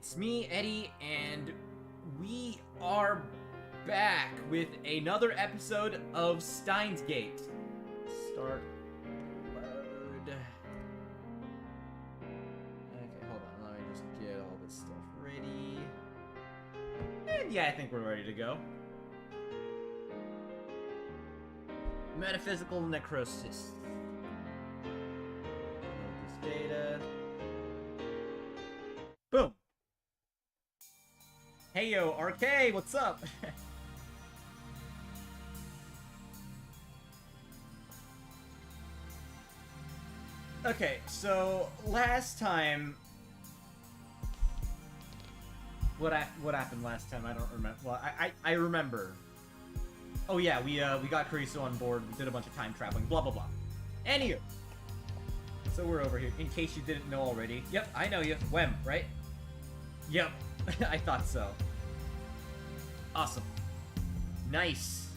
It's me, Eddie, and we are back with another episode of Steins Gate. Start load. Okay, hold on, let me just get all this stuff ready. And yeah, I think we're ready to go. Metaphysical necrosis. Load this data. Boom! Hey yo, RK, what's up? Okay, so last time, what happened last time? I don't remember. Well, I remember. Oh yeah, we got Cariso on board. We did a bunch of time traveling. Blah blah blah. Anywho, so we're over here. In case you didn't know already. Yep, I know you. Wem, right? Yep, I thought so. Awesome. Nice.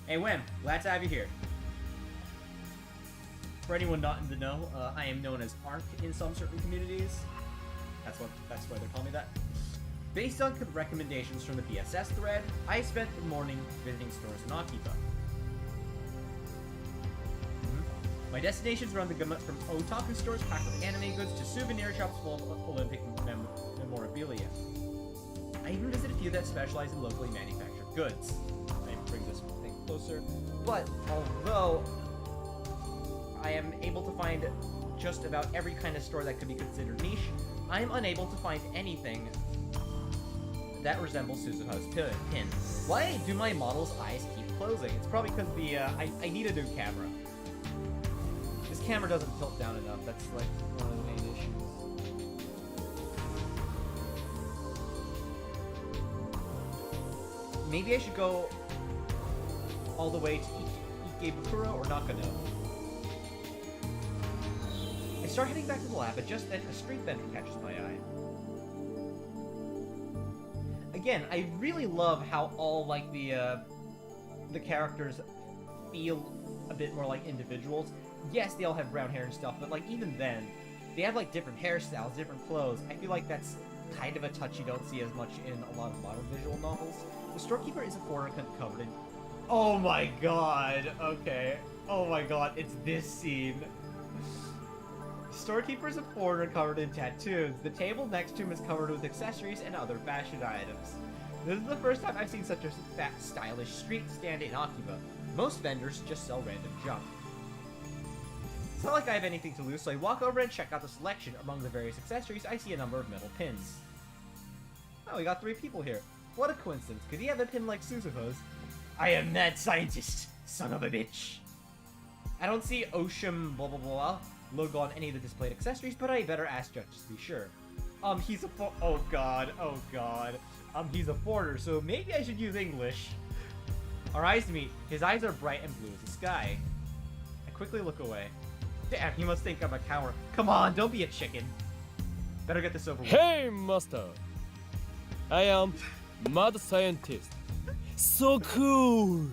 Hey, Wem, glad to have you here. For anyone not in the know, I am known as Ark in some certain communities. That's why they call me that. Based on recommendations from the PSS thread, I spent the morning visiting stores in Akiba. My destinations run the gamut from otaku stores packed with anime goods to souvenir shops full of Olympic memorabilia. I even visited a few that specialize in locally manufactured goods. I bring this thing closer. But although I am able to find just about every kind of store that could be considered niche, I am unable to find anything that resembles Suzuha's pin. Why do my model's eyes keep closing? It's probably because the I need a new camera. This camera doesn't tilt down enough. That's like one of the main issues. Maybe I should go all the way to Ikebukuro or Nakano. I start heading back to the lab, but just then a street vendor catches my eye. Again, I really love how all like the characters feel a bit more like individuals. Yes, they all have brown hair and stuff, but like even then, they have like different hairstyles, different clothes. I feel like that's kind of a touch you don't see as much in a lot of modern visual novels. The storekeeper is a foreigner covered in... Oh my god, okay. Oh my god, it's this scene. Storekeeper is a foreigner covered in tattoos. The table next to him is covered with accessories and other fashion items. This is the first time I've seen such a fat, stylish street stand in Akiba. Most vendors just sell random junk. It's not like I have anything to lose, so I walk over and check out the selection. Among the various accessories, I see a number of metal pins. Oh, we got 3 people here. What a coincidence. Could he have a pin like Suzuha's? I am mad scientist, son of a bitch. I don't see Ocean blah blah blah logo on any of the displayed accessories, but I better ask just to be sure. He's a oh god. He's a foreigner, so maybe I should use English. Our eyes meet. His eyes are bright and blue as the sky. I quickly look away. Damn, he must think I'm a coward. Come on, don't be a chicken. Better get this over with. Hey, master. I am mad scientist. So cool.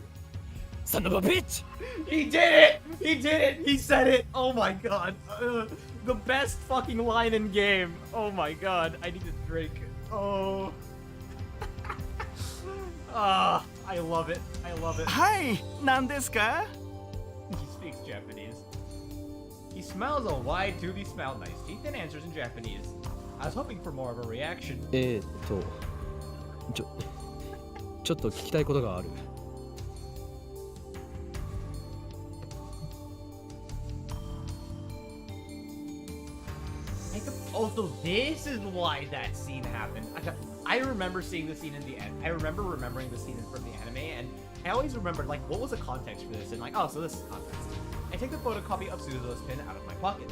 Son of a bitch! He did it! He did it! He said it! Oh my god. The best fucking line in game. Oh my god. I need a drink. Oh. Ah, I love it. I love it. Hi, 何ですか? He speaks Japanese. He smiles a wide, toothy smile, nice teeth, and answers in Japanese. I was hoping for more of a reaction. ちょっと聞きたいことがある。Oh, so this is why that scene happened. I remember seeing the scene in the end. I remember remembering the scene from the anime, and I always remembered, like, what was the context for this? And like, oh, so this is context. I take the photocopy of Suzuha's pin out of my pocket.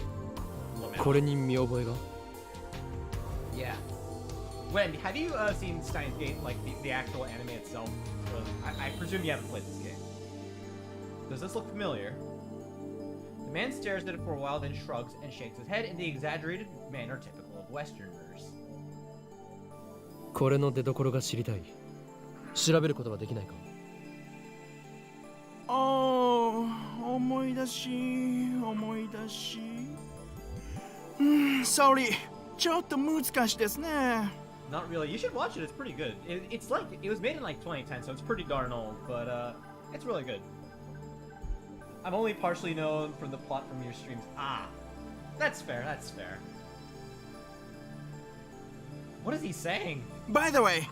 これに見覚えが? Yeah. When, have you seen Steins Gate, like the actual anime itself? I presume you haven't played this game. Does this look familiar? The man stares at it for a while, then shrugs and shakes his head in the exaggerated manner typical of Westerners. これの出所が知りたい。調べることはできないか? 思い出し。Sorry, ちょっと難しいですね。Not really. You should watch it. It's pretty good. It's like it was made in like 2010, so it's pretty darn old, but it's really good. I'm only partially known from the plot from your streams. Ah, that's fair. That's fair. What is he saying? By the way,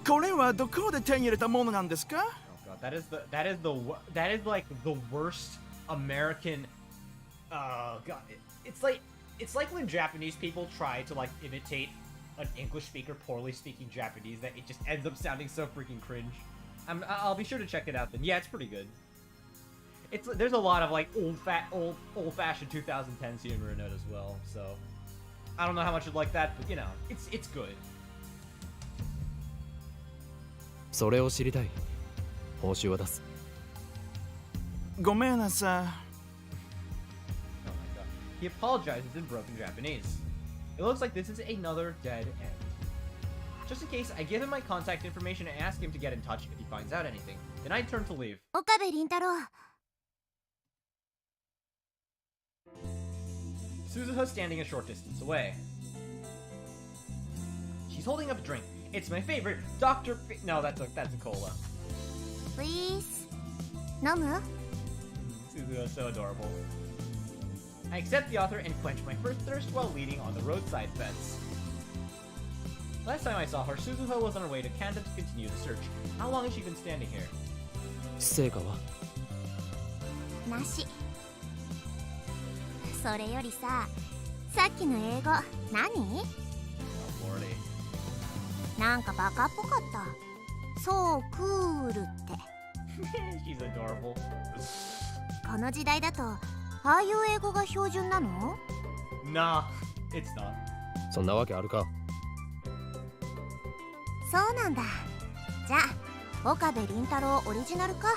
これはどこで手に入れたものなんですか? Oh god, that is like the worst American. Oh god, it's like when Japanese people try to like imitate an English speaker poorly speaking Japanese, that it just ends up sounding so freaking cringe. I'll be sure to check it out then. Yeah, it's pretty good. There's a lot of like old-fashioned 2010s humor in it as well. So I don't know how much you'd like that, but you know, it's good. それを知りたい。報酬は出す。ごめんなさい。Oh my god. He apologizes in broken Japanese. It looks like this is another dead end. Just in case, I give him my contact information and ask him to get in touch if he finds out anything. Then I turn to leave. 岡部倫太郎。 Suzuha's standing a short distance away. She's holding up a drink. It's my favorite, No, that's a cola. Please. 飲む? Suzuha's so adorable. I accept the offer and quench my first thirst while leaning on the roadside fence. Last time I saw her, Suzuha was on her way to Kanda to continue the search. How long has she been standing here? 成果は? なし。それよりさ、さっきの英語何? Oh, lordy. なんかバカっぽかった。そうクールって。She's adorable. この時代だと、ああいう英語が標準なの? Nah, it's not. そんなわけあるか。そうなんだ。じゃあ、岡部倫太郎オリジナルか。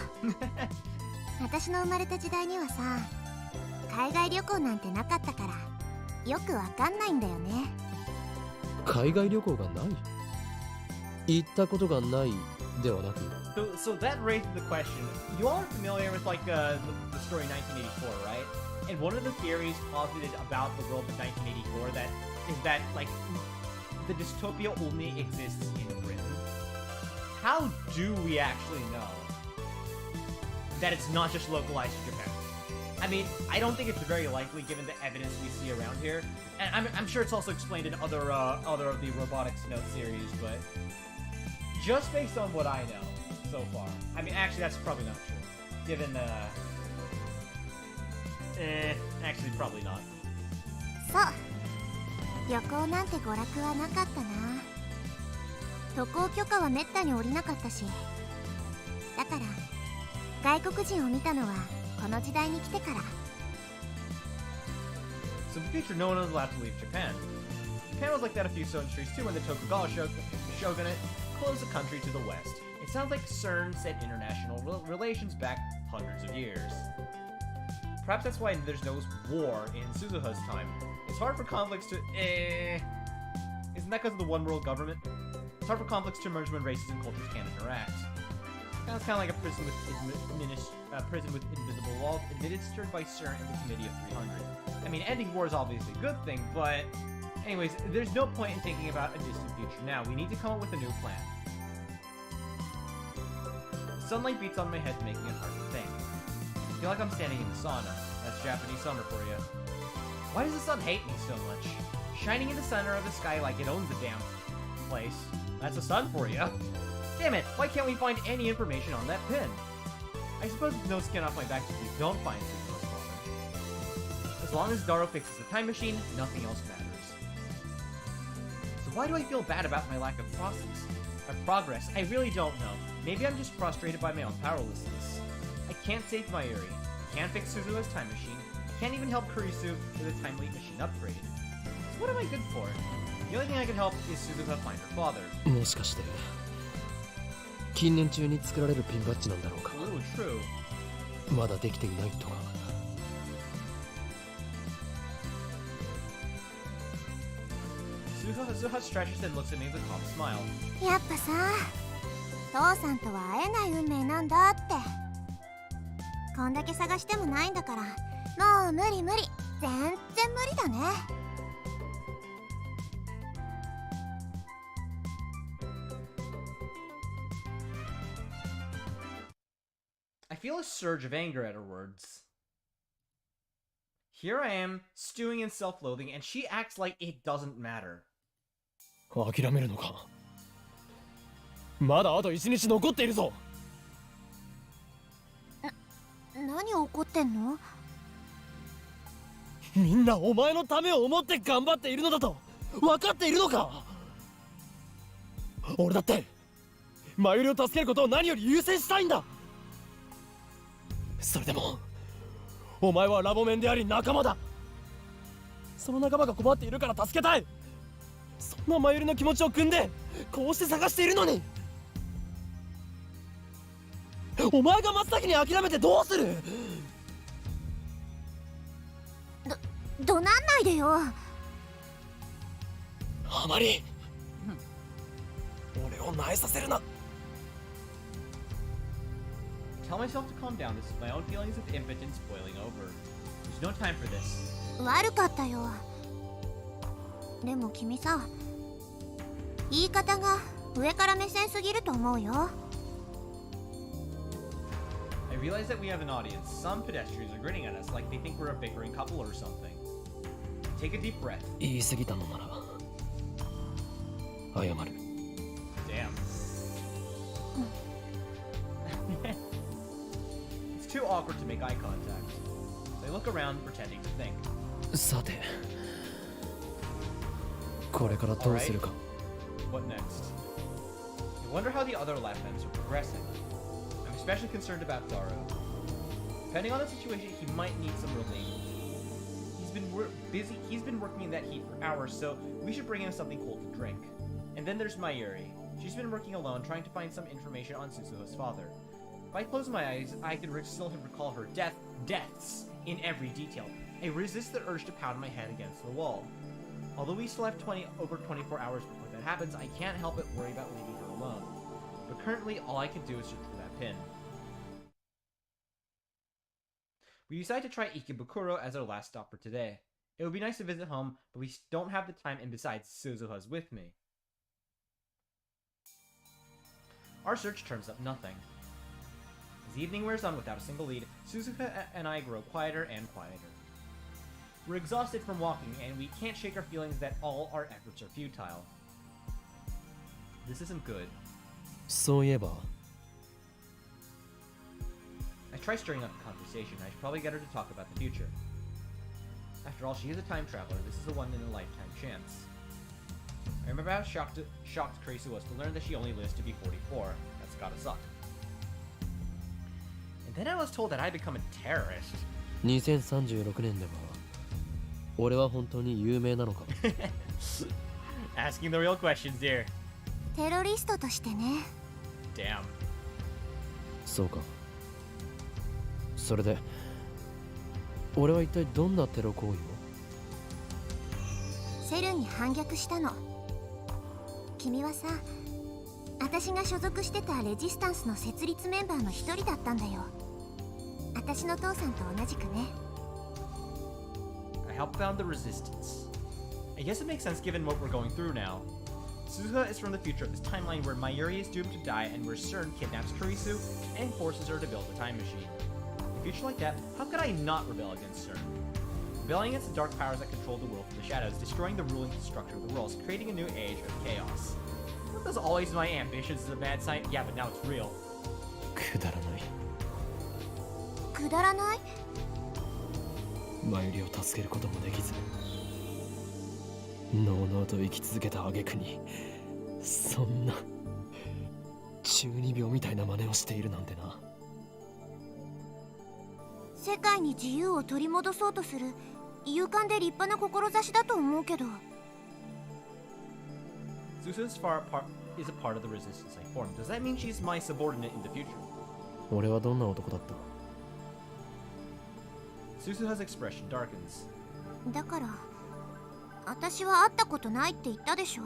私の生まれた時代にはさ、海外旅行なんてなかったから、よくわかんないんだよね。海外旅行がない？行ったことがないではなく。So that raises the question. You all are familiar with like the story 1984, right? And one of the theories posited about the world in 1984 is that like the dystopia only exists in Britain. How do we actually know that it's not just localized to Japan? I mean, I don't think it's very likely given the evidence we see around here, and I'm sure it's also explained in other of the Robotics Note series, but just based on what I know so far, I mean, actually that's probably not true, given actually probably not. そう。旅行なんて娯楽はなかったな。渡航許可はめったに下りなかったし。だから外国人を見たのはこの時代に来てから。So in the future, no one was allowed to leave Japan. Japan was like that a few centuries too when the Tokugawa shogunate closed the country to the west. It sounds like CERN set international relations back hundreds of years. Perhaps that's why there's no war in Suzuha's time. It's hard for conflicts to... Isn't that because of the one world government? It's hard for conflicts to emerge when races and cultures can't interact. Sounds kind of like a prison with invisible walls administered by CERN and the Committee of 300. I mean, ending war is obviously a good thing, but... Anyways, there's no point in thinking about a distant future now. We need to come up with a new plan. The sunlight beats on my head, making it hard to think. I feel like I'm standing in the sauna. That's Japanese summer for you. Why does the sun hate me so much? Shining in the center of the sky like it owns the damn place. That's the sun for you. Damn it, why can't we find any information on that pin? I suppose there's no skin off my back if we don't find Suzuha's father. As long as Garo fixes the time machine, nothing else matters. So why do I feel bad about my lack of progress? I really don't know. Maybe I'm just frustrated by my own powerlessness. I can't save Mayuri. I can't fix Suzuha's time machine. I can't even help Kurisu with a timely machine upgrade. So what am I good for? The only thing I can help is Suzuha find her father. もしかして近年中に作られるピンバッジなんだろうか。 Ooh, true. まだできていないとか。Suzuha stretches and looks at me with a calm smile. やっぱさ、父さんとは会えない運命なんだって。こんだけ探してもないんだから、もう無理無理。全然無理だね。feel a surge of anger at her words. Here I am, stewing in self-loathing, and she acts like it doesn't matter. 諦めるのか。まだあと1日残っているぞ。何怒ってんの？みんなお前のためを思って頑張っているのだと分かっているのか。俺だってマユリを助けることを何より優先したいんだ。それでもお前はラボメンであり仲間だ。その仲間が困っているから助けたい。そんなマユリの気持ちを汲んでこうして探しているのに、お前が真っ先に諦めてどうする。怒鳴んないでよ。あまり俺を萎えさせるな。Tell myself to calm down. This is my own feelings of impotence boiling over. There's no time for this. 悪かったよ。でも君さ、言い方が上から目線すぎると思うよ。I realize that we have an audience. Some pedestrians are grinning at us like they think we're a bickering couple or something. Take a deep breath. 言い過ぎたのなら謝る。Damn. It's too awkward to make eye contact. They look around, pretending to think. さてこれからどうするか。What next? I wonder how the other lieutenants are progressing. I'm especially concerned about Daru. Depending on the situation, he might need some relief. He's been working in that heat for hours, so we should bring him something cold to drink. And then there's Mayuri. She's been working alone, trying to find some information on Suzuho's father. If I close my eyes, I can still recall her deaths in every detail. I resist the urge to pound my head against the wall. Although we still have over 24 hours before that happens, I can't help but worry about leaving her alone. But currently, all I can do is search for that pin. We decide to try Ikebukuro as our last stop for today. It would be nice to visit home, but we don't have the time, and besides, Suzuha's with me. Our search turns up nothing. As the evening wears on without a single lead, Suzuha and I grow quieter and quieter. We're exhausted from walking, and we can't shake our feelings that all our efforts are futile. This isn't good. そういえば I try stirring up a conversation. I should probably get her to talk about the future. After all, she is a time traveler. This is a one-in-a-lifetime chance. I remember how shocked Karisu was to learn that she only lives to be 44. That's gotta suck. And then I was told that I'd become a terrorist. 2036年では俺は本当に有名なのか。Asking the real questions here. テロリストとしてね。Damn. そうか。それで俺は一体どんなテロ行為を。セルに反逆したの。君はさ、私が所属してたレジスタンスの設立メンバーの一人だったんだよ。私の父さんと同じくね。I helped found the resistance. I guess it makes sense given what we're going through now. Suzuha is from the future of this timeline where Mayuri is doomed to die and where CERN kidnaps Karisu and forces her to build a time machine. In a future like that, how could I not rebel against CERN? Rebelling against the dark powers that control the world from the shadows, destroying the ruling structure of the worlds, creating a new age of chaos. That was always my ambitions as a mad scientist. Yeah, but now it's real. くだらない。くだらない？マユリを助けることもできずのうのうと生き続けた挙句にそんな中二病みたいな真似をしているなんてな。世界に自由を取り戻そうとする勇敢で立派な志だと思うけど。Suzuha's is a part of the resistance I formed. Does that mean she's my subordinate in the future? 俺はどんな男だった。 Suzuha's expression darkens. だから私は会ったことないって言ったでしょ。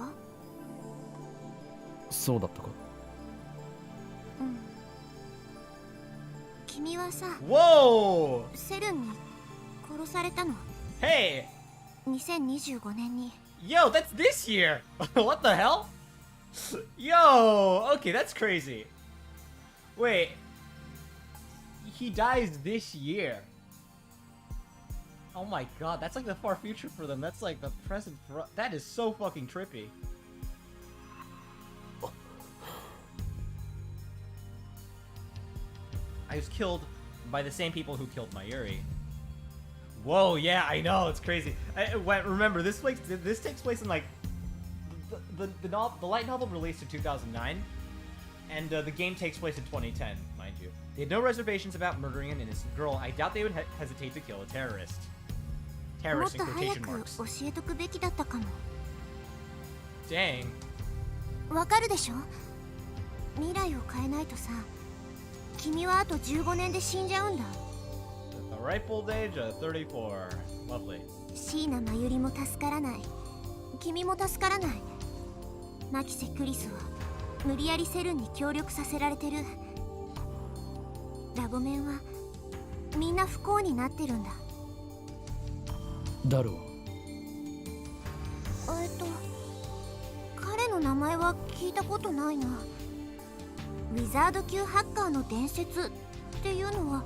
そうだったか。うん。君はさ、 Whoa! セルンに殺されたの。 Hey! 2025年に。 Yo, that's this year! What the hell? Yo! Okay, that's crazy. Wait. he dies this year. Oh my god, that's like the far future for them. That's like the present for... That is so fucking trippy. I was killed by the same people who killed Mayuri. Whoa, yeah, I know, it's crazy. Remember, this takes place in like... The light novel released in 2009, and the game takes place in 2010, mind you. They had no reservations about murdering an innocent girl. I doubt they would hesitate to kill a terrorist. Terrorist in quotation marks. Dang. わかるでしょ？未来を変えないとさ、君はあと15年で死んじゃうんだ。 The ripe old age of 34. Lovely. 椎名真由里も助からない。君も助からない。マキセ・クリスは無理やりセルンに協力させられてる。ラボメンはみんな不幸になってるんだ。だろう。彼の名前は聞いたことないな。ウィザード級ハッカーの伝説っていうのは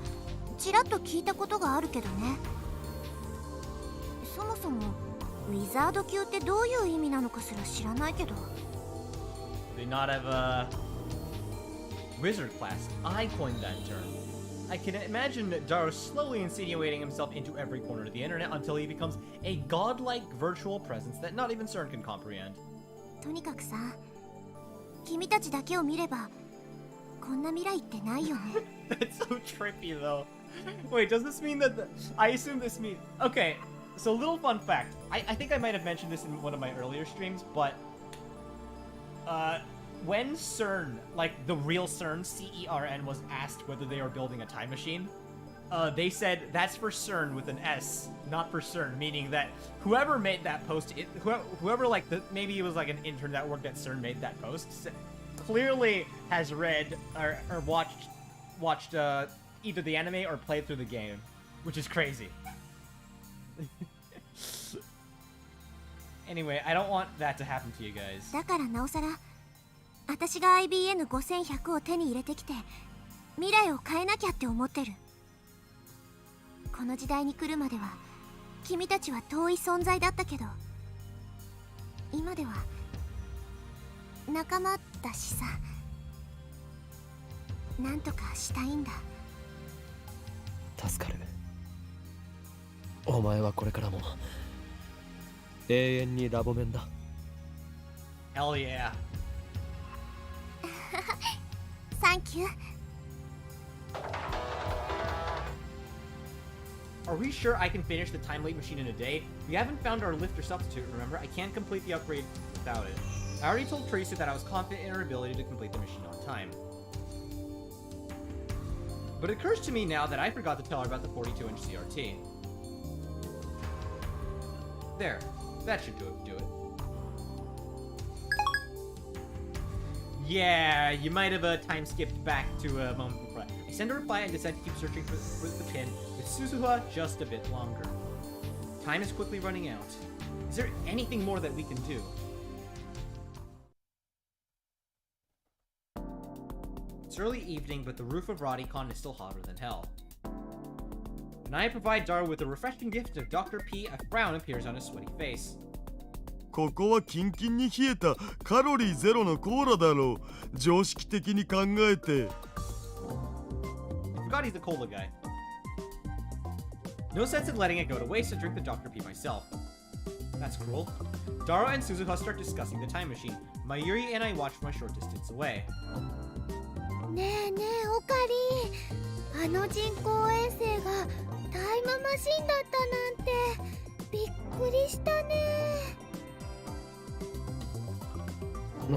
ちらっと聞いたことがあるけどね。そもそもウィザード級ってどういう意味なのかすら知らないけど。 They not have a wizard class. I coined that term. I can imagine Daro slowly insinuating himself into every corner of the internet until he becomes a godlike virtual presence that not even CERN can comprehend. とにかくさ、君たちだけを見ればこんな未来ってないよね。That's so trippy though. Wait, does this mean that I assume this means... Okay, so little fun fact. I think I might have mentioned this in one of my earlier streams, but... when CERN, like the real CERN, C-E-R-N, was asked whether they were building a time machine, they said that's for CERN with an S, not for CERN, meaning that whoever made that post, whoever like, maybe it was like an intern that worked at CERN made that post, clearly has read or watched either the anime or played through the game, which is crazy. Anyway, I don't want that to happen to you guys. だからなおさら、私が IBN5100 を手に入れてきて未来を変えなきゃって思ってる。この時代に来るまでは君たちは遠い存在だったけど、今では仲間だしさ、なんとかしたいんだ。助かる。お前はこれからも永遠にラボメンだ。 Hell yeah. Thank you. Are we sure I can finish the time late machine in a day? We haven't found our lifter substitute, remember? I can't complete the upgrade without it. I already told Teresa that I was confident in her ability to complete the machine on time. But it occurs to me now that I forgot to tell her about the 42-inch CRT. There. That should do it. Yeah, you might have time skipped back to a moment before. I send a reply and decide to keep searching for the pin, with Suzuha just a bit longer. Time is quickly running out. Is there anything more that we can do? It's early evening, but the roof of Radicon is still hotter than hell. When I provide Daro with a refreshing gift of Dr. P, a frown appears on his sweaty face. ここはキンキンに冷えたカロリーゼロのコーラだろう。常識的に考えて。I forgot he's the cola guy. No sense in letting it go to waste to drink the Dr. P myself. That's cruel. Daro and Suzuha start discussing the time machine. Mayuri and I watch from a short distance away. ねえねえオカリー、あの人工衛星がタイムマシンだったなんてびっくりしたね。あ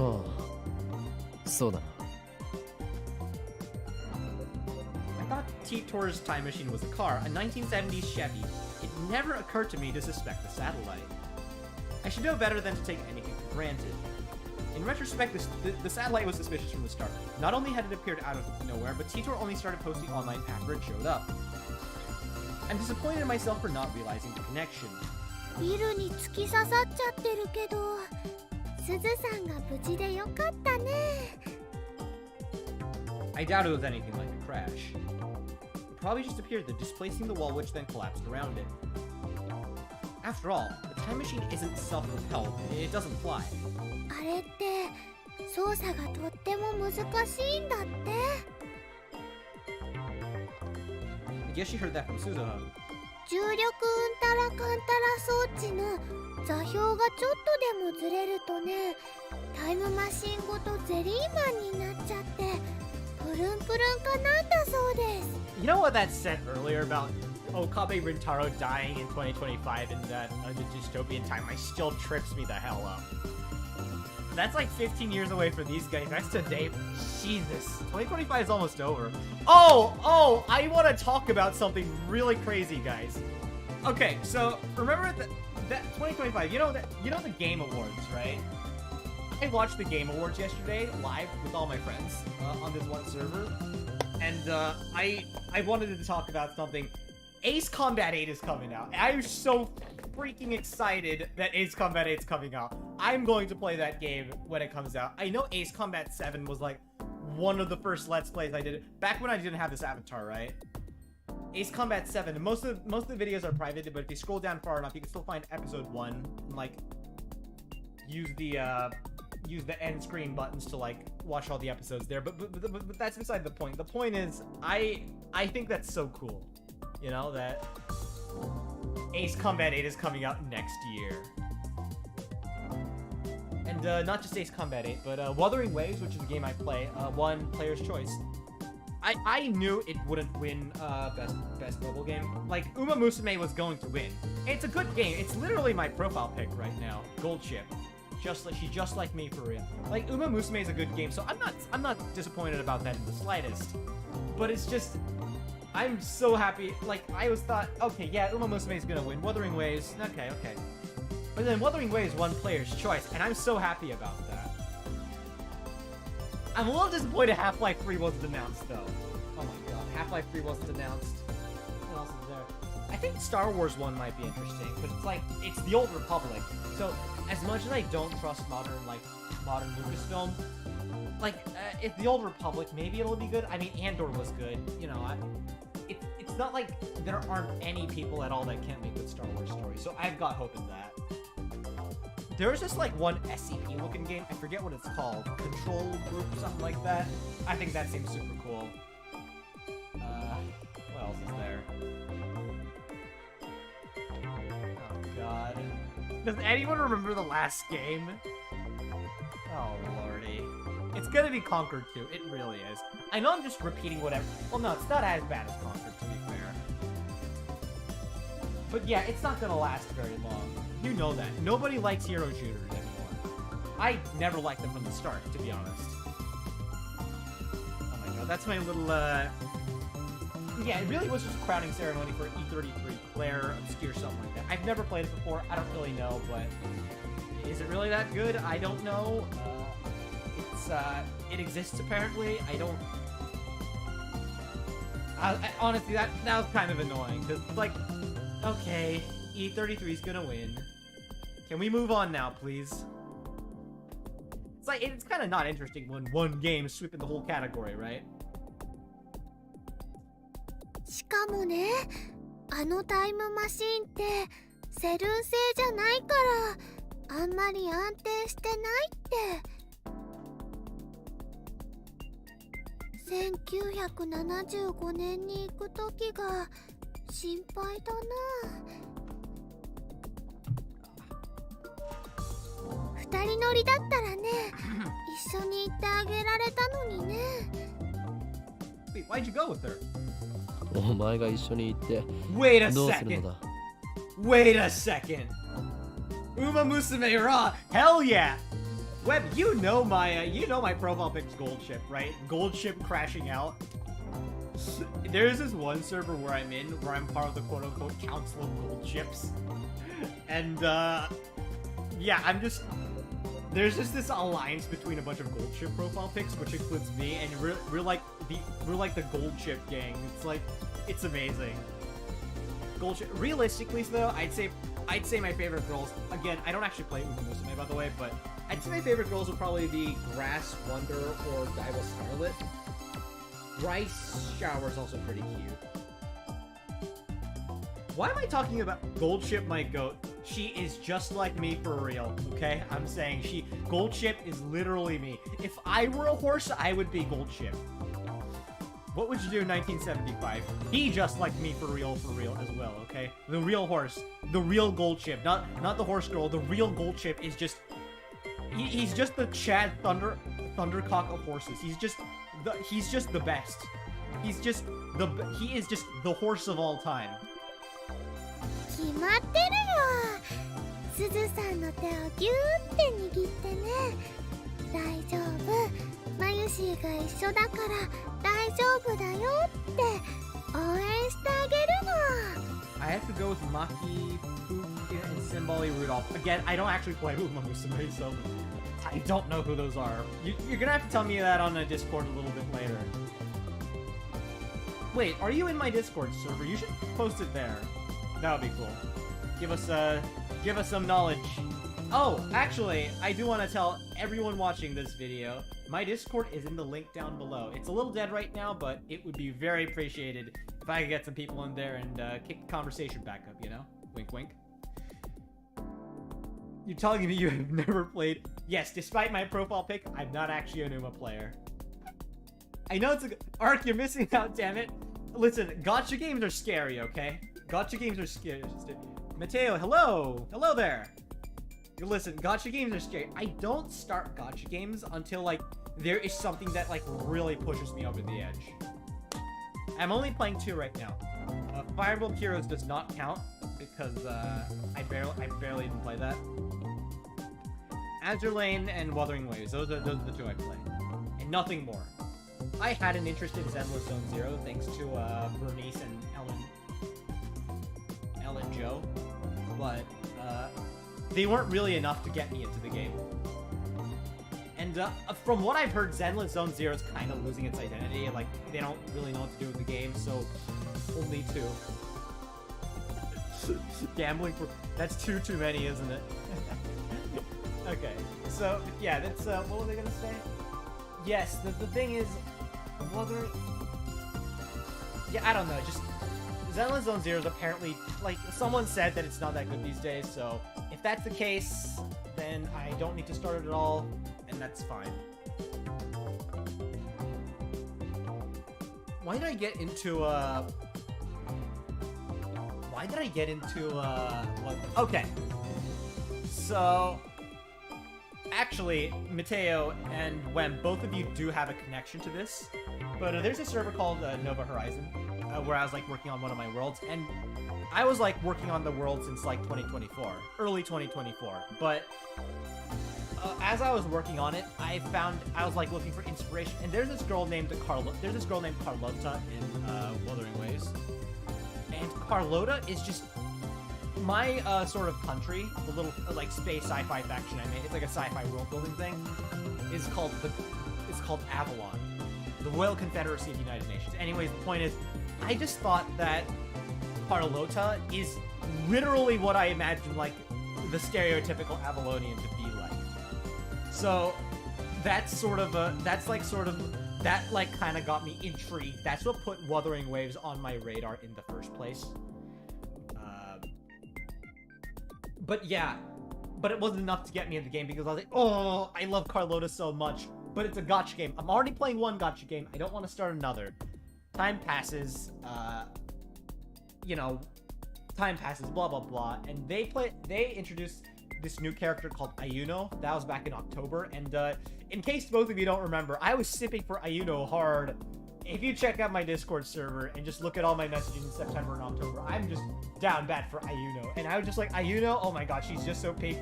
あ、そうだな。I thought Titor's time machine was a car, a 1970s Chevy. It never occurred to me to suspect the satellite. I should know better than to take anything for granted. In retrospect, the satellite was suspicious from the start. Not only had it appeared out of nowhere, but Titor only started posting online after it showed up. I'm disappointed in myself for not realizing the connection. ビルに突き刺さっちゃってるけど、すずさんが無事でよかったね。I doubt it was anything like a crash. probably just appeared there, displacing the wall which then collapsed around it. After all, the time machine isn't self-propelled, it doesn't fly. あれって操作がとっても難しいんだって。 I guess she heard that from Suzuha. 重力うんたらかんたら装置の座標がちょっとでもずれるとね、タイムマシンごとゼリーマンになっちゃってプルンプルンかなんだそうです。 You know what that said earlier about Okabe Rintaro dying in 2025 in that the dystopian time? Like, still trips me the hell up. That's like 15 years away for these guys. That's today. Jesus. 2025 is almost over. Oh, I want to talk about something really crazy, guys. Okay, so remember that 2025, you know the Game Awards, right? I watched the Game Awards yesterday live with all my friends on this one server. And I wanted to talk about something. Ace Combat 8 is coming out. I'm so freaking excited that Ace Combat 8 is coming out. I'm going to play that game when it comes out. I know Ace Combat 7 was like one of the first Let's Plays I did back when I didn't have this avatar, right? Ace Combat 7. Most of the videos are private, but if you scroll down far enough, you can still find episode 1 and like use the end screen buttons to like watch all the episodes there. But that's beside the point. The point is I think that's so cool. You know, that Ace Combat 8 is coming out next year. And not just Ace Combat 8, but Wuthering Waves, which is a game I play, won Player's Choice. I knew it wouldn't win best mobile game. Like, Uma Musume was going to win. It's a good game. It's literally my profile pick right now. Gold chip. She's just like me for real. Like, Uma Musume is a good game, so I'm not disappointed about that in the slightest. But it's just, I'm so happy. Like, I always thought, okay, yeah, Uma Musume is gonna win. Wuthering Waves, okay. But then Wuthering Waves won Player's Choice, and I'm so happy about that. I'm a little disappointed Half-Life 3 wasn't announced, though. Oh my god, Half-Life 3 wasn't announced. What else is there? I think Star Wars 1 might be interesting, because it's like, it's the Old Republic. So, as much as I don't trust modern Lucasfilm, like, if the Old Republic, maybe it'll be good. I mean, Andor was good, you know, it's not like there aren't any people at all that can't make good Star Wars stories, so I've got hope in that. There's just like one SCP looking game, I forget what it's called, Control Group, something like that. I think that seems super cool. What else is there? Oh god. Does anyone remember the last game? Oh lordy. It's gonna be Conquer 2, it really is. I know I'm just repeating whatever. Well no, it's not as bad as Conquer, to be fair. But yeah, it's not gonna last very long. You know that. Nobody likes hero shooters anymore. I never liked them from the start, to be honest. Oh my god, that's my little, yeah, it really was just a crowning ceremony for E33, Claire, Obscure, something like that. I've never played it before, I don't really know, but is it really that good? I don't know. It exists apparently. I don't... honestly, that was kind of annoying, because, like, okay, E33's gonna win. Can we move on now, please? It's like, it's kind of not interesting when one game is sweeping the whole category, right? しかもね、あのタイムマシンってセルン製じゃないからあんまり安定してないって。1975年に行く時が心配だな。二人乗りだったらね、一緒に行ってあげられたのにね。Wait, why'd you go with her? お前が一緒に行って Wait a どうする second. のだ。 Wait a second. Uma Musume Ra. Hell yeah. Web, you know my profile pick's Gold Ship, right? Gold Ship crashing out. There's this one server where I'm in, where I'm part of the quote-unquote Council of Gold Ships. And, yeah, there's just this alliance between a bunch of Gold Ship profile picks, which includes me, and we're like the Gold Ship gang. It's like, it's amazing. Gold Ship. Realistically, though, I'd say my favorite girls, again, I don't actually play Uma Musume, by the way, but I'd say my favorite girls would probably be Grass Wonder or Daiwa Scarlet. Bryce Shower is also pretty cute. Why am I talking about Gold Ship, my goat? She is just like me for real, okay? I'm saying Gold Ship is literally me. If I were a horse, I would be Gold Ship. What would you do in 1975? Be just like me for real as well, okay? The real horse, the real Gold Ship, not the horse girl. The real Gold Ship is just he's just the Chad Thundercock of horses. He's just the best. He is just the horse of all time. 決まってるよ。すずさんの手をギューって握ってね。大丈夫。マユシーが一緒だから大丈夫だよって応援してあげるの。I have to go with Maki, Fuki, and Symboli Rudolph. Again, I don't actually play with Musume, so I don't know who those are. You're gonna have to tell me that on the Discord a little bit later. Wait, are you in my Discord server? You should post it there. That would be cool. Give us some knowledge. Oh, actually, I do want to tell everyone watching this video, my Discord is in the link down below. It's a little dead right now, but it would be very appreciated if I could get some people in there and kick the conversation back up, you know? Wink, wink. You're telling me you have never played? Yes, despite my profile pic, I'm not actually a Numa player. I know it's a... Ark, you're missing out, damn it. Listen, gacha games are scary, okay? Gacha games are scary. Mateo, hello! Hello there! Listen, gacha games are scary. I don't start gacha games until, like, there is something that, like, really pushes me over the edge. I'm only playing 2 right now. Fire Emblem Heroes does not count, because, I barely even play that. Azure Lane and Wuthering Waves, those are the 2 I play. And nothing more. I had an interest in Zenless Zone Zero thanks to Bernice and Ellen Joe, but they weren't really enough to get me into the game. And from what I've heard, Zenless Zone Zero is kind of losing its identity. Like, they don't really know what to do with the game, so only 2. Gambling for... That's too many, isn't it? Okay, so yeah, that's what were they gonna say? Yes, the thing is, whether... Yeah, I don't know, just... Zenless Zone Zero is apparently, like, someone said that it's not that good these days, so if that's the case, then I don't need to start it at all, and that's fine. Why did I get into, what? Okay. So... Actually, Mateo and Wem, both of you do have a connection to this, but there's a server called Nova Horizon, where I was like working on one of my worlds, and I was like working on the world since like 2024, early 2024, but as I was working on it, I was like looking for inspiration, and there's this girl named Carlota in Wuthering Waves, and Carlota is just my sort of country, the little like space sci-fi faction I made. It's like a sci-fi world building thing. It's called Avalon, the Royal Confederacy of the United Nations. Anyways, the point is, I just thought that Carlota is literally what I imagined like the stereotypical Avalonian to be like. So that's that kind of got me intrigued. That's what put Wuthering Waves on my radar in the first place. But yeah, but it wasn't enough to get me in the game because I was like, oh, I love Carlota so much, but it's a gacha game. I'm already playing one gacha game. I don't want to start another. Time passes, time passes, blah, blah, blah. And they introduced this new character called Ayuno. That was back in October. And in case both of you don't remember, I was sipping for Ayuno hard. If you check out my Discord server and just look at all my messages in September and October, I'm just down bad for Ayuno. And I was just like, Ayuno, oh my god, she's just so peak.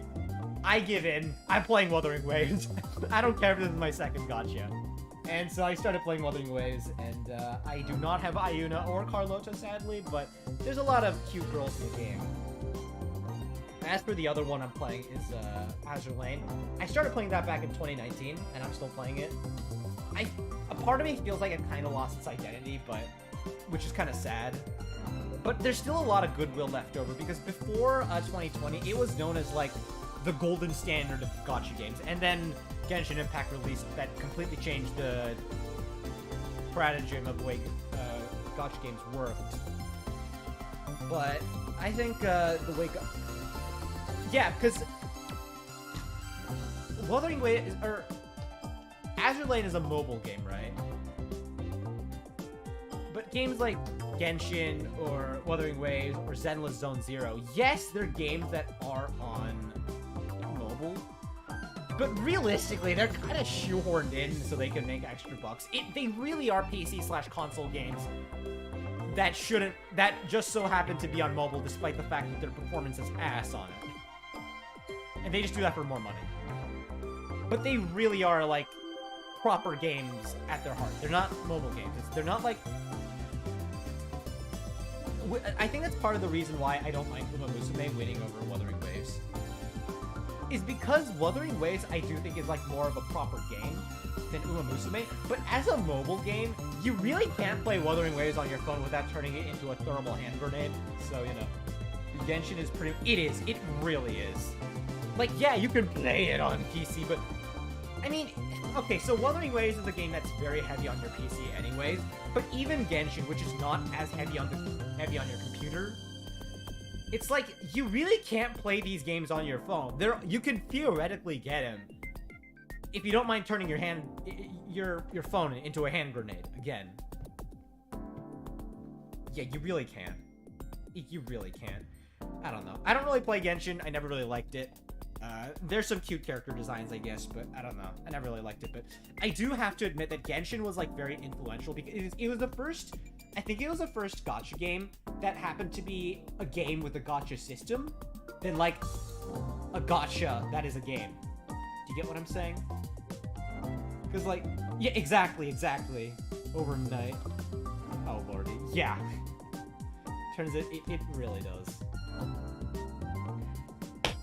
I give in. I'm playing Wuthering Waves. I don't care if this is my second gacha. And so I started playing Wuthering Waves, and I do not have Ayuno or Carlota, sadly, but there's a lot of cute girls in the game. As for the other one I'm playing is Azure Lane. I started playing that back in 2019, and I'm still playing it. A part of me feels like it kind of lost its identity, which is kind of sad. But there's still a lot of goodwill left over, because before 2020, it was known as like the golden standard of gacha games, and then Genshin Impact released that completely changed the paradigm of the way gacha games worked. But I think the Wake Up... Yeah, because Wuthering Waves, or Azure Lane is a mobile game, right? But games like Genshin or Wuthering Waves or Zenless Zone Zero, yes, they're games that are on mobile, but realistically, they're kind of shoehorned in so they can make extra bucks. They really are PC/console games that just so happen to be on mobile, despite the fact that their performance is ass on it. And they just do that for more money. But they really are, like, proper games at their heart. They're not mobile games. They're not, like... I think that's part of the reason why I don't like Uma Musume winning over Wuthering Waves. Is because Wuthering Waves, I do think, is, like, more of a proper game than Uma Musume. But as a mobile game, you really can't play Wuthering Waves on your phone without turning it into a thermal hand grenade. So, you know, Genshin is pretty... It really is. Like, yeah, you can play it on PC, but... I mean, okay, so Wuthering Waves is a game that's very heavy on your PC anyways, but even Genshin, which is not as heavy on your computer, it's like, you really can't play these games on your phone. You can theoretically get them if you don't mind turning your phone into a hand grenade, again. Yeah, you really can. You really can. I don't know. I don't really play Genshin. I never really liked it. There's some cute character designs, I guess, but I don't know. I never really liked it, but I do have to admit that Genshin was, like, very influential because it was the first... I think it was the first gacha game that happened to be a game with a gacha system than, like, a gacha that is a game. Do you get what I'm saying? Because, like... Yeah, exactly. Overnight. Oh, lordy. Yeah. Turns out it really does.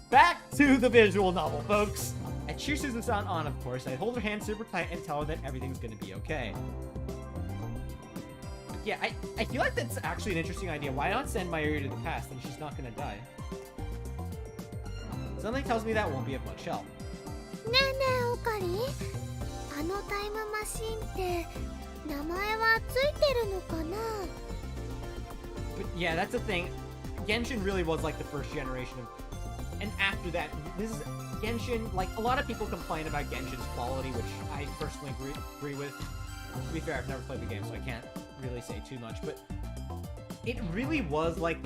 Back to the visual novel, folks. I cheer Susan-san on, of course. I hold her hand super tight and tell her that everything's gonna be okay. Yeah, I feel like that's actually an interesting idea. Why not send Mayuri to the past and she's not gonna die? Something tells me that won't be of much help. ねえねえオカリ、あのタイムマシンって名前はついてるのかな? But yeah, that's the thing. Genshin really was like the first generation of... And after that, this is Genshin, like, a lot of people complain about Genshin's quality, which I personally agree with. To be fair, I've never played the game, so I can't really say too much, but it really was, like,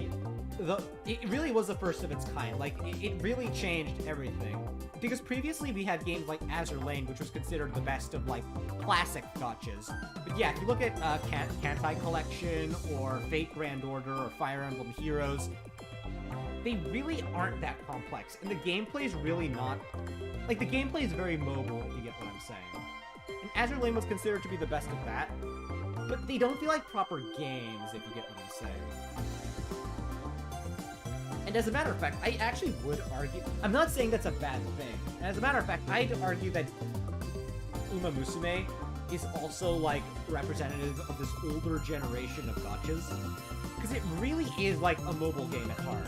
it really was the first of its kind. Like, it really changed everything. Because previously we had games like Azure Lane, which was considered the best of, like, classic gachas. But yeah, if you look at Kantai Collection, or Fate Grand Order, or Fire Emblem Heroes, they really aren't that complex, and the gameplay is really not... Like, the gameplay is very mobile, if you get what I'm saying. And Azure Lane was considered to be the best of that, but they don't feel like proper games, if you get what I'm saying. And as a matter of fact, I actually would argue... I'm not saying that's a bad thing. And as a matter of fact, I'd argue that Uma Musume is also, like, representative of this older generation of gachas. Because it really is, like, a mobile game at heart.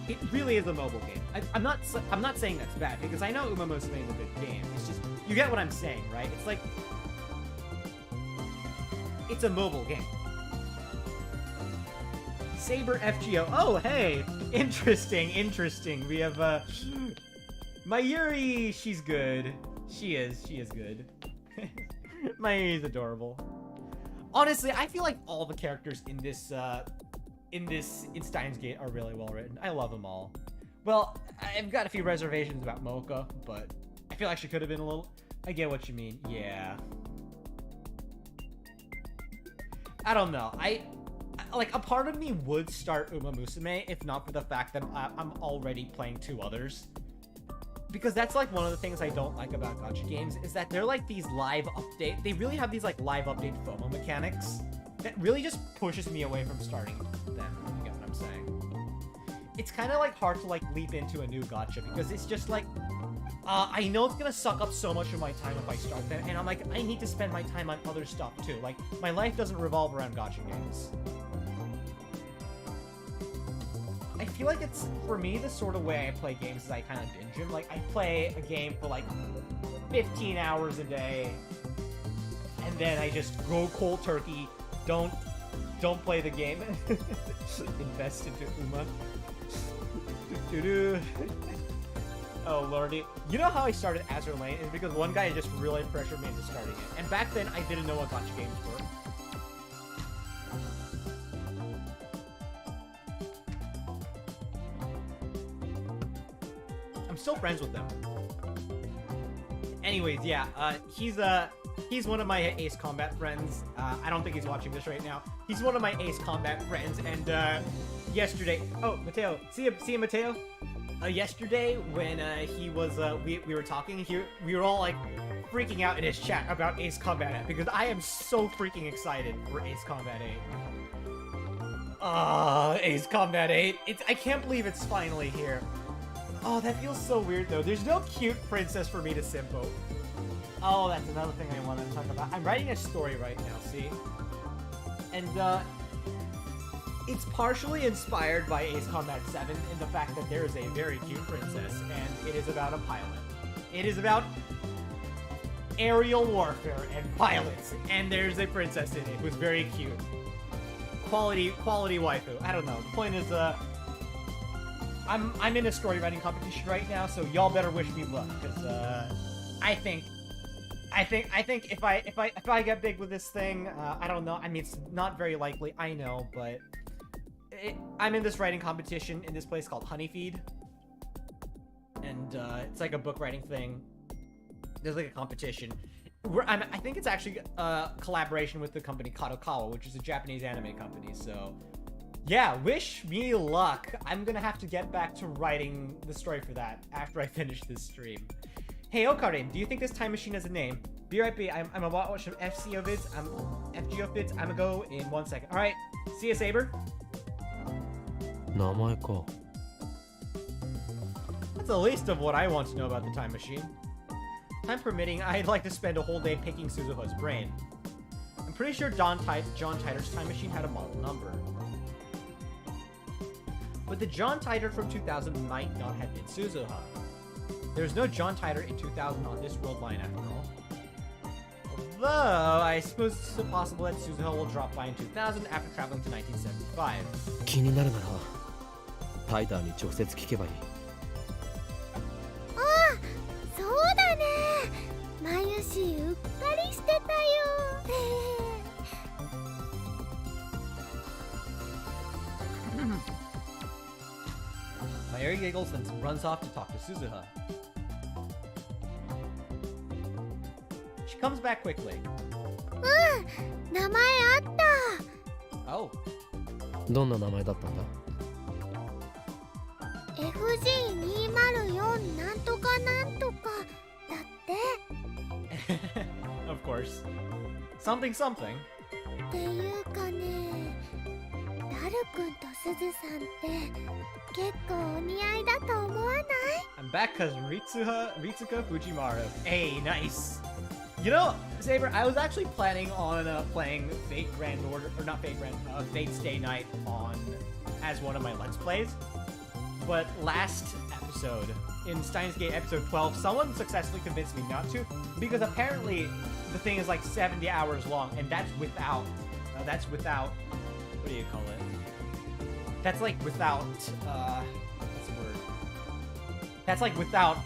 It really is a mobile game. I'm not saying that's bad, because I know Uma Musume is a good game. It's just, you get what I'm saying, right? It's like... It's a mobile game. Saber FGO. Oh, hey! Interesting. We have, Mayuri, she's good. She is good. Mayuri's adorable. Honestly, I feel like all the characters in this, in Steins Gate are really well written. I love them all. Well, I've got a few reservations about Mocha, but I feel like she could have been a little... I get what you mean. Yeah. I don't know. Like, a part of me would start Uma Musume if not for the fact that I'm already playing two others. Because that's, like, one of the things I don't like about gacha games, is that they're, like, these live update... They really have these, like, live update FOMO mechanics that really just pushes me away from starting them, if you get what I'm saying. It's kind of, like, hard to, like, leap into a new gacha, because it's just, like... I know it's gonna suck up so much of my time if I start them, and I'm like, I need to spend my time on other stuff, too. Like, my life doesn't revolve around gacha games. I feel like it's, for me, the sort of way I play games is I kind of binge them. Like, I play a game for, like, 15 hours a day, and then I just go cold turkey, don't Don't play the game. Invest into Uma. Doo-doo-doo. Oh lordy. You know how I started Azure Lane? It's because one guy just really pressured me into starting it. And back then I didn't know what gotcha games were. I'm still friends with them. Anyways, yeah, he's one of my Ace Combat friends. I don't think he's watching this right now. He's one of my Ace Combat friends, and yesterday, oh, Mateo, see you, Mateo. Yesterday when he was, we were talking, we were all like freaking out in his chat about Ace Combat 8 because I am so freaking excited for Ace Combat 8. Ace Combat 8. I can't believe it's finally here. Oh, that feels so weird though. There's no cute princess for me to simpo. Oh, that's another thing I want to talk about. I'm writing a story right now, see? And, it's partially inspired by Ace Combat 7 in the fact that there is a very cute princess, and it is about a pilot. It is about aerial warfare and pilots, and there's a princess in it who's very cute. Quality waifu. I don't know. The point is, I'm in a story writing competition right now, so y'all better wish me luck, because I think if I get big with this thing, I don't know. I mean, it's not very likely, I know, but I'm in this writing competition in this place called Honeyfeed, and it's like a book writing thing. There's like a competition. I think it's actually a collaboration with the company Kadokawa, which is a Japanese anime company. So yeah, wish me luck. I'm gonna have to get back to writing the story for that after I finish this stream. Hey Okarin, do you think this time machine has a name? Be right back. I'm about to watch some FGO vids. I'm gonna go in 1 second. All right, see ya, Saber. 名前か That's the least of what I want to know about the time machine. Time permitting, I'd like to spend a whole day picking Suzuha's brain. I'm pretty sure John Titor's time machine had a model number. But the John Titor from 2000 might not have been Suzuha. There's no John Titor in 2000 on this world line after all. Although, I suppose it's possible that Suzuha will drop by in 2000 after traveling to 1975. 気になるならタイターに直接聞けばいいそうだね。眉しうっかりしてたよ。Mayuri giggles and runs off to talk to Suzuha. She comes back quickly. 名前あった。Oh, どんな名前だったんだ FG204 なんとかなんとかだって。of course. Something something. っていうかね、ダルくんとすずさんって結構お似合いだと思わない？ I'm back cause Ritsuka Fujimaru. Hey, nice. You know, Saber, I was actually planning on playing Fate Grand Order, or not Fate Grand, Fate Stay Night as one of my Let's Plays. But last episode, in Steins Gate episode 12, someone successfully convinced me not to, because apparently the thing is like 70 hours long, and that's without, what do you call it? That's like without, what's the word? That's like without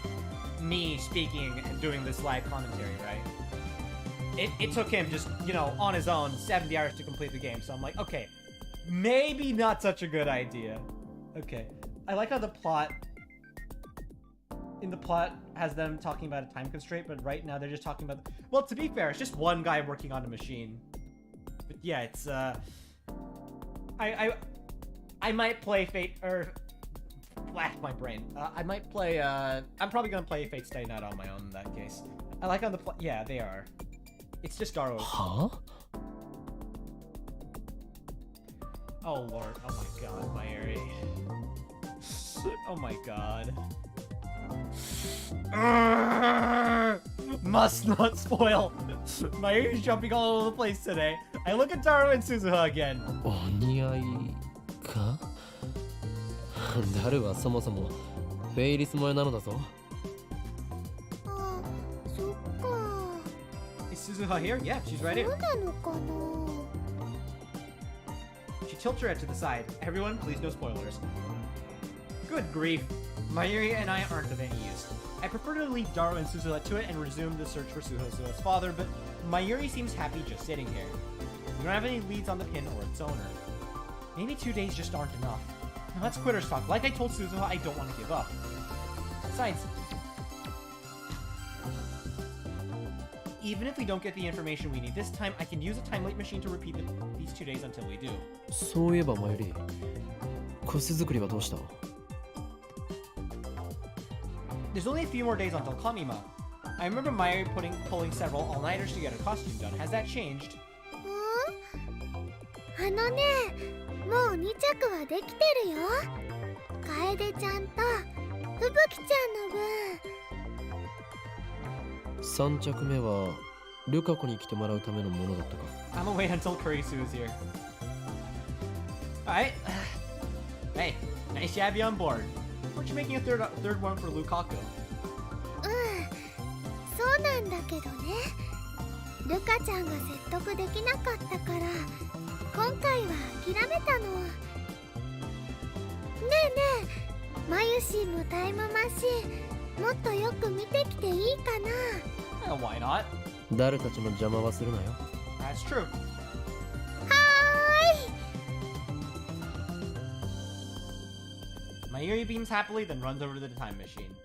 me speaking and doing this live commentary, right? It took him just, you know, on his own, 70 hours to complete the game, so I'm like, okay, maybe not such a good idea. Okay. I like how the plot has them talking about a time constraint, but right now they're just talking about, well, to be fair, it's just one guy working on a machine. But yeah, it's, I might play Fate, or, blast my brain. I might play, I'm probably gonna play Fate Stay Night on my own in that case. I like how the yeah, they are. It's just Daro. Huh? Oh lord, oh my god, Mayuri. Oh my god. Must not spoil. Mayuri's jumping all over the place today. I look at Taro and Suzuha again. お似合いかダルはそもそもフェイリス萌えなのだぞあ、そっか。 Is Suzuha here? Yeah, she's right そう here. なのかな。tilt your head to the side. Everyone, please no spoilers. Good grief. Mayuri and I aren't of any use. I prefer to leave Daru and Suzuha to it and resume the search for Suzuha's father, but Mayuri seems happy just sitting here. We don't have any leads on the pin or its owner. Maybe 2 days just aren't enough. Now let's quitters talk. Like I told Suzuha, I don't want to give up. Besides, even if we don't get the information we need this time, I can use a time-late machine to repeat these 2 days until we do. そういえばマユリ、コス作りはどうした？ There's only a few more days until Kamima. I remember Mayuri pulling several all-nighters to get her costume done. Has that changed? あのね、もう2着はできてるよ。楓ちゃんとふぶきちゃんの分。3着目はルカ子に来てもらうためのものだったか。 I'm gonna wait until Kurisu is here. Alright. Hey, nice to have you on board. Aren't you making a third one for Lukaku? そうなんだけどね。ルカちゃんが説得できなかったから、今回は諦めたの。ねえねえ、マユシンのタイムマシン、もっとよく見てきていいかな。Why not? 誰たちの邪魔はするなよ。 That's true. はーい。 Mayuri beams happily, then runs over to the time machine.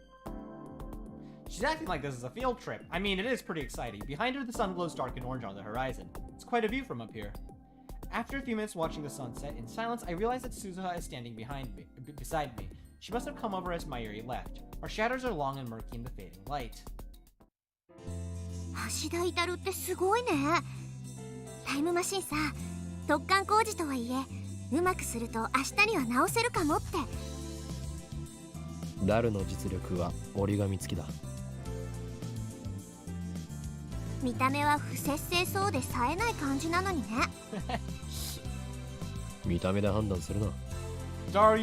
She's acting like this is a field trip. I mean, it is pretty exciting. Behind her, the sun glows dark and orange on the horizon. It's quite a view from up here. After a few minutes watching the sunset in silence, I realize that Suzuha is standing beside me. She must have come over as Mayuri left. Our shadows are long and murky in the fading light. 橋田至ってすごいね。タイムマシンさ、突貫工事とはいえ、うまくすると明日には直せるかもって。ダルの実力は折り紙付きだ。見た目は不摂生そうで冴えない感じなのにね。見た目で判断するな。 Daru,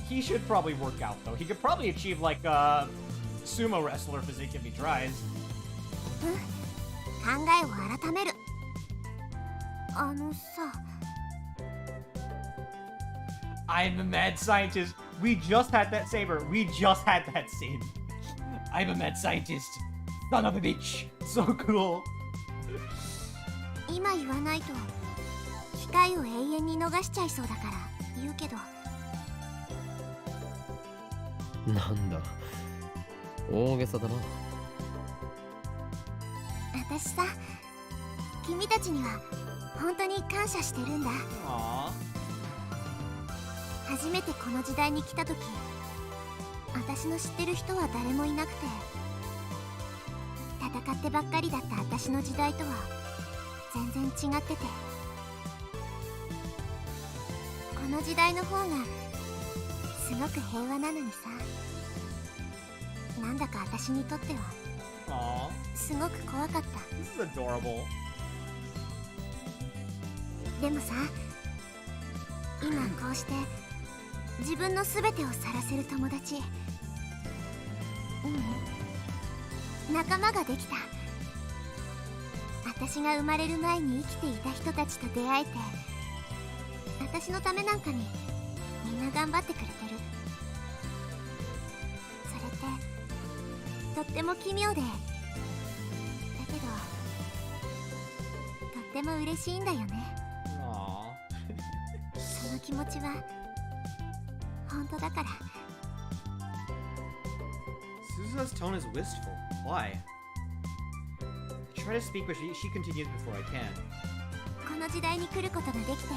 He should probably work out, though. He could probably achieve, like, a sumo wrestler physique if he tries. 考えを改める。あのさ。 I'm a mad scientist. We just had that saber. We just had that scene. I'm a mad scientist. Son of a bitch. So cool. 今言わないと機会を永遠に逃しちゃいそうだから言うけど。なんだ、大げさだな。私さ、君たちには本当に感謝してるんだ。 Aww. 初めてこの時代に来た時、私の知ってる人は誰もいなくて、戦ってばっかりだった私の時代とは全然違ってて、この時代の方がすごく平和なのにさ、なんだか私にとっては Aww. すごく怖かった。 This is adorable. でもさ、今こうして自分の全てを晒せる友達、仲間ができた。私が生まれる前に生きていた人たちと出会えて、私のためなんかにみんな頑張ってくれてる。それってとっても奇妙で、だけどとっても嬉しいんだよね。 Aww. その気持ちは本当だから。 Suzuha's tone is wistful. Why? I try to speak, but she continues before I can. この時代に来ることができて、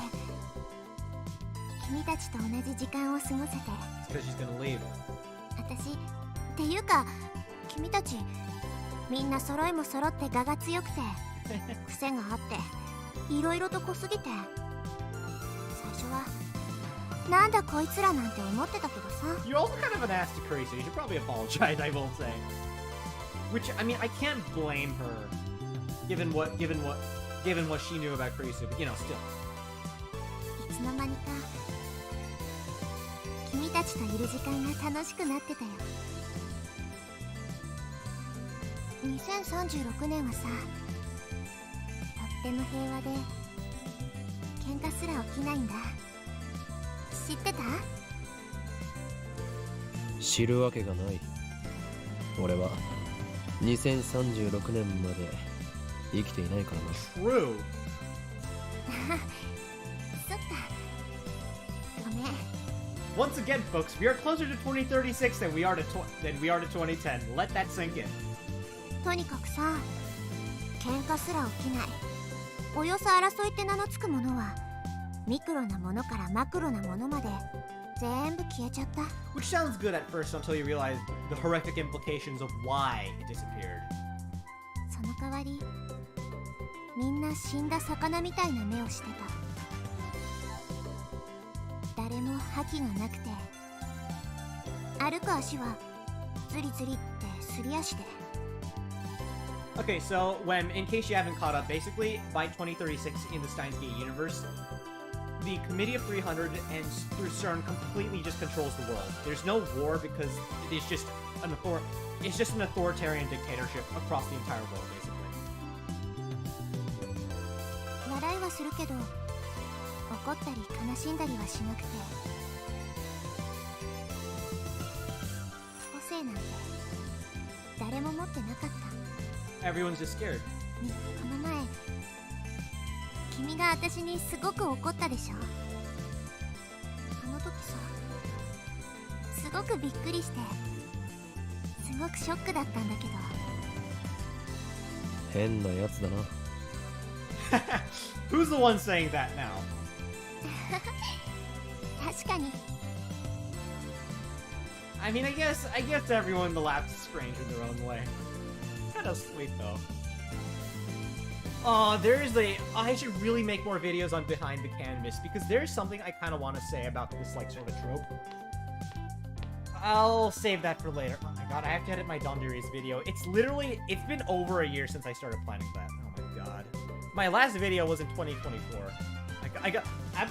君たちと同じ時間を過ごせて、 It's because she's gonna leave. 私っていうか君たちみんな揃いも揃って我が強くて癖があっていろいろと濃すぎて、最初はなんだこいつらなんて思ってたけどさ。 You're also kind of an ass to Kurisu. You should probably apologize, I will say. Which, I mean, I can't blame her, given what she knew about Kurisu, but you know, still. いつの間にか君たちといる時間が楽しくなってたよ。2036年はさ、ても平和で喧嘩すら起きないんだ。知ってた？知るわけがない。俺は2036年まで生きていないからな。 True. そっか、ごめん。 Once again, folks, we are closer to 2036 than we are to 2010. Let that sink in. とにかくさ、喧嘩すら起きない、およそ争いって名の付くものはミクロなものからマクロなものまで全部消えちゃった。 Which sounds good at first until you realize the horrific implications of why it disappeared. その代わりみんな死んだ魚みたいな目をしてた。誰も覇気がなくて、歩く足はズリズリってすり足で。 Okay, so in case you haven't caught up, basically by 2036 in the Steins universe, the Committee of 300 and through CERN completely just controls the world. There's no war because it's just an authoritarian dictatorship across the entire world, basically. 笑いはするけど怒ったり悲しんだりはしなくて、個性なんて誰も持ってなかった。 Everyone's just scared. この前君が私にすごく怒ったでしょ。あの時さ、すごくびっくりしてすごくショックだったんだけど。変なやつだな。Who's the one saying that now? 確かに。 I mean, I guess everyone in the lab's strange in their own way. Kinda sweet though. I should really make more videos on behind the canvas because there's something I kind of want to say about this like sort of trope. I'll save that for later. Oh my god, I have to edit my Donderies video. It's been over a year since I started planning that. Oh my god. My last video was in 2024.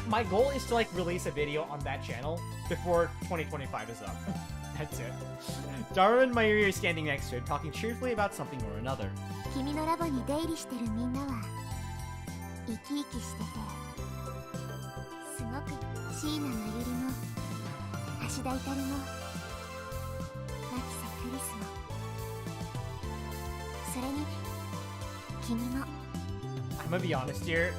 My goal is to like release a video on that channel before 2025 is up. That's it. Dara and Mayuri are standing next to it, talking cheerfully about something or another. 君のラボに出入りしてるみんなは生き生きしてて、すごく椎名まゆりも橋田至も牧瀬クリスも、それに君も。 I'm gonna be honest here.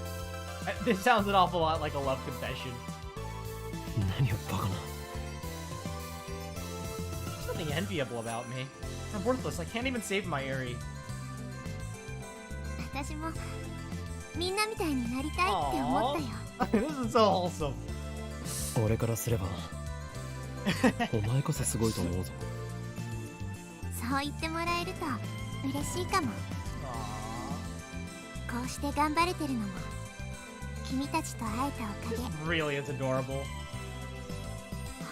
This sounds an awful lot like a love confession. 何をバカな。 There's nothing enviable about me. I'm worthless. I can't even save Mayuri. 私もみんなみたいになりたいって思ったよ。 This is so wholesome. 俺からすればお前こそすごいと思うぞ。そう言ってもらえると嬉しいかも。 Aww. こうして頑張れてるのも君たちと会えたおかげ。 This really is adorable.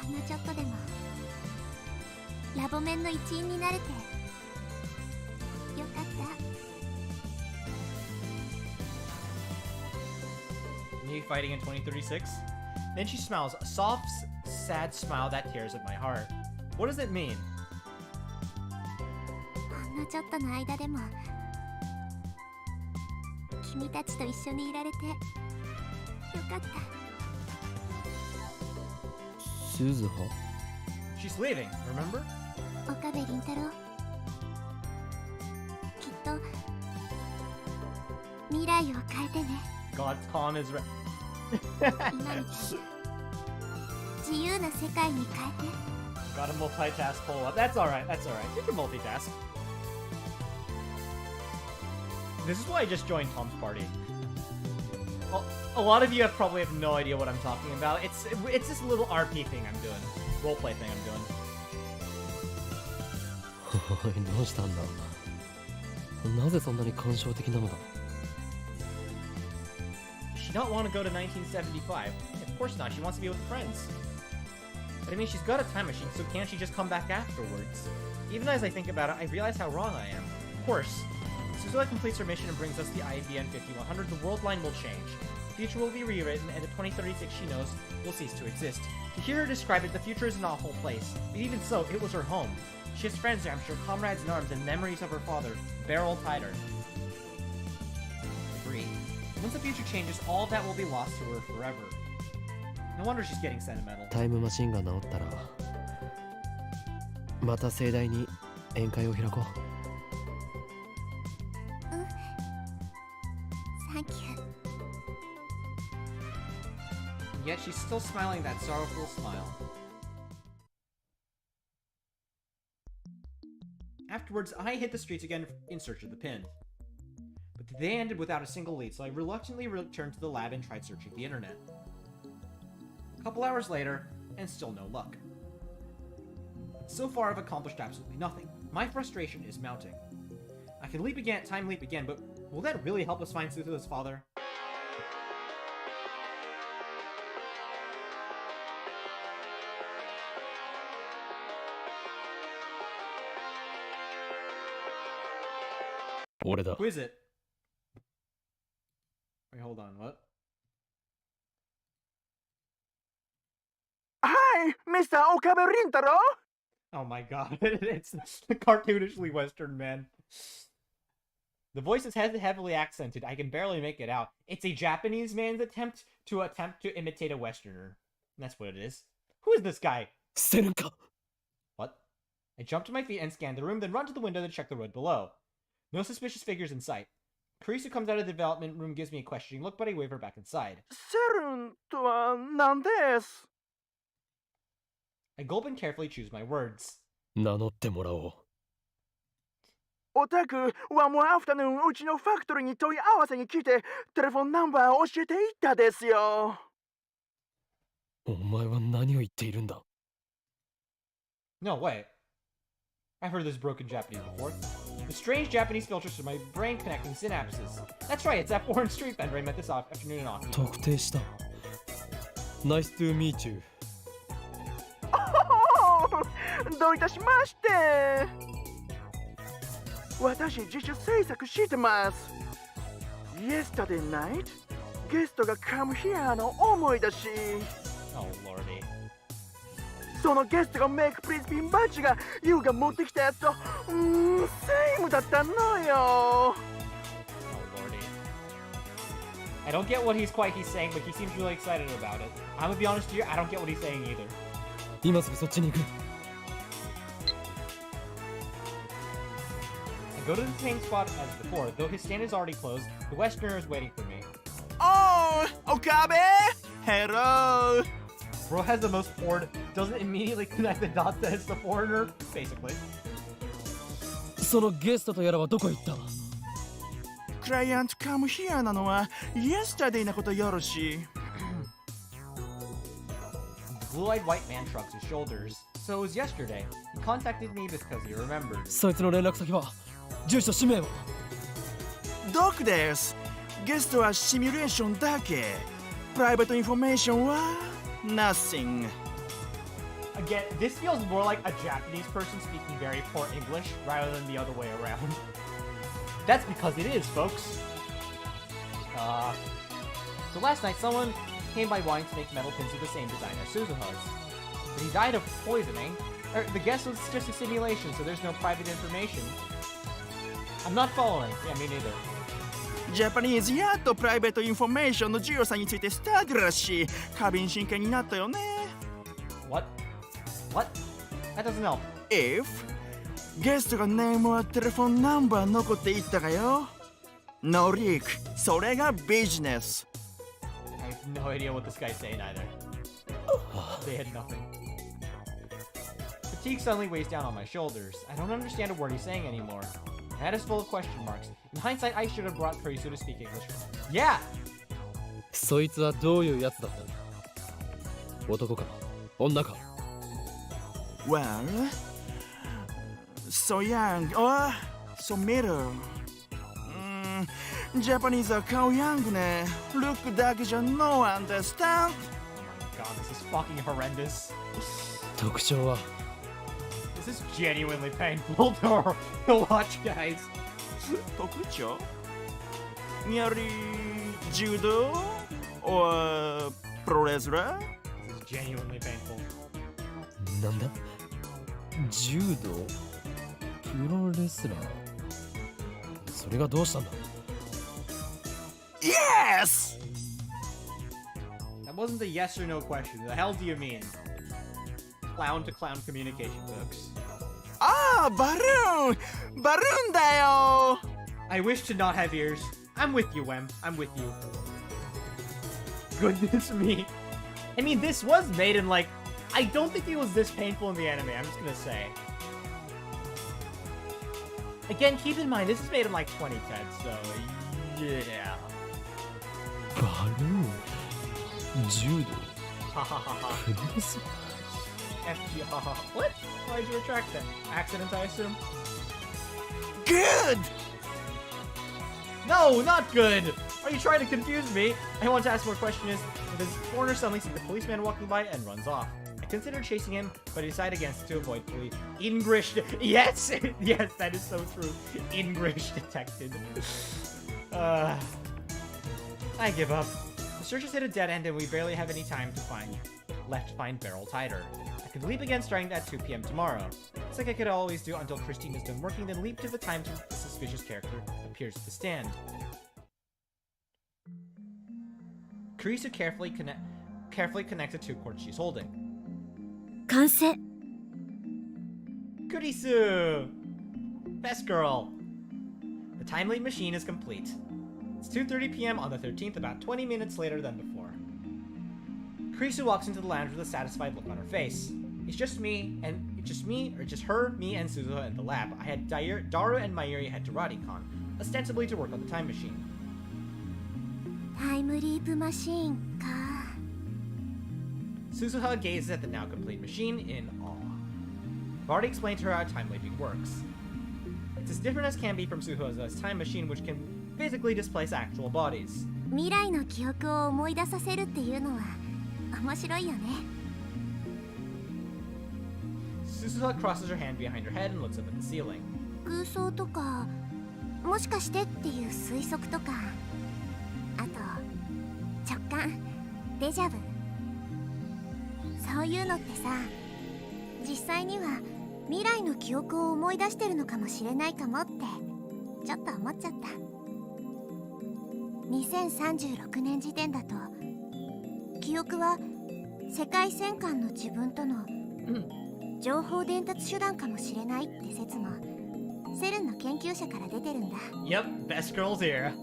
ほんのちょっとでもラボメンの一員になれてよかった。 Me fighting in 2036? Then she smiles, a soft, sad smile that tears at my heart. What does it mean? ほんのちょっとの間でも君たちと一緒にいられてよかった。鈴葉 She's leaving, remember? 岡部倫太郎、きっと未来を変えてね。 God's calm is right. 今みたいな自由な世界に変えて。 Gotta multitask pull up. That's alright, that's alright. You can multitask. This is why I just joined Tom's party. A lot of you probably have no idea what I'm talking about. It's this little RP thing I'm doing. Roleplay thing I'm doing. おい、どうしたんだ。なぜそんなに感傷的なのだ。 Does she not want to go to 1975? Of course not. She wants to be with friends. But I mean, she's got a time machine, so can't she just come back afterwards? Even as I think about it, I realize how wrong I am. Of course. As Suzuka completes her mission and brings us the IBN 5100, the world line will change. The future will be rewritten, and the 2036 she knows will cease to exist. To hear her describe it, the future is an awful place. But even so, it was her home. She has friends there, I'm sure, comrades in arms, and memories of her father. Beryl Tider. Agree. Once the future changes, all that will be lost to her forever. No wonder she's getting sentimental. タイムマシンが治ったらまた盛大に宴会を開こう。サンキュー。 Yet she's still smiling that sorrowful smile. Afterwards, I hit the streets again in search of the pin. But the day ended without a single lead, so I reluctantly returned to the lab and tried searching the internet. A couple hours later, and still no luck. So far, I've accomplished absolutely nothing. My frustration is mounting. I can leap again, time leap again, but will that really help us find Suzu's father? Who is it? Wait, hold on, what? Hi, Mr. Okabe Rintaro! Oh my god, it's the cartoonishly Western man. The voice is heavily accented, I can barely make it out. It's a Japanese man's attempt to imitate a Westerner. That's what it is. Who is this guy? Senka! What? I jump to my feet and scan the room, then run to the window to check the road below. No suspicious figures in sight. Kurisu comes out of the development room, gives me a questioning look, but I wave her back inside. Serun to wa nan desu? I gulp and carefully choose my words. 名乗ってもらおう。オタクはもうアフタヌーンうちのファクトリーに問い合わせに来てテレフォンナンバーを教えていったですよ。お前は何を言っているんだ？ No, wait. I've heard this broken Japanese before. The strange Japanese filters through my brain connecting synapses. That's right, it's that foreign street vendor I met this afternoon in Aki. 特定した。Nice to meet you. どういたしまして。私自主制作してます。Yesterday night ゲストが come here の思い出し。Oh lordy. そのゲストがメイクプリズピンバッジがユウが持ってきたやつとセイムだったのよ。Oh lordy. I don't get what he's saying, but he seems really excited about it. I'm gonna be honest with you, I don't get what he's saying either. 今すぐそっちに行く。I go to the same spot as before, though his stand is already closed, the Westerner is waiting for me. Oh, Okabe! Hello! Bro has the most bored, doesn't immediately connect the dots that it's the foreigner, basically. そのゲストとやらはどこへ行った？クライアント come here なのは yesterday なことよろしい。The blue-eyed white man shrugs his shoulders. So it was yesterday. He contacted me because he remembered. そいつの連絡先は？住所氏名は？ドクです。ゲストはシミュレーションだけ。プライベートインフォメーションは nothing. Again, this feels more like a Japanese person speaking very poor English rather than the other way around. That's because it is, folks. So last night, someone came by wanting to make metal pins with the same design as Suzuha's. But he died of poisoning. The guess was just a simulation, so there's no private information. I'm not following. Yeah, me neither. ジャパニーズやっとプライベートインフォメーションの重要さについてスターグラシ過敏神経になったよね。What? What? That doesn't help. If ゲストがネームはテレフォンナンバー残っていったかよ。ノリーク、それがビジネス。I have no idea what this guy's saying either. They had nothing. Fatigue suddenly weighs down on my shoulders. I don't understand a word he's saying anymore. My head is full of question marks. In hindsight, I should have brought Kurisu to speak English. Yeah! そいつはどういうやつだった？男か？女か？ Well, so young or so middle. Japanese は顔ヤングね。ルックだけじゃ no understand. Oh my god, this is fucking horrendous. 特徴は？ This is genuinely painful to watch, guys. 特徴やはり柔道 or プロレスラー This is genuinely painful. なんだ？柔道？プロレスラー？それがどうしたんだ？ Yes! That wasn't a yes or no question. The hell do you mean? Clown to clown communication, folks. Ah, Baroon! Baroon だよ! I wish to not have ears. I'm with you, Wem. I'm with you. Goodness me. I mean, this was made in, like... I don't think it was this painful in the anime, I'm just gonna say. Again, keep in mind, this is made in, like, 2010, so... Yeah. バルーン柔道 Ha ha ha ha. プロレス FG, ha ha. What? Why'd you retract that? Accident, I assume? Good! No, not good! Are you trying to confuse me? I want to ask more questions. This foreigner suddenly sees the policeman walking by and runs off. I considered chasing him, but I decided against it to avoid police. English. Yes! Yes, that is so true. English detected. I give up. The search has hit a dead end and we barely have any time to find Beryl Tider. I could leap again starting at 2 p.m. tomorrow. It's like I could always do until Christine is done working, then leap to the time the suspicious character appears at the stand. Kurisu carefully connects the two cords she's holding. 完成 Kurisu! Best girl! The time leap machine is complete. It's 2:30 p.m. on the 13th, about 20 minutes later than before. Kurisu walks into the lounge with a satisfied look on her face. It's just me, or just her, me, and Suzuha in the lab. I had Daru and Mayuri head to Radicon, ostensibly to work on the time machine. タイムリープマシーンか Suzuha gazes at the now complete machine in awe. I've already explained to her how time leaping works. It's as different as can be from Suzuha's time machine, which can physically displace actual bodies. 未来の記憶を思い出させるっていうのは面白いよね Suzuha crosses her hand behind her head and looks up at the ceiling. 空想とかもしかしてっていう推測とかあと直感デジャブそういうのってさ実際には未来の記憶を思い出してるのかもしれないかもってちょっと思っちゃった2036年時点だと記憶は世界戦艦の自分との情報伝達手段かもしれないって説もセルンの研究者から出てるんだ Yep, best girl's here.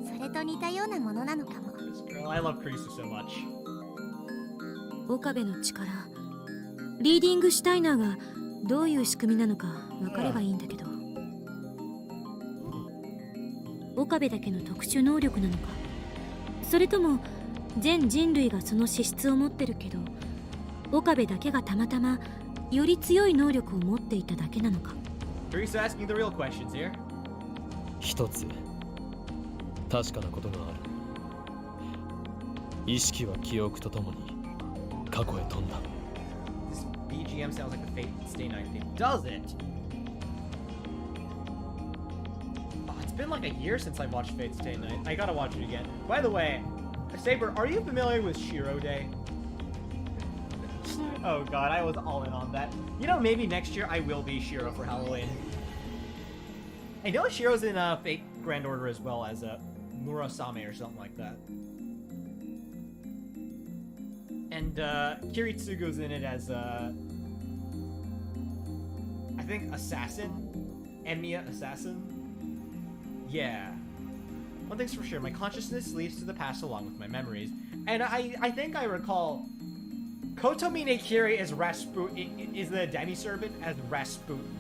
それと似たようなものなのかも This girl, I love Kurisu so much. 岡部の力リーディングシュタイナーがどういう仕組みなのか分かればいいんだけど岡部だけの特殊能力なのかそれとも全人類がその資質を持ってるけど岡部だけがたまたまより強い能力を持っていただけなのか Kurisu asking the real questions here. 一つ確かなことがある意識は記憶とともに過去へ飛んだ This BGM sounds like the Fate Stay Night theme. Does it? Oh, it's been like a year since I watched Fate Stay Night. I gotta watch it again. By the way, Saber, are you familiar with Shiro Day? Oh god, I was all in on that. You know, maybe next year I will be Shiro for Halloween. I know Shiro's in Fate Grand Order as well as Murasame or something like that. And Kiritsugo's in it as I think Assassin? Emiya Assassin? Yeah. One thing's for sure, my consciousness leads to the past along with my memories. And I think I recall Kotomine Kiri is Rasputin, is the demi-servant as Rasputin.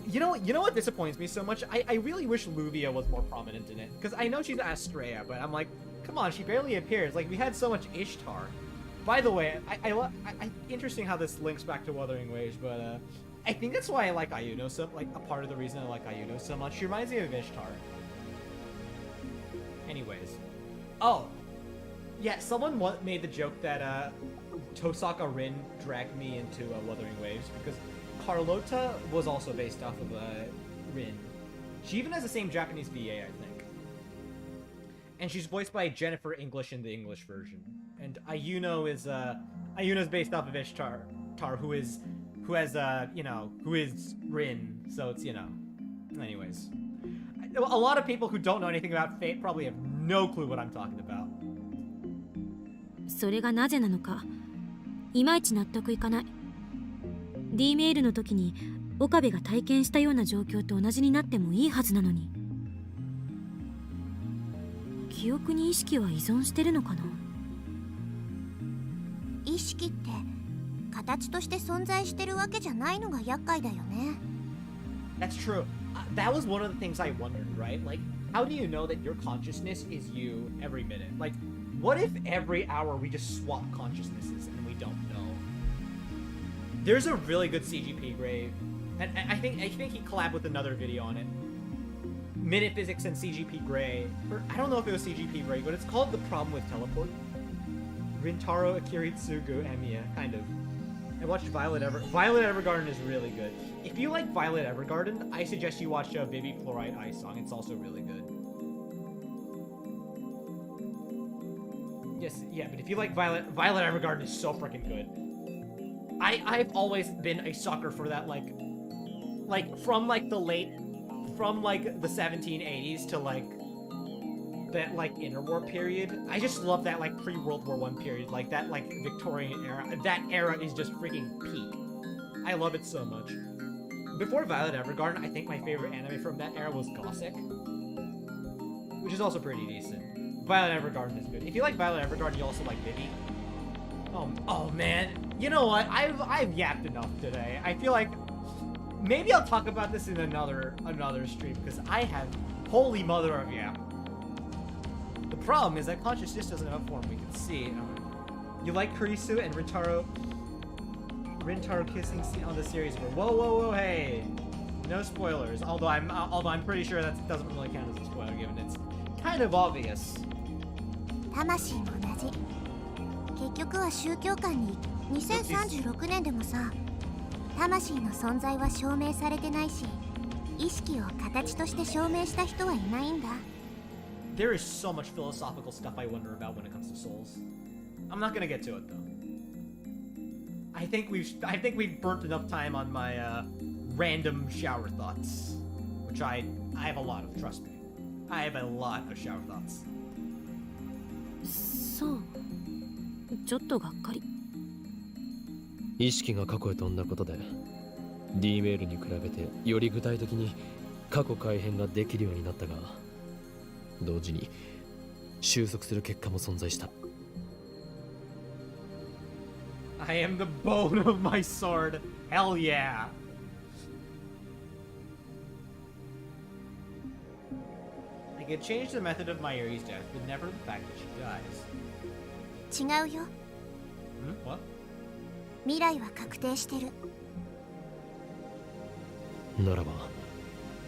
You know what disappoints me so much? I really wish Luvia was more prominent in it. Because I know she's Astrea, but I'm like, come on, she barely appears. Like, we had so much Ishtar. By the way, interesting how this links back to Wuthering Waves, but I think that's why I like Ayuno so, like, a part of the reason I like Ayuno so much. She reminds me of Ishtar. Anyways. Oh. Yeah, someone made the joke that, Tosaka Rin dragged me into Wuthering Waves, because Carlota was also based off of Rin. She even has the same Japanese VA, I think. And she's voiced by Jennifer English in the English version. And Ayuno is based off of Ishtar, who is Rin, so it's, you know. Anyways. a lot of people who don't know anything about Fate probably have no clue what I'm talking about. それがなぜなのかいまいち納得いかない。 D メールの時に岡部が体験したような状況と同じになってもいいはずなのに、記憶に意識は依存してるのかな。意識って形として存在してるわけじゃないのが厄介だよね。 That's true. That was one of the things I wondered, right? Like, how do you know that your consciousness is you every minute? Like, what if every hour we just swap consciousnesses and we don't know? There's a really good CGP grave, and I think he collabed with another video on it. Minute Physics and CGP Grey, or I don't know if it was CGP Grey, but it's called The Problem with Teleport. Rintaro Akiritsugu Emiya, kind of. I watched Violet Evergarden is really good. If you like Violet Evergarden, I suggest you watch Vivi Fluorite Ice Song. It's also really good. Yes, yeah, but if you like Violet Evergarden is so freaking good. I've always been a sucker for that, like from like the 1780s to like that like interwar period. I just love that like pre-World War I period, like that like Victorian era. That era is just freaking peak. I love it so much. Before Violet Evergarden, I think my favorite anime from that era was Gossek, which is also pretty decent. Violet Evergarden is good. If you like Violet Evergarden, you also like Vivi. Oh man, you know what? I've yapped enough today. I feel like maybe I'll talk about this in another stream because I have holy mother of yap. The problem is that consciousness doesn't have a form we can see. You like Kurisu and Rintaro kissing scene on the series where whoa, hey, no spoilers. Although I'm pretty sure that doesn't really count as a spoiler given it's kind of obvious. 魂も同じ。結局は宗教観に2036年でもさ、魂の存在は証明されてないし、意識を形として証明した人はいないんだ。There is so much philosophical stuff I wonder about when it comes to souls. I'm not gonna get to it though. I think we've burnt enough time on my random shower thoughts, which I have a lot of. Trust me, I have a lot of shower thoughts. そう、ちょっとがっかり。意識が過去へ飛んだことで D メールに比べてより具体的に過去改変ができるようになったが、同時に収束する結果も存在した。 I am the bone of my sword. Hell yeah. I could change the method of Mayuri's death, but never the fact that she dies. 違うよ。What? 未来は確定してる。ならば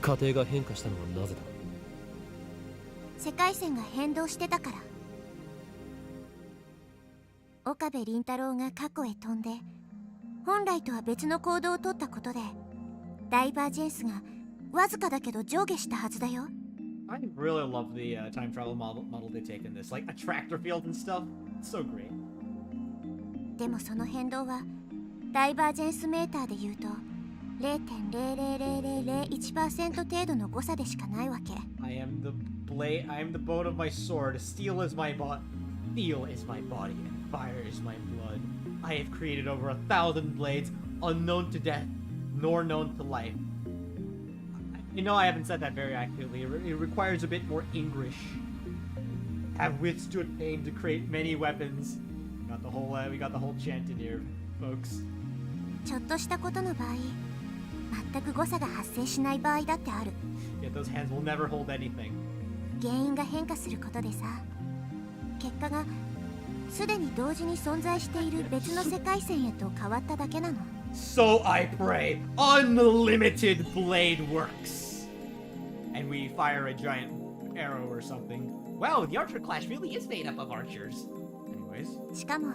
過程が変化したのはなぜだ。世界線が変動してたから。岡部倫太郎が過去へ飛んで、本来とは別の行動をとったことで、ダイバージェンスがわずかだけど上下したはずだよ。I really love the time travel model they take in this, like a tractor field and stuff. It's so great. でもその変動はダイバージェンスメーターで言うと 0.00001% 程度の誤差でしかないわけ。I am the bone of my sword. Steel is my body, and fire is my blood. I have created over 1,000 blades, unknown to death, nor known to life. You know I haven't said that very accurately. It requires a bit more English. Have withstood pain to create many weapons. We got the whole chant in here, folks. ちょっとしたことの場合、全く誤差が発生しない場合だってある。Yeah, those hands will never hold anything. 原因が変化することでさ、結果がすでに同時に存在している別の世界線へと変わっただけなの。So I pray, unlimited blade works. And we fire a giant arrow or something. Wow, the archer class really is made up of archers. Anyways. しかも、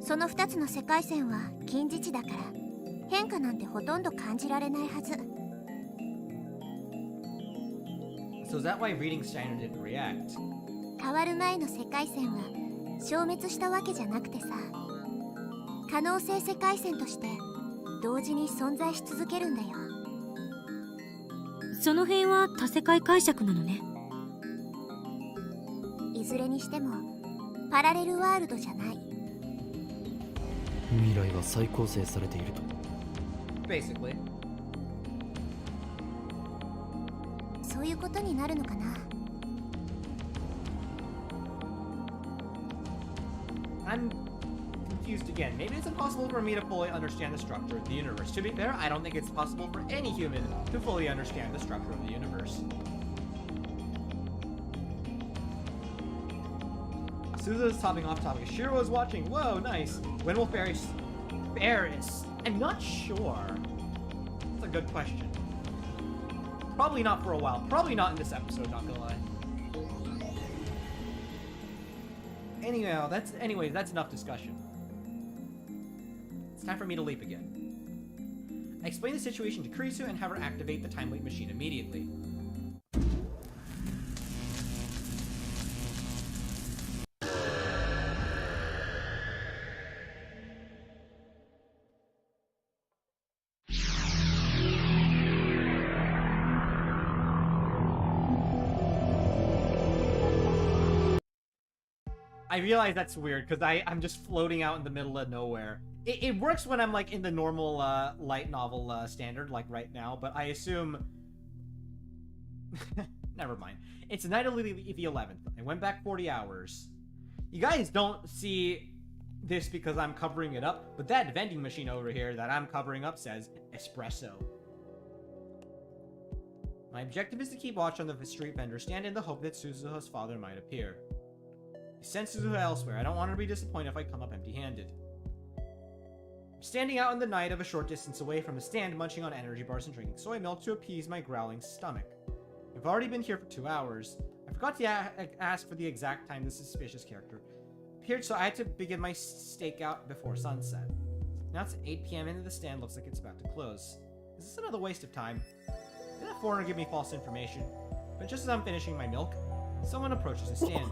その2つの世界線は近似値だから、変化なんてほとんど感じられないはず。So is that why reading Steiner didn't react? 変わる前の世界線は消滅したわけじゃなくてさ、可能性世界線として同時に存在し続けるんだよ。その辺は多世界解釈なのね。いずれにしてもパラレルワールドじゃない。未来は再構成されていると。 Basically. そういうことになるのかな。I'm confused again. Maybe it's impossible for me to fully understand the structure of the universe. To be fair, I don't think it's possible for any human to fully understand the structure of the universe. Suzu's topping off topic. Shiro is watching. Whoa, nice. When will Ferris? I'm not sure. That's a good question. Probably not for a while. Probably not in this episode, not gonna lie. Anyway, that's enough discussion. It's time for me to leap again. I explain the situation to Kurisu and have her activate the time leap machine immediately. I realize that's weird because I'm just floating out in the middle of nowhere. It works when I'm like in the normal light novel standard, like right now, but I assume... Never mind. It's the night of the 11th. I went back 40 hours. You guys don't see this because I'm covering it up, but that vending machine over here that I'm covering up says espresso. My objective is to keep watch on the street vendor stand in the hope that Suzuha's father might appear. I sent Suzuha elsewhere. I don't want her to be disappointed if I come up empty-handed. I'm standing out in the night of a short distance away from the stand, munching on energy bars and drinking soy milk to appease my growling stomach. I've already been here for 2 hours. I forgot to ask for the exact time the suspicious character appeared, so I had to begin my stakeout before sunset. Now it's 8 p.m. and the stand looks like it's about to close. Is this another waste of time? Did that foreigner give me false information? But just as I'm finishing my milk, someone approaches the stand.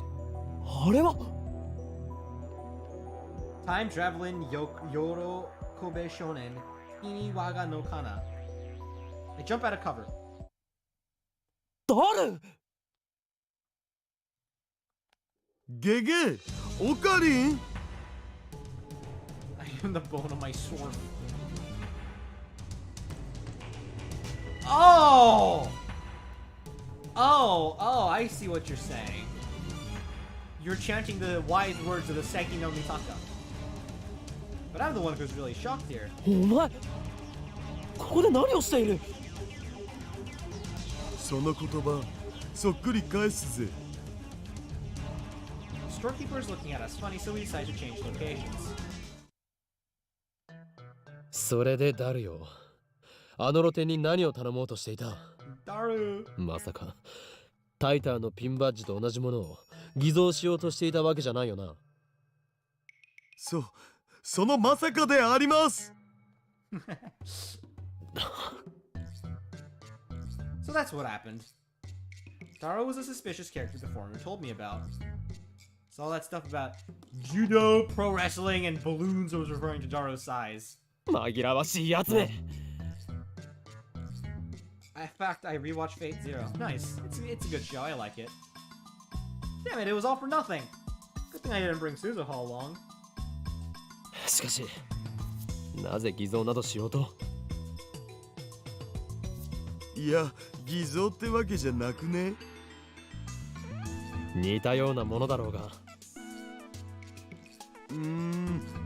Time traveling Yoro Kobe Shonen Kimi Waga no Kana. I jump out of cover. Gege! Okarin! I am the bone of my sword. Oh! Oh, I see what you're saying. You're chanting the wise words of the Seki no Mitaka. But I'm the one who's really shocked here. お前ここで何をしている？その言葉そっくり返すぜ。 The storekeeper is looking at us funny, so we decide to change locations. それでダルよ。あの露店に何を頼もうとしていた？ Daru! まさかタイターのピンバッジと同じものを偽造しようとしていたわけじゃないよな。そのまさかであります。So that's what happened. Daru was a suspicious character the foreigner told me about. So all that stuff about judo, pro wrestling, and balloons was referring to Daru's size. 紛らわしいやつめ。In fact, I rewatched Fate Zero. Nice. It's a good show. I like it. Damn it, it was all for nothing. Good thing I didn't bring Suzuha along. しかしなぜ偽造などしようと？いや偽造ってわけじゃなくね？似たようなものだろうが。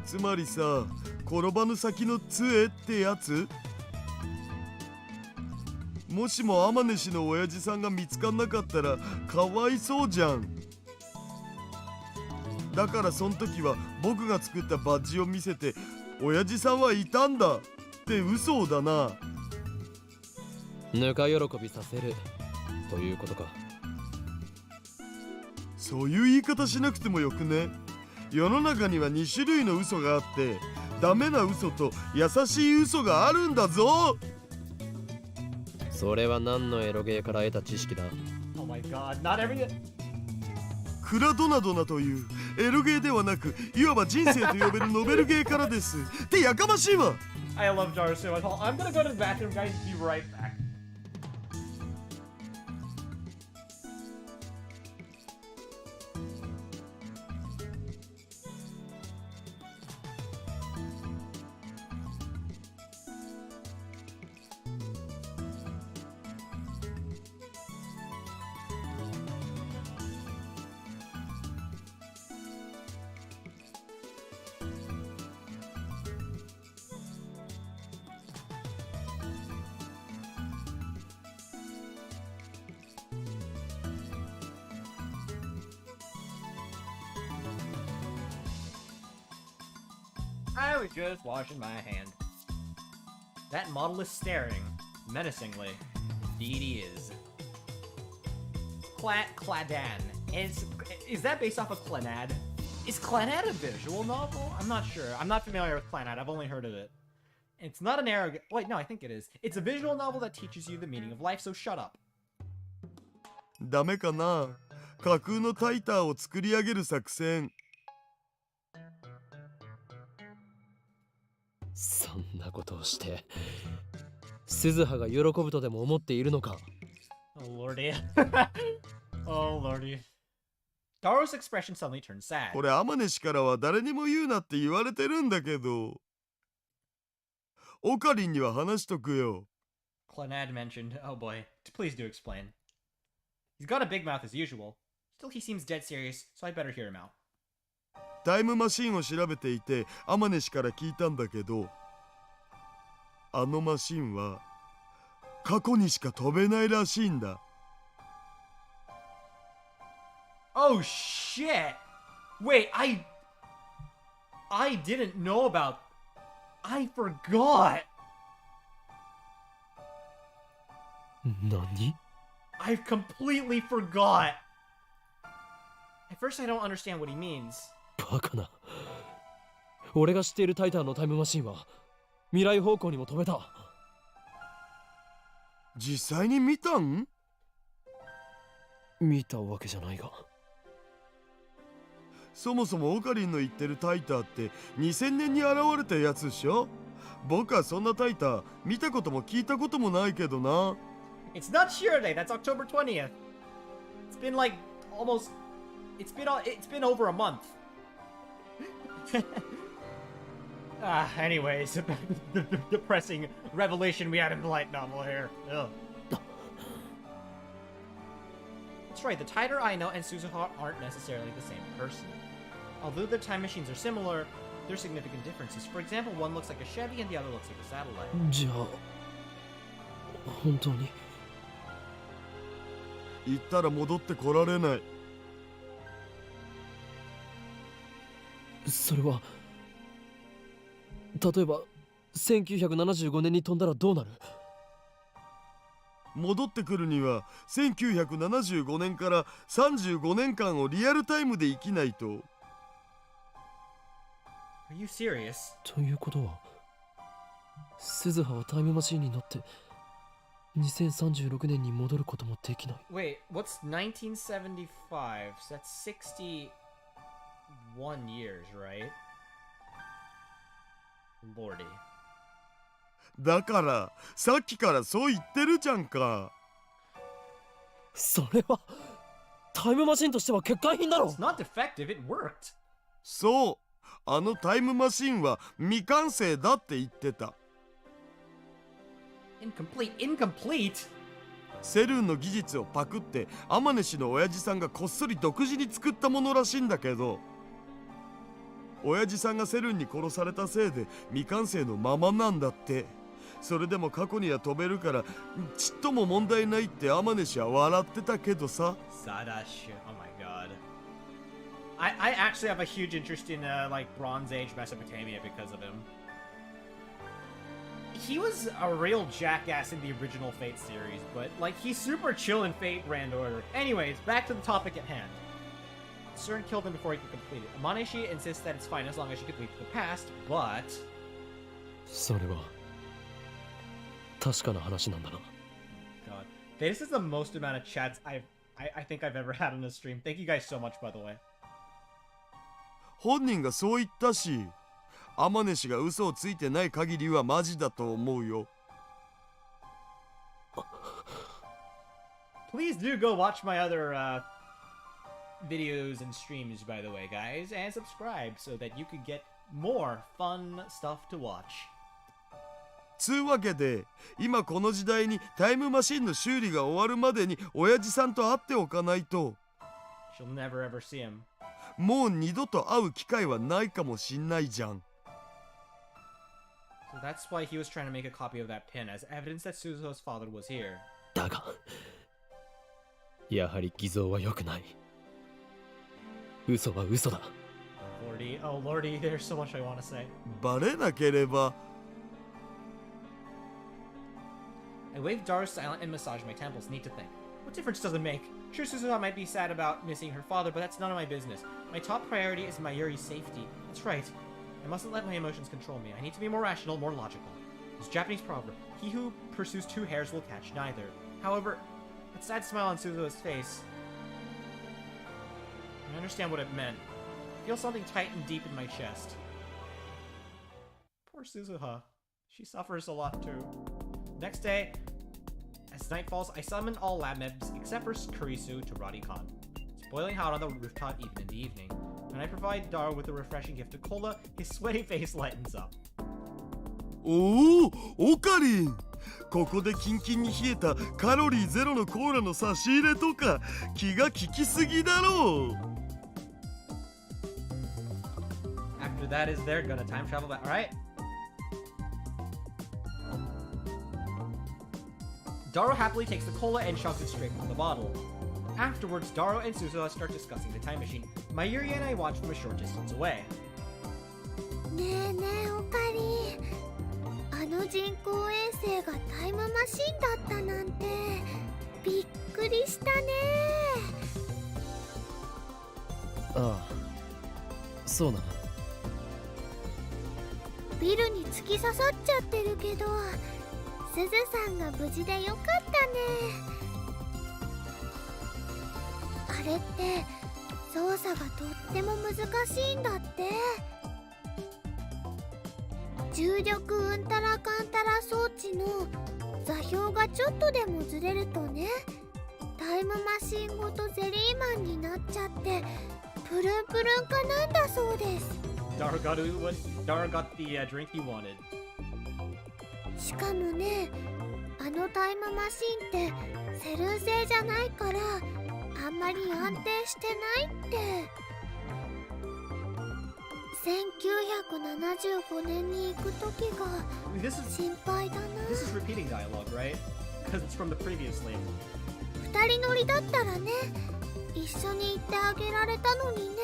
つまりさ転ばぬ先の杖ってやつ？もしも天主の親父さんが見つかんなかったらかわいそうじゃん。だからその時は僕が作ったバッジを見せて親父さんはいたんだって嘘をだな。ぬか喜びさせるということか。そういう言い方しなくてもよくね。世の中には2種類の嘘があってダメな嘘と優しい嘘があるんだぞ。それは何のエロゲーから得た知識だ？ Oh my god, not every... クラドナドナというエロゲーではなくいわば人生と呼べるノベルゲーからです。ってやかましいわ。 I love Daru so much. I'm gonna go to the bathroom, guys. Be right back. I was just washing my hand. That model is staring menacingly. Indeed he is. Cladan. Is that based off of Clannad? Is Clannad a visual novel? I'm not sure. I'm not familiar with Clannad. I've only heard of it. It's not an arrogant... Wait, no, I think it is. It's a visual novel that teaches you the meaning of life, so shut up. ダメかな。架空のタイターを作り上げる作戦。そんなことをして鈴葉が喜ぶとでも思っているのか。 Oh lordy. Oh lordy. Taro's expression suddenly turns sad. これアマネ氏からは誰にも言うなって言われてるんだけど、オカリンには話しとくよ。 Clannad mentioned. Oh boy. Please do explain. He's got a big mouth as usual. Still, he seems dead serious, so I better hear him out. タイムマシンを調べていてアマネ氏から聞いたんだけど、あのマシンは過去にしか飛べないらしいんだ。 Oh shit! Wait, I didn't know about... I forgot! 何？ I completely forgot! At first I don't understand what he means. バカな。俺が知っているタイターのタイムマシンは未来方向にも飛べた。実際に見たん？見たわけじゃないが。そもそもオカリンの言ってるタイターって2000年に現れたやつでしょ。僕はそんなタイター見たことも聞いたこともないけどな。 It's not Shiro Day, that's October 20th. It's been like almost... It's been over a month. Anyways, the depressing revelation we had in the light novel here. Ugh. That's right, the Tider Aino and Suzuha aren't necessarily the same person. Although their time machines are similar, there are significant differences. For example, one looks like a Chevy and the other looks like a satellite. じゃあ本当に行ったら戻ってこられない。それは例えば1975年に飛んだらどうなる？戻ってくるには1975年から35年間をリアルタイムで生きないと。 Are you serious? ということは鈴葉はタイムマシンに乗って2036年に戻ることもできない。 Wait, what's 1975? So that's 61 years, right? Lordy. だからさっきからそう言ってるじゃんか。それはタイムマシンとしては欠陥品だろ。 It's not defective, it worked. そう、あのタイムマシンは未完成だって言ってた。 Incomplete? セルンの技術をパクってアマネ氏の親父さんがこっそり独自に作ったものらしいんだけど、親父さんがセルンに殺されたせいで未完成のままなんだって。それでも過去には飛べるからちっとも問題ないってアマネ氏は笑ってたけどさ。 Sada shit, oh my god. I actually have a huge interest in like Bronze Age Mesopotamia because of him. He was a real jackass in the original Fate series, but like he's super chill in Fate Grand Order. Anyways, back to the topic at hand. CERN killed him before he could complete it. Amaneshi insists that it's fine as long as you complete the past, but... それは確かな話なんだな。 God. This is the most amount of chats I think I've ever had on a stream. Thank you guys so much, by the way. 本人がそう言ったし、アマネ氏が嘘をついてない限りはマジだと思うよ。 Please do go watch my other videos and streams, by the way, guys, and subscribe so that you can get more fun stuff to watch. つうわけで今この時代にタイムマシンの修理が終わるまでに親父さんと会っておかないと She'll never ever see him. もう二度と会う機会はないかもしんないじゃん。 So that's why he was trying to make a copy of that pin as evidence that Suzuho's father was here. だがやはり偽造は良くない。嘘は嘘だ。Lordy, oh lordy, there's so much I want to say. バレなければ I wave Daru silent and massage my temples. Need to think. What difference does it make? Sure, Suzuha might be sad about missing her father, but that's none of my business. My top priority is Mayuri's safety. That's right. I mustn't let my emotions control me. I need to be more rational, more logical. This Japanese proverb, he who pursues two hares will catch neither. However, that sad smile on Suzuha's face, I understand what it meant. I feel something tight and deep in my chest. Poor Suzuha. She suffers a lot too. Next day, as night falls, I summon all lab members except for Kurisu to Radicon. It's boiling hot on the rooftop even in the evening. When I provide Daru with a refreshing gift of cola, his sweaty face lightens up. おお、オカリン。ここでキンキンに冷えたカロリーゼロのコーラの差し入れとか気が利きすぎだろう。After that is they're gonna time travel back. Alright. Daru happily takes the cola and shoves it straight from the bottle. Afterwards, Daru and Suzuha start discussing the time machine. Mayuri and I watch from a short distance away. ねえねえオカリン、あの人工衛星がタイムマシンだったなんてびっくりしたね。ああ、そうだな。ビルに突き刺さっちゃってるけど、すずさんが無事でよかったね。あれって操作がとっても難しいんだって。重力うんたらかんたら装置の座標がちょっとでもずれるとね、タイムマシンごとゼリーマンになっちゃってプルンプルン化なんだそうです。Daru got the drink he wanted. しかもね、あのタイムマシンってセルン製じゃないからあんまり安定してないって。1975年に行く時が心配だな。 This is repeating dialogue, right? Because it's from the previous label. 二人乗りだったらね、一緒に行ってあげられたのにね。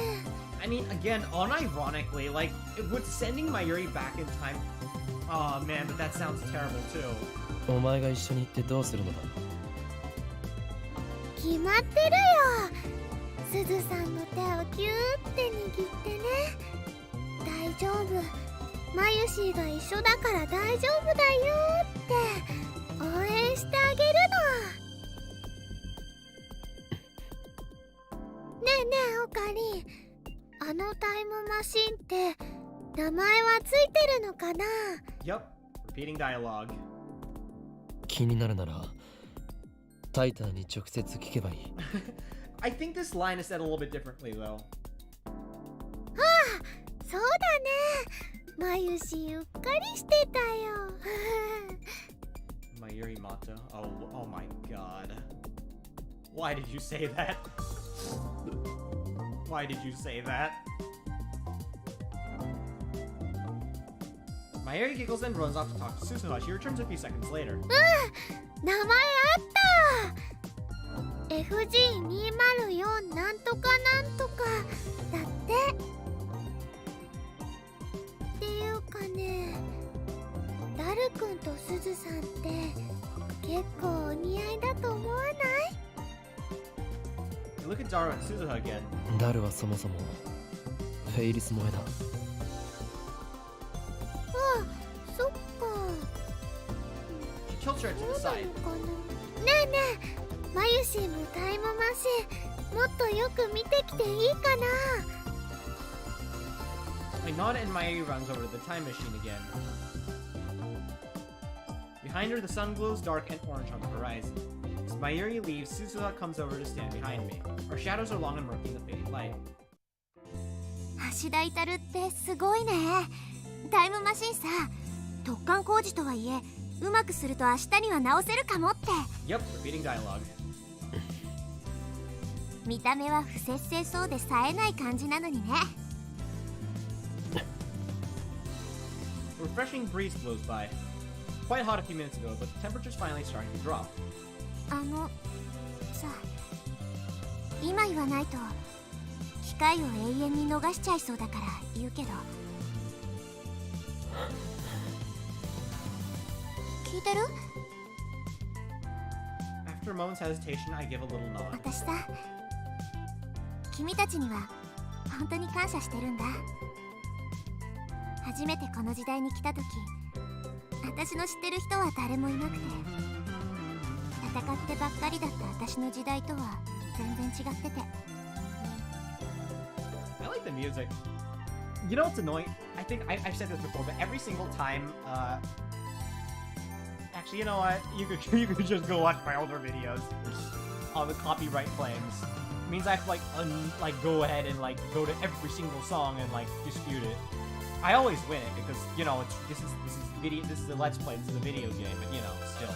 I mean, again, unironically, like, with sending Mayuri back in time. Oh man, but that sounds terrible too. お前が一緒に行ってどうするのだ。決まってるよ。すずさんの手をギューって握ってね。大丈夫、マユシーが一緒だから大丈夫だよって応援してあげるの。ねえねえオカリン、あのタイムマシンって名前はついてるのかな？ Yup, repeating dialogue. 気になるならタイターに直接聞けばいい。I think this line is said a little bit differently though. そうだね、マユシーうっかりしてたよ。Mayuri Mata. Oh my god. Why did you say that? Why did you say that? Mayuri giggles and runs off to talk to Suzuha. She returns a few seconds later. 名前あった。 FG204 なんとかなんとかだって。っていうかね、ダルくんとすずさんって結構お似合いだと思わない？ Look at Daru and Suzuha again. ダルはそもそもフェイリス萌えだ。あ、そっか。 She tilts her head to the そうな side. のかな。ねえねえ、マユシーもタイムマシンもっとよく見てきていいかな。 I nod and Mayuri runs over to the time machine again. Behind her, the sun glows dark and orange on the horizon. As Mayuri leaves, Suzuha comes over to stand behind me. Our shadows are long and murky in the fading light. 橋田イタルってすごいね。タイムマシンさ、突貫工事とはいえうまくすると明日には直せるかもって。 Yep, repeating dialogue. 見た目は不摂生そうで冴えない感じなのにね。 A refreshing breeze blows by. Quite hot a few minutes ago, but the temperature's finally starting to drop. さ、今言わないと機会を永遠に逃しちゃいそうだから言うけど、聞いてる？ After a moment's hesitation, I give a little nod. 私さ、君たちには本当に感謝してるんだ。初めてこの時代に来た時、私の知ってる人は誰もいなくて、戦ってばっかりだった私の時代とは全然違ってて。 I like the music. You know what's annoying? I think I've said this before, but every single time, actually, you know what? You could just go watch my older videos on the copyright claims. It means I have to go ahead and go to every single song and dispute it. I always win it because this is a let's play. This is a video game, but still,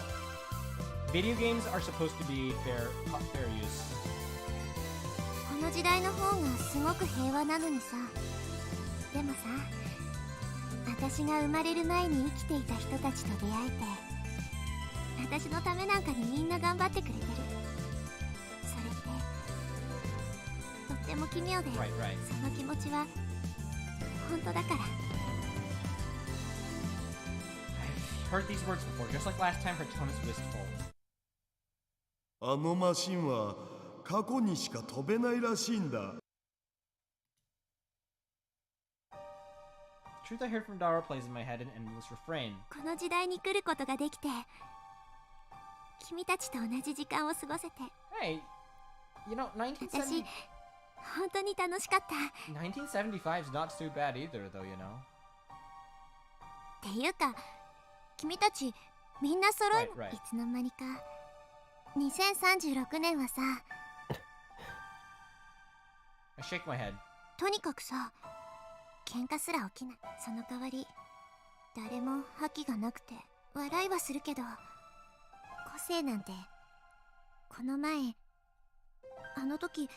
video games are supposed to be fair use. この時代の方がすごく平和なのにさ。でもさ、私が生まれる前に生きていた人たちと出会えて、私のためなんかにみんな頑張ってくれてる。それってとっても奇妙で、Right. その気持ちは本当だから。 I've heard these words before, just like last time her tone is wistful. あのマシンは過去にしか飛べないらしいんだ。 Truth I heard from Dara plays in my head an endless refrain. この時代に来ることができて、君たちと同じ時間を過ごせて、 Hey, 私 1970, 本当に楽しかった。 1975 is not too bad either, though, っていうか、君たちみんな揃い、Right. いつの間にか。2036年はさ、 I shake my head. とにかくさ、喧嘩すら起きない。その代わり誰も覇気がなくて笑いはするけど、個性なんてこの前あの時。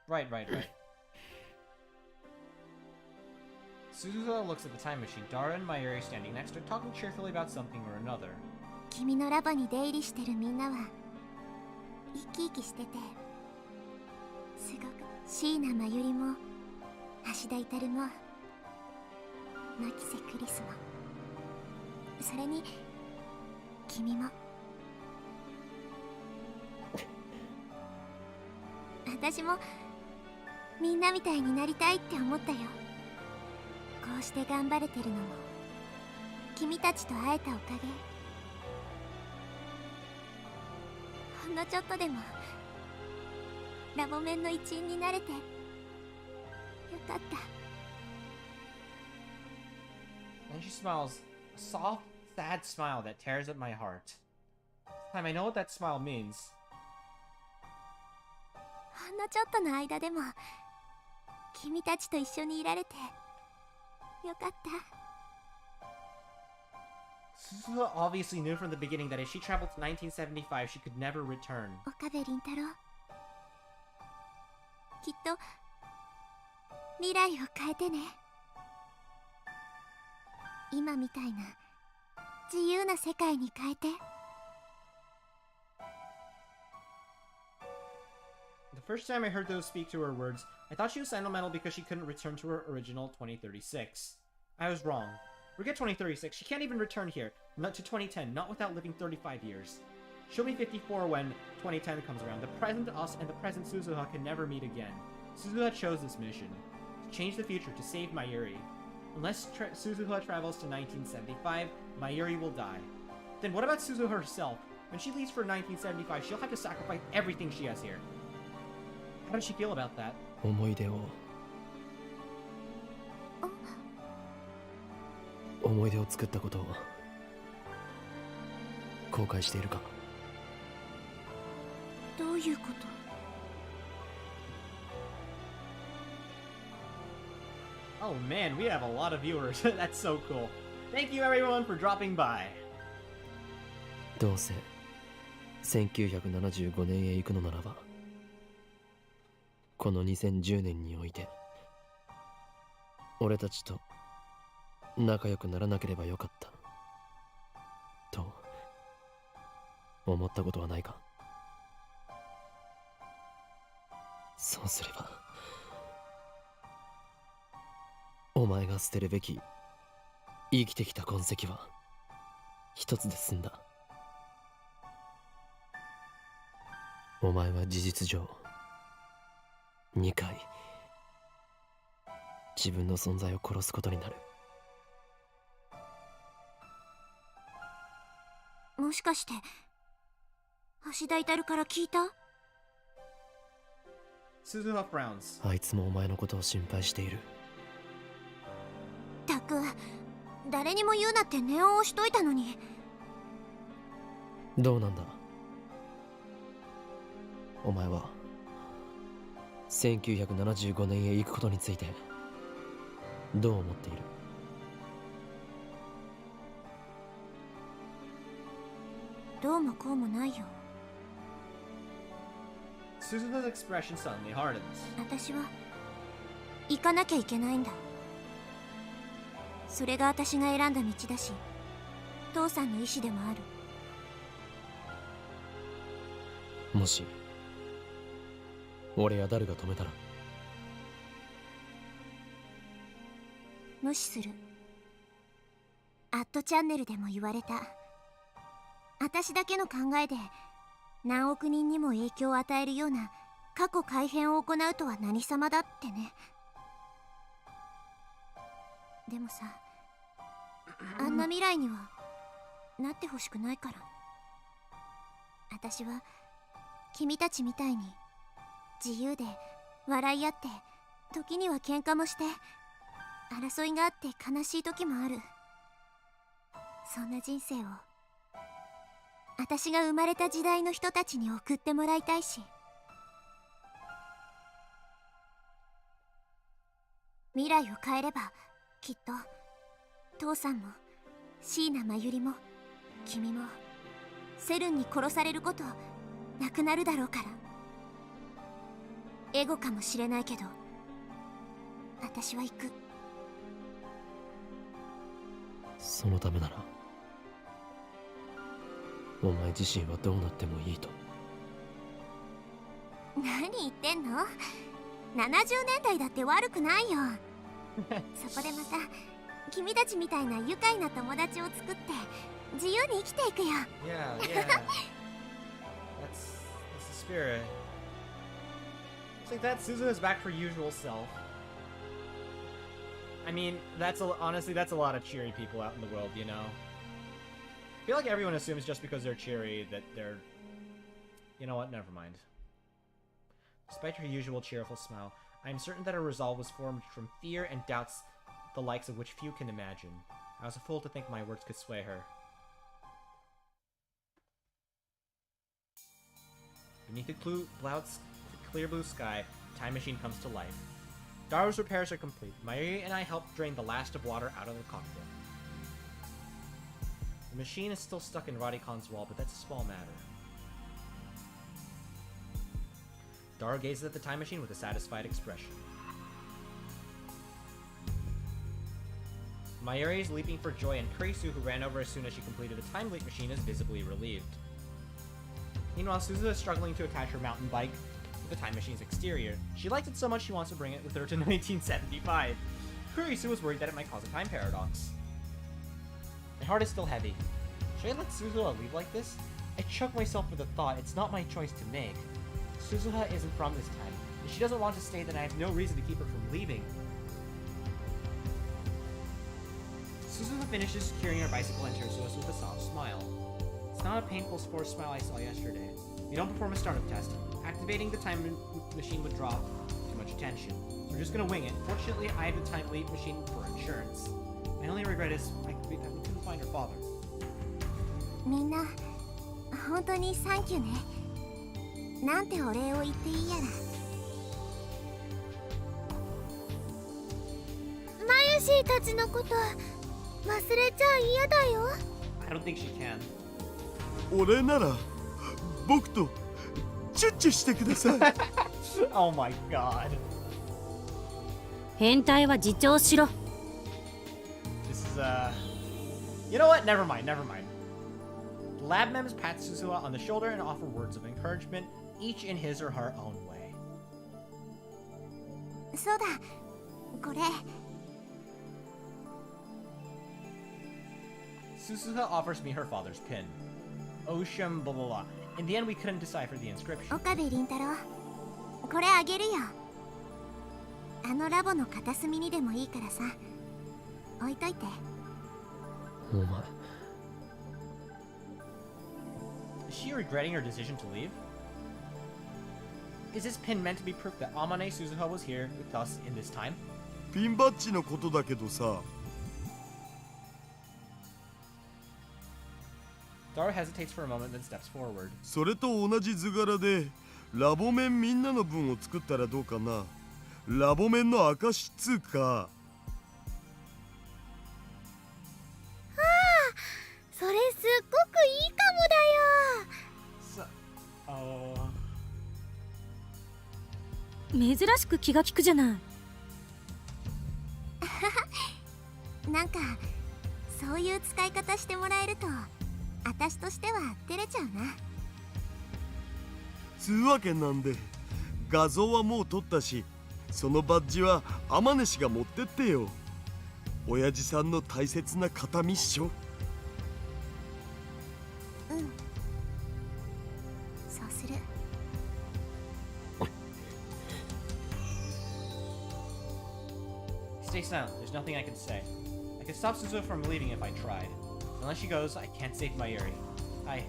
Right. Suzuha looks at the time machine. Dara and Mayuri standing next to her, talking cheerfully about something or another. 君のラボに出入りしてるみんなは生き生きしてて、すごく椎名真由里も橋田至も牧瀬クリスも、それに君も。私もみんなみたいになりたいって思ったよ。こうして頑張れてるのも君たちと会えたおかげ。ほんのちょっとでもラボメンの一員になれてよかった。 And she smiles, a soft, sad smile that tears at my heart. This time I know what that smile means. ほんのちょっとの間でも君たちと一緒にいられてよかった。 Suzuha obviously knew from the beginning that if she traveled to 1975, she could never return. 岡部倫太郎、きっと未来を変えてね。今みたいな自由な世界に変えて。 The first time I heard those speak to her words, I thought she was sentimental because she couldn't return to her original 2036. I was wrong. Forget 2036, she can't even return here, not to 2010, not without living 35 years. She'll be 54 when 2010 comes around. The present us and the present Suzuha can never meet again. Suzuha chose this mission, to change the future, to save Mayuri. Unless Suzuha travels to 1975, Mayuri will die. Then what about Suzuha herself? When she leaves for 1975, she'll have to sacrifice everything she has here. How does she feel about that? 思い出を作ったことを後悔しているか？どういうこと？ Oh man, we have a lot of viewers. That's so cool. Thank you everyone for dropping by. どうせ1975年へ行くのならば、この2010年において俺たちと仲良くならなければよかったと思ったことはないか？そうすればお前が捨てるべき生きてきた痕跡は一つで済んだ。お前は事実上2回自分の存在を殺すことになる。もしかして橋田至から聞いた？ Suzuha frowns. あいつもお前のことを心配している。たく、誰にも言うなって念を押しといたのに。どうなんだお前は。1975年へ行くことについてどう思っている？どうもこうもないよ。 Suzuha's expression suddenly hardens. 私は行かなきゃいけないんだ。それが私が選んだ道だし、父さんの意志でもある。もし俺や誰が止めたら？無視する。アットチャンネルでも言われた。私だけの考えで何億人にも影響を与えるような過去改変を行うとは何様だってね。でもさ、あんな未来にはなってほしくないから。私は君たちみたいに自由で笑い合って、時には喧嘩もして、争いがあって悲しい時もある。そんな人生を私が生まれた時代の人たちに送ってもらいたいし、未来を変えればきっと父さんも椎名真由里も君もセルンに殺されることなくなるだろうから。エゴかもしれないけど私は行く。そのためならお前自身はどうなってもいいと？何言ってんの？ 70 年代だって悪くないよ。そこでまた君たちみたいな愉快な友達を作って自由に生きていくよ。Yeah, yeah. that's the spirit. It's like that. Suzuha's back to her usual self. I mean, honestly, that's a lot of cheery people out in the world, you know? I feel like everyone assumes just because they're cheery that they're... You know what? Never mind. Despite her usual cheerful smile, I am certain that her resolve was formed from fear and doubts the likes of which few can imagine. I was a fool to think my words could sway her. Beneath the clear blue sky, the time machine comes to life. Daru's repairs are complete. Mayuri and I helped drain the last of water out of the cockpit. The machine is still stuck in Radikon's wall, but that's a small matter. Daru gazes at the time machine with a satisfied expression. Mayuri is leaping for joy, and Kurisu, who ran over as soon as she completed the time leap machine, is visibly relieved. Meanwhile, Suzuha is struggling to attach her mountain bike to the time machine's exterior. She liked it so much she wants to bring it with her to 1975. Kurisu was worried that it might cause a time paradox. My heart is still heavy. Should I let Suzuha leave like this? I choke myself with the thought it's not my choice to make. Suzuha isn't from this time. If she doesn't want to stay, then I have no reason to keep her from leaving. Suzuha finishes securing her bicycle and turns to us with a soft smile. It's not a painful forced smile I saw yesterday. We don't perform a startup test. Activating the time machine would draw too much attention. We're just gonna wing it. Fortunately, I have the time leap machine for insurance. My only regret is I couldn't find her father. みんな本当にサンキューね。なんてお礼を言っていいやら。マユシーたちのこと忘れちゃ嫌だよ。I don't think she can. 俺なら僕とチュッチュしてください。Oh my god. 変態は自重しろ。This is You know what? Never mind, never mind. The lab members pat Suzuha on the shoulder and offer words of encouragement, each in his or her own way. そうだ、これ Susuha offers me her father's pin. Ocean blah blah blah. In the end, we couldn't decipher the inscription. 岡部倫太郎、これあげるよ。あのラボの片隅にでもいいからさ、置いといて。お前 Is she regretting her decision to leave? Is this pin meant to be proof that Amane Suzuha was here with us in this time? ピンバッジのことだけどさ、 Daru hesitates for a moment, then steps forward. それと同じ図柄でラボ面みんなの分を作ったらどうかな。ラボ面の証つうか。それすっごくいいかもだよ。Oh. 珍しく気が利くじゃない。なんかそういう使い方してもらえると私としては照れちゃうな。つうわけなんで画像はもう撮ったし、そのバッジは天音氏が持ってってよ。親父さんの大切な形見っしょ。うん、そうする。Stay silent. There's nothing I can say. I could stop Suzuha from leaving if I tried. Unless she goes, I can't save Mayuri. Hi. はいは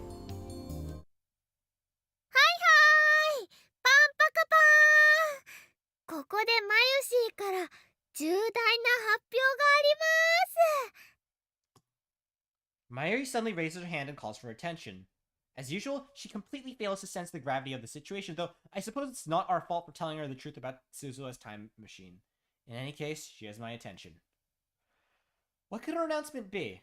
い、パンパカパーン。ここでマユシーから重大な発表があります。 Mayuri suddenly raises her hand and calls for attention. As usual, she completely fails to sense the gravity of the situation, though I suppose it's not our fault for telling her the truth about Suzuha's time machine. In any case, she has my attention. What could her announcement be?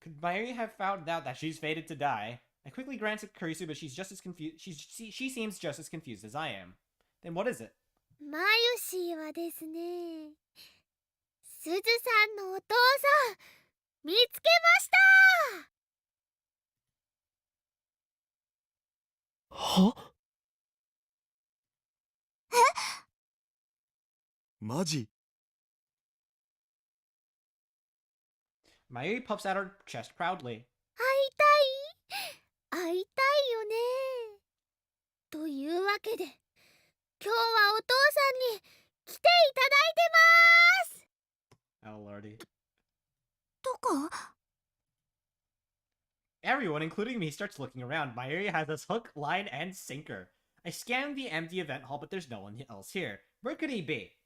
Could Mayuri have found out that she's fated to die? I quickly glance at Kurisu, but she's just as confused. She seems just as confused as I am. Then what is it? マユシーはですね、すずさんのお父さん見つけました。は？マジ？ Mayuri puffs out her chest proudly. 会いたいよね。というわけで、今日はお父さんに来ていただいてます。 Oh lordy. どこ？ Everyone, including me, starts looking around. Mayuri has us hook, line, and sinker. I scan the empty event hall, but there's no one else here. Where could he be?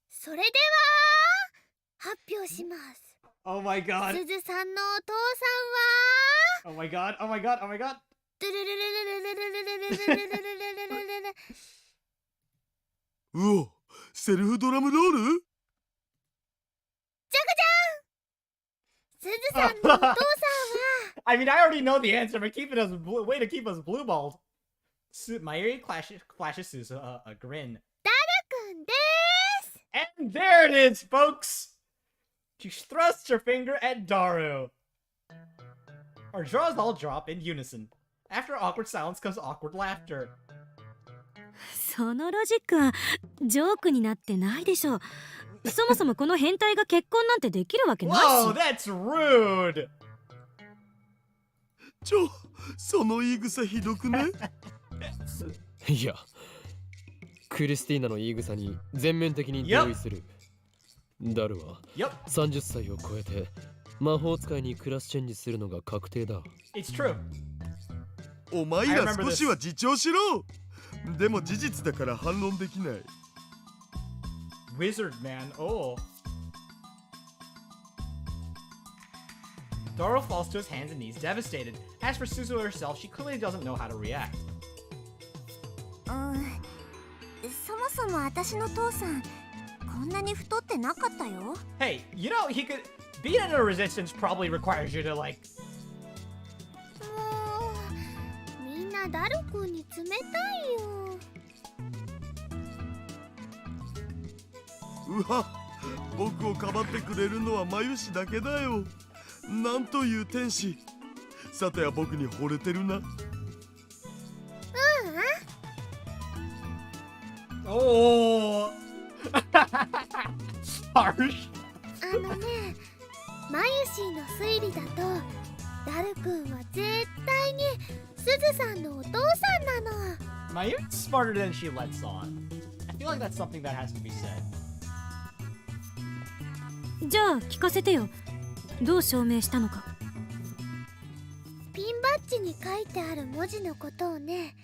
それでは発表します。 Oh my god. すずさんのお父さんは Oh my god. Oh my god. Oh my god. うお、セルフドラムロール？じゃがじゃん。すずさんのお父さんは I mean, I already know the answer, but keep it as way to keep us blueballed. Mayuri flashes Suzu a grin. くんです。 And there it is, folks! She thrusts her finger at Daru. Our jaws all drop in unison. After awkward silence comes awkward laughter. そのロジックはジョークになってないでしょう。そもそもこの変態が結婚なんてできるわけないし。 Whoa, that's rude! その言い草ひどくね？いや、クリスティーナの言い草に全面的に同意する。ダルは 30歳を超えて魔法使いにクラスチェンジするのが確定だ。It's true. お前ら少しは自重しろ。でも事実だから反論できない。Wizard man, oh. Daru falls to his hands and knees, devastated. As for Suzu herself, she clearly doesn't know how to react. そもそも私の父さんこんなに太ってなかったよ。 Hey, you know, he could... Being in a resistance probably requires you to, like... もうみんなダル君に冷たいよ。うわ、僕をかばってくれるのはマユシだけだよ。なんという天使。さては僕に惚れてるな。Oh! Harsh! ね、マユシーの推理だとダルくんは絶対にすずさんのお父さんなの。 Mayu's smarter than she lets on. I feel like that's something that has to be said. じゃあ聞かせてよ。どう証明したのか。ピンバッジに書いてある文字のことをね、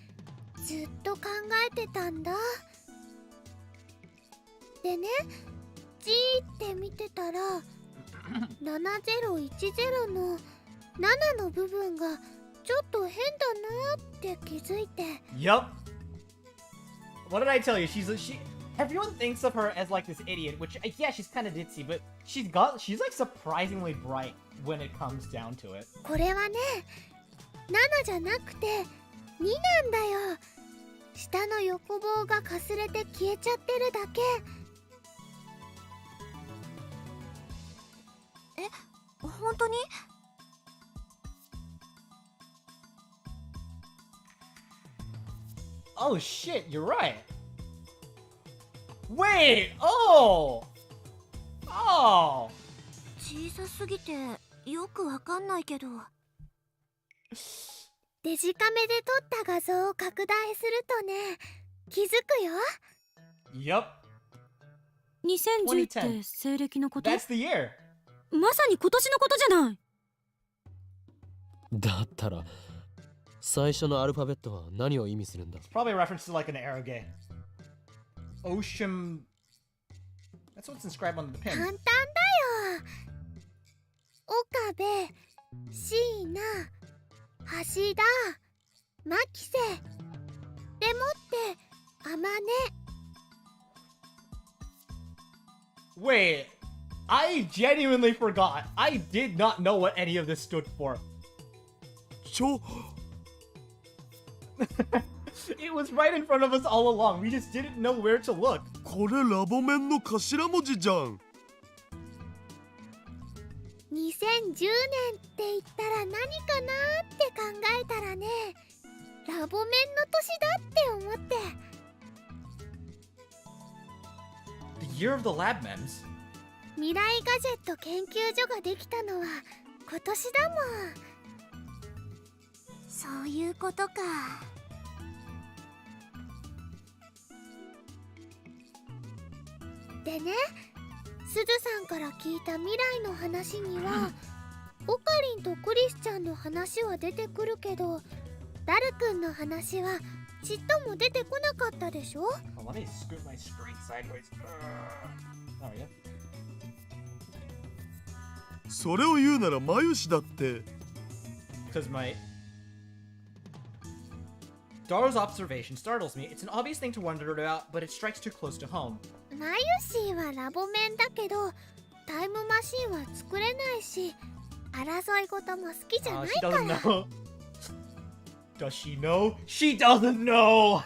ずっと考えてたんだ。でね、じーって見てたら7010の7の部分がちょっと変だなって気づいて。 Yup. What did I tell you? Everyone thinks of her as like this idiot, which yeah, she's kind of ditzy, but she's like surprisingly bright when it comes down to it. これはね、7じゃなくて2なんだよ。下の横棒がかすれて消えちゃってるだけ。え、本当にOh shit, you're right. Wait, oh! 小さすぎてよくわかんないけど。デジカメで撮った画像を拡大するとね、気づくよ。 Yup. 2010って西暦のこと？ That's the year. まさに今年のことじゃない。だったら最初のアルファベットは何を意味するんだ？ Probably a reference to like an arrow game. Ocean. That's what's inscribed on the 簡 pin. 単だよ。岡部、椎名、橋田、牧瀬でもって天音。 Wait, I genuinely forgot. I did not know what any of this stood for. ちょ It was right in front of us all along. We just didn't know where to look. これラボメンの頭文字じゃん。2010年って言ったら何かなって考えたらね、ラボメンの年だって思って。 The year of the lab mems. 未来ガジェット研究所ができたのは今年だもん。そういうことか。でね、すずさんから聞いた未来の話にはオカリンとクリスチャンの話は出てくるけど、ダルくんの話はちっとも出てこなかったでしょ。 Oh, let me scoot my screen sideways. Oh, yeah. それを言うならマユシだって。 Because my Daro's observation startles me. It's an obvious thing to wonder about, but it strikes too close to home. マユシーはラボメンだけどタイムマシンは作れないし、争い事も好きじゃない She か doesn't ら。 know. Does she know? She doesn't know.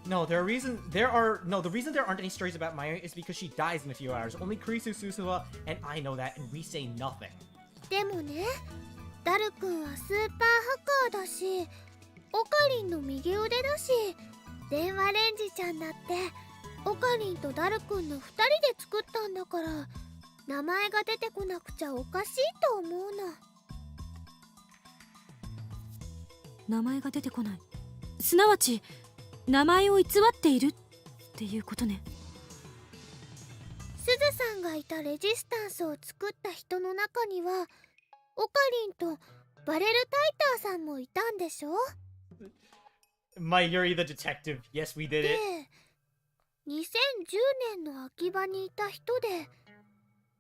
No, the reason there aren't any stories about Maya is because she dies in a few hours. Only Kurisu Susuwa and I know that, and we say nothing. でもね、ダルくんはスーパーハッカーだし、オカリンの右腕だし、電話レンジちゃんだってオカリンとダルくんの2人で作ったんだから、名前が出てこなくちゃおかしいと思うの。名前が出てこない。すなわち名前を偽っているっていうことね。すずさんがいたレジスタンスを作った人の中にはオカリンとバレルタイターさんもいたんでしょ。 Mayuri the detective. Yes, we did で it. 2010年の秋葉にいた人で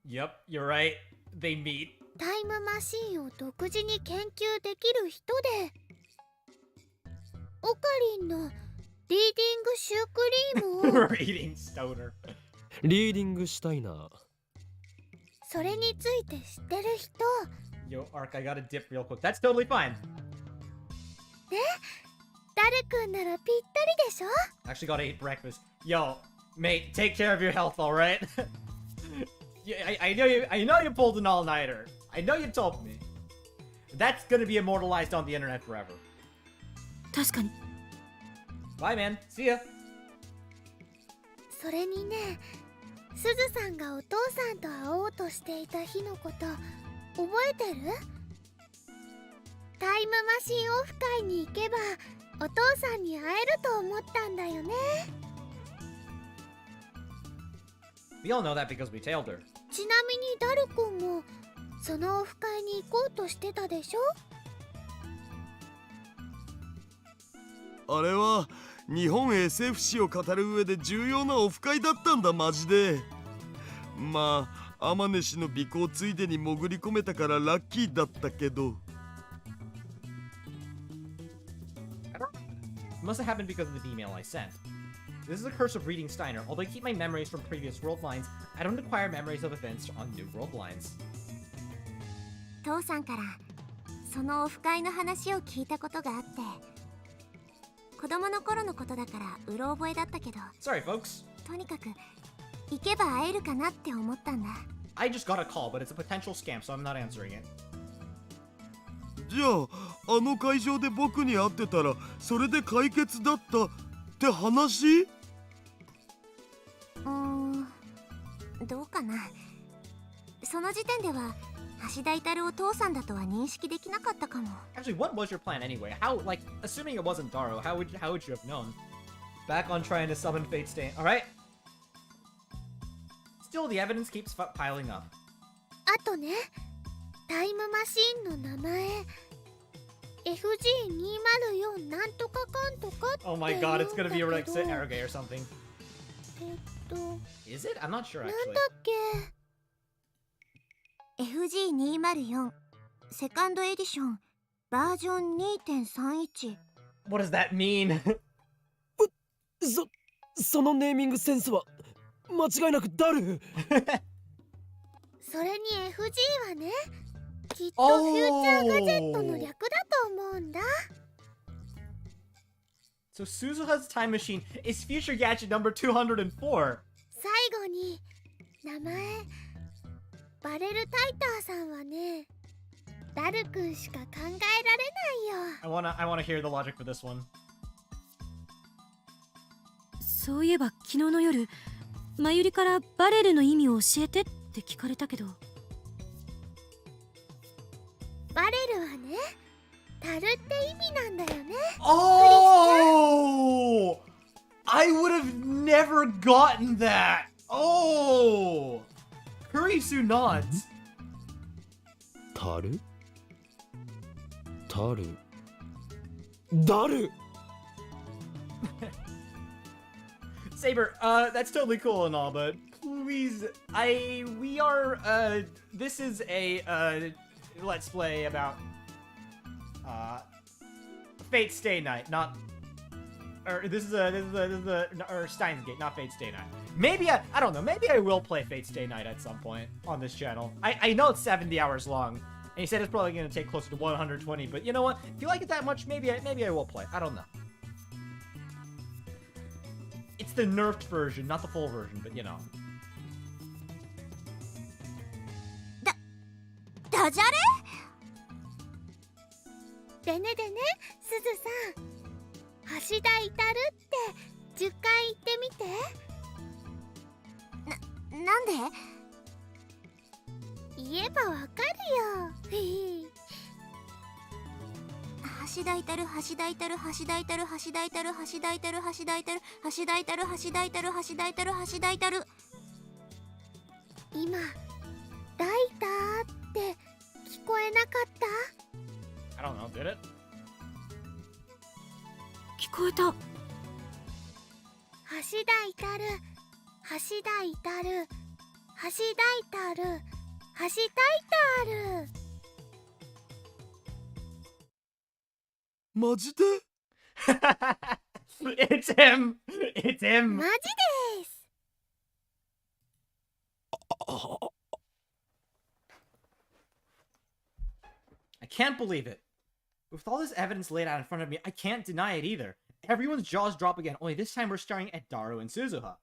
Yep, you're right. They meet. タイムマシンを独自に研究できる人でオカリンのリーディングシュークリームを Reading stoner. リーディングしたいな。それについて知ってる人。 Yo, Ark, I gotta dip real quick. That's totally fine. ダルくんならぴったりでしょ。 Actually gotta eat breakfast. Yo, mate, take care of your health, alright? Yeah, I know you pulled an all-nighter. I know you told me. That's gonna be immortalized on the internet forever. 確かに。 Bye, man. See ya. それにね、すずさんがお父さんと会おうとしていた日のこと覚えてる？タイムマシンオフ会に行けばお父さんに会えると思ったんだよね。 We all know that because we tailed her. ちなみにダル君もそのオフ会に行こうとしてたでしょ？あれは日本 SF 史を語る上で重要なオフ会だったんだマジで。まあ天音氏の尾行ついでに潜り込めたからラッキーだったけど。It must have happened because of the email I sent. This is a curse of reading Steiner. Although I keep my memories from previous world lines, I don't acquire memories of events on new world lines. 父さんからそのオフ会の話を聞いたことがあって、子供の頃のことだからうろ覚えだったけど、 Sorry, folks. とにかく行けば会えるかなって思ったんだ。 I just got a call, but it's a potential scam, so I'm not answering it. じゃああの会場で僕に会ってたらそれで解決だったって話？どうかな。その時点では橋田至お父さんだとは認識できなかったかも。 Actually, what was your plan anyway? How, like, assuming it wasn't Daro, how would you have known? Back on trying to summon Fate Stain. All right. Still, the evidence keeps piling up. あとね、タイムマシンの名前 FG204 なんとかかんとかって Oh my god, it's gonna be a Arrogate or something. えっと Is it? I'm not sure なん actually. だっけ FG204 セカンドエディションバージョン 2.31。 What does that mean? そのネーミングセンスは間違いなくダル。それに FG はね、きっとフューチャーガジェットの略だと思うんだ。 So Suzuha's time machine is future gadget number 204. 最後に名前バレルタイターさんはね、ダルくんしか考えられないよ。 I wanna hear the logic for this one. そういえば昨日の夜まゆりからバレルの意味を教えてって聞かれたけど、バレルはね、タルって意味なんだよね。 Oh! I would have never gotten that. Oh! Kurisu nods. タルタルダル。 Saber, that's totally cool and all, but please, this is a, let's play about, Fate Stay Night, not, this is or Steins Gate, not Fate Stay Night. Maybe, I don't know, maybe I will play Fate Stay Night at some point on this channel. I know it's 70 hours long, and he said it's probably going to take closer to 120, but you know what, if you like it that much, maybe I will play, I don't know. It's the nerfed version, not the full version, but you know. ダジャレ？でねでね、すずさん、橋田至って10回言ってみて。なんで？言えばわかるよ。橋田至、橋田至、橋田至、橋田至、橋田至、橋田至、橋田至、橋田至、橋田至、橋田至。今、ダイターって聞こえなかった？ I don't know, did it? 聞こえた。橋田至、橋田至、橋田至、橋田至。マジで？ It's him! It's him! マジです。I can't believe it. With all this evidence laid out in front of me, I can't deny it either. Everyone's jaws drop again, only this time we're staring at Daru and Suzuha.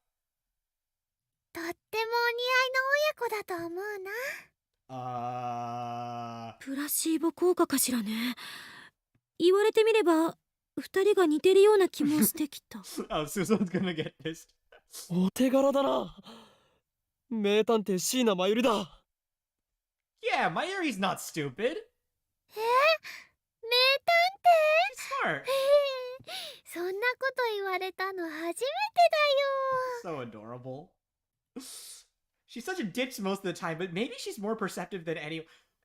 とってもお似合いの親子だと思うな。プラシーボ効果かしらね。言われてみれば二人が似てるような気もしてきた。Oh, Suzuha's gonna get pissed. お手柄だな。名探偵椎名真由里だ。 Yeah, Mayuri's not stupid. 名 She's smart. そんなこと言われたの初めてだよ。 So adorable. She's such a ditz most of the time, but maybe she's more perceptive than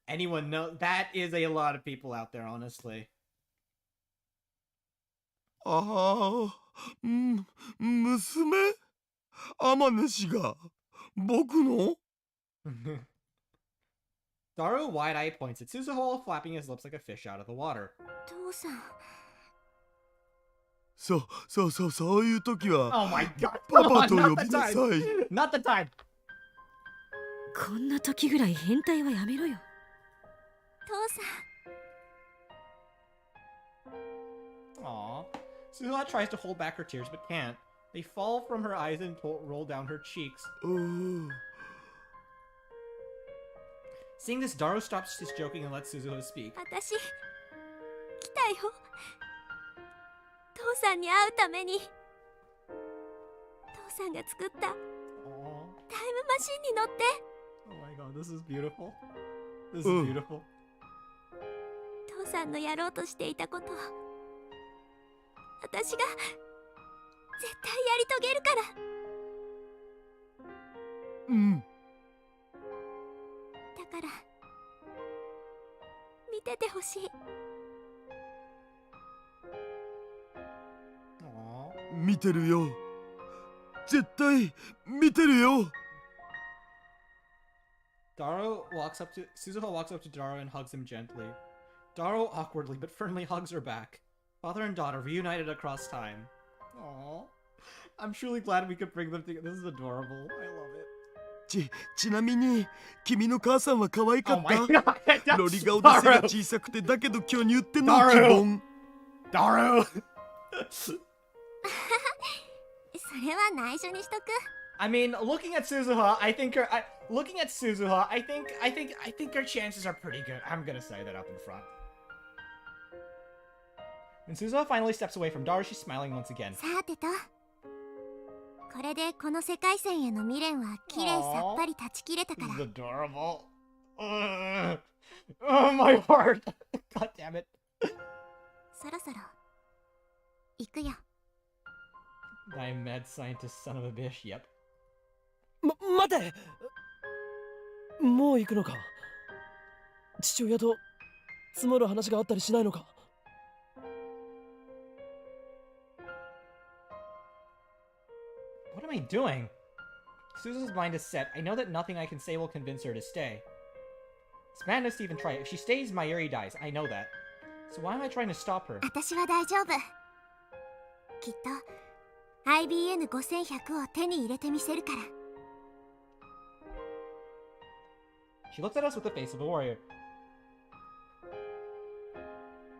anyone knows. That is a lot of people out there, honestly. ああ、娘天主が僕の Daru wide-eyed points at Suzuho while flapping his lips like a fish out of the water. 父さん。そういう時は Oh my god! パ Come パ on, と呼 not び the なさ time! い。 Not the time! こんな時ぐらい変態はやめろよ。父さん。 Aww. Suzuha tries to hold back her tears but can't. They fall from her eyes and roll down her cheeks. おー Seeing this, Daru stops his joking and lets Suzuho speak. 私来たよ。父さんに会うために。父さんが作ったタイ Aww. ムマシンに乗って。 Oh my god, this is beautiful. This is Mm. beautiful. 父さんのやろうとしていたことを私が絶対やり遂げるから。うんだから見ててほしい。 Aww. 見てるよ。絶対見てるよ。 Suzuho walks up to Daru and hugs him gently. Daru awkwardly but firmly hugs her back. Father and daughter reunited across time. Aww. I'm truly glad we could bring them together. This is adorable. I love it. ちなみに君の母さんは可愛か Oh っ my た god! ロリ顔で背が小さくてだけど巨乳ってのは基本。 Daru! それは内緒にしとく。 I mean, looking at Suzuha, I think her chances are pretty good. I'm gonna say that up in front. When Suzuha finally steps away from Daru, she's smiling once again. さてと、これでこの世界線への未練はきれいさっぱり断ち切れたか This ら。 is adorable. Oh, my heart. God damn it. そろそろ行くよ。 I'm mad scientist son of a bitch. Yep. 待て、もう行くのか。父親と積もる話があったりしないのか。 What am I doing? Suzu's mind is set. I know that nothing I can say will convince her to stay. It's madness to even try. If she stays, Mayuri dies. I know that. So why am I trying to stop her? 私は大丈夫。きっと IBN5100 を手に入れてみせるから。 She looks at us with the face of a warrior.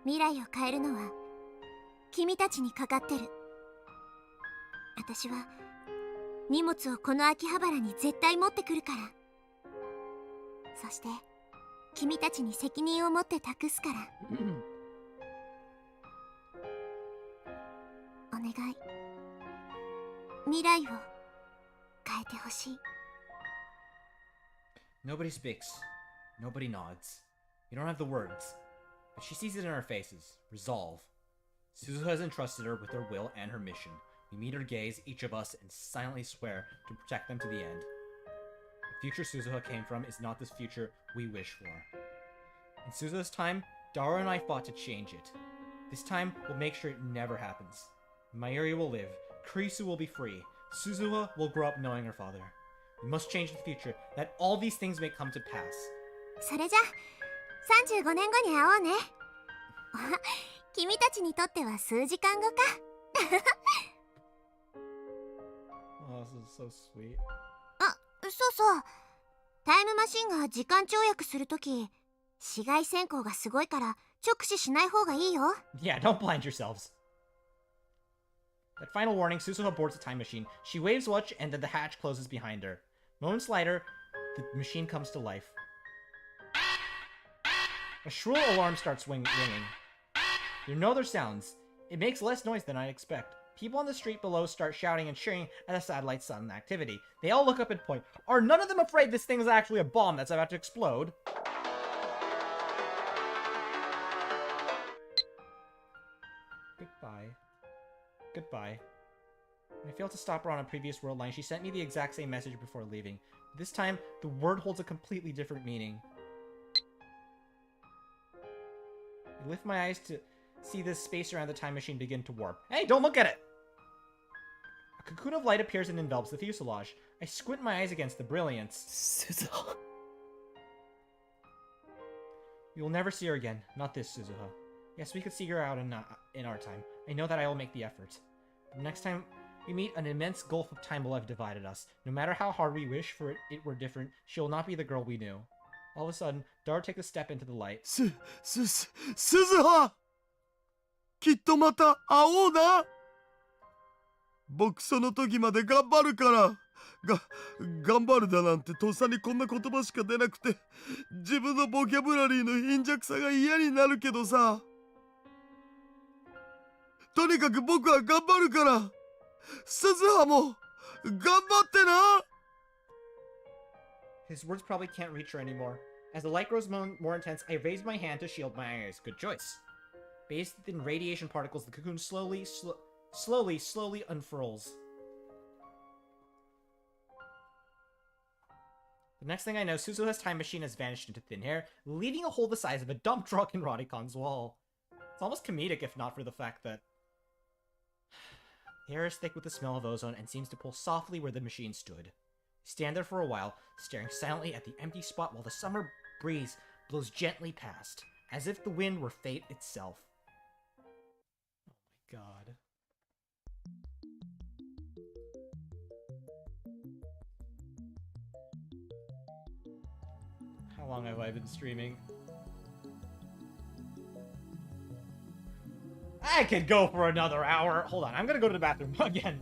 未来を変えるのは君たちにかかってる。私は荷物をこの秋葉原に絶対持ってくるから。そして君たちに責任を持って託すから。お願い、未来を変えてほしい。 Nobody speaks. Nobody nods. You don't have the words. But she sees it in our faces. Resolve. Suzu has entrusted her with her will and her mission. We meet her gaze, each of us, and silently swear to protect them to the end. The future Suzuha came from is not this future we wish for. In Suzuha's time, Dara and I fought to change it. This time, we'll make sure it never happens. Mayuri will live. Kurisu will be free. Suzuha will grow up knowing her father. We must change the future, that all these things may come to pass. それじゃ35年後に会おうね。君たちにとっては数時間後か。Oh, this is so sweet. あ、そうそう。タイムマシンが時間跳躍するとき、紫外線光がすごいから直視しない方がいいよ。 Yeah, don't blind yourselves. At final warning, Suzuha boards the time machine. She waves watch, and then the hatch closes behind her. Moments later, the machine comes to life. A shrill alarm starts ringing. There are no other sounds. It makes less noise than I expect. People on the street below start shouting and cheering at the satellite's sudden activity. They all look up and point. Are none of them afraid this thing is actually a bomb that's about to explode? Goodbye. Goodbye. When I failed to stop her on a previous world line, she sent me the exact same message before leaving. This time, the word holds a completely different meaning. I lift my eyes to see this space around the time machine begin to warp. Hey, don't look at it! A cocoon of light appears and envelops the fuselage. I squint my eyes against the brilliance. Suzuha. We will never see her again. Not this, Suzuha. Yes, we could see her out in our time. I know that I will make the effort. But next time we meet, an immense gulf of time will have divided us. No matter how hard we wish for it were different, she will not be the girl we knew. All of a sudden, Dara takes a step into the light. Suzuha! きっとまた会おうな。僕その時まで頑張るから。頑張るだなんてとっさにこんな言葉しか出なくて、自分のボキャブラリーの貧弱さが嫌になるけどさ。とにかく僕は頑張るから。鈴葉も頑張ってな。His words probably can't reach her anymore. As the light grows more intense, I raise my hand to shield my eyes. Good choice. Bathed in radiation particles, the cocoon slowly unfurls. The next thing I know, Suzuha's time machine has vanished into thin air, leaving a hole the size of a dump truck in Rodicon's wall. It's almost comedic if not for the fact that the air is thick with the smell of ozone and seems to pull softly where the machine stood. I stand there for a while, staring silently at the empty spot while the summer breeze blows gently past, as if the wind were fate itself. Oh my god. How long have I been streaming? I could go for another hour. Hold on, I'm gonna go to the bathroom again.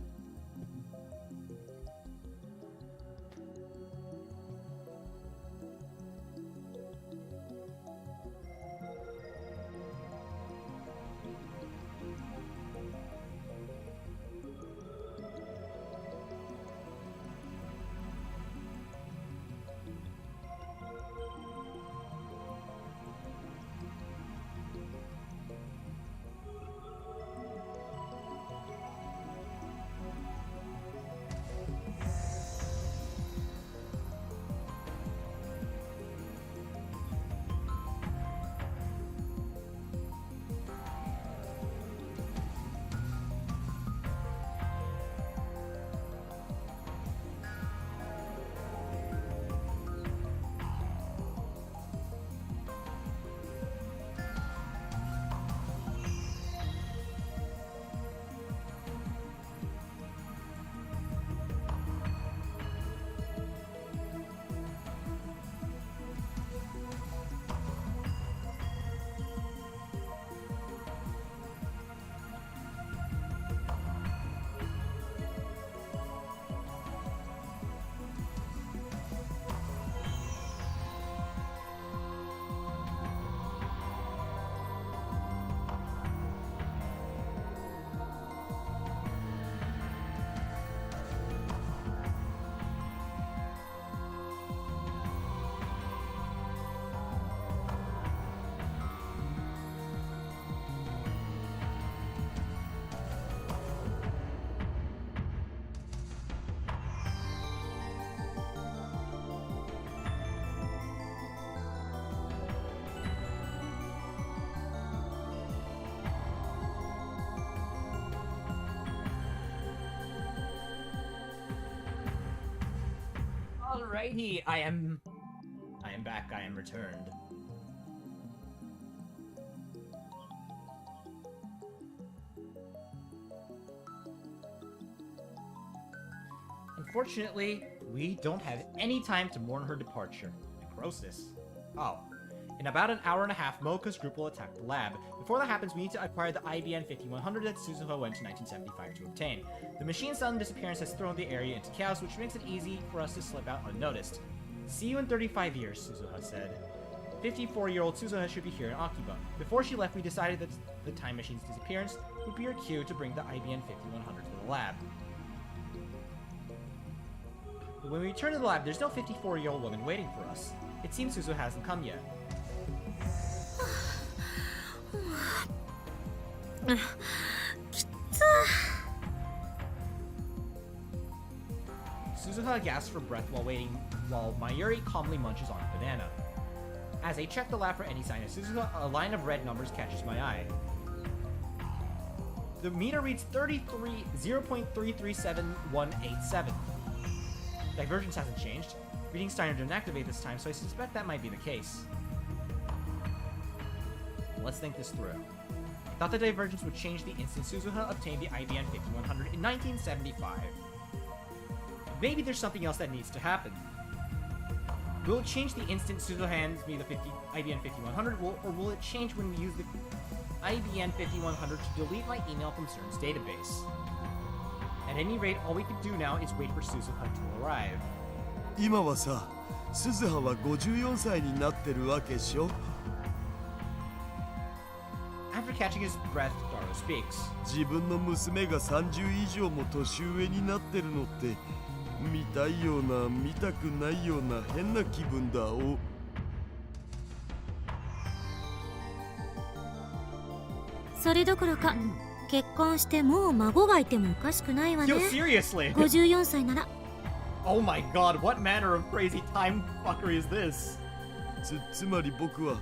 Alrighty, I am back, I am returned. Unfortunately, we don't have any time to mourn her departure. Necrosis. Oh. In about an hour and a half, Mocha's group will attack the lab. Before that happens, we need to acquire the IBN 5100 that Suzuha went to 1975 to obtain. The machine's sudden disappearance has thrown the area into chaos, which makes it easy for us to slip out unnoticed. See you in 35 years, Suzuha said. 54-year-old Suzuha should be here in Akiba. Before she left, we decided that the time machine's disappearance would be her cue to bring the IBN 5100 to the lab. But when we return to the lab, there's no 54-year-old woman waiting for us. It seems Suzuha hasn't come yet. Suzuha gasps for breath while Mayuri calmly munches on a banana. As I check the lab for any sign of Suzuha, a line of red numbers catches my eye. The meter reads 0.337187. Divergence hasn't changed. Reading Steiner didn't activate this time, so I suspect that might be the case. Let's think this through. I thought the divergence would change the instant Suzuha obtained the IBN 5100 in 1975. Maybe there's something else that needs to happen. Will it change the instant Suzuha hands me the IBN 5100, or will it change when we use the IBN 5100 to delete my email from CERN's database? At any rate, all we can do now is wait for Suzuha to arrive. 今はさ、鈴葉は54歳になってるわけでしょ。 After catching his breath, Daro speaks. 自分の娘が30以上も年上になってるのって見たいような見たくないような変な気分だお。それどころか結婚してもう孫がいてもおかしくないわね。 Yo, seriously? 54歳なら。 Oh my god, what manner of crazy time fuckery is this? つまり僕は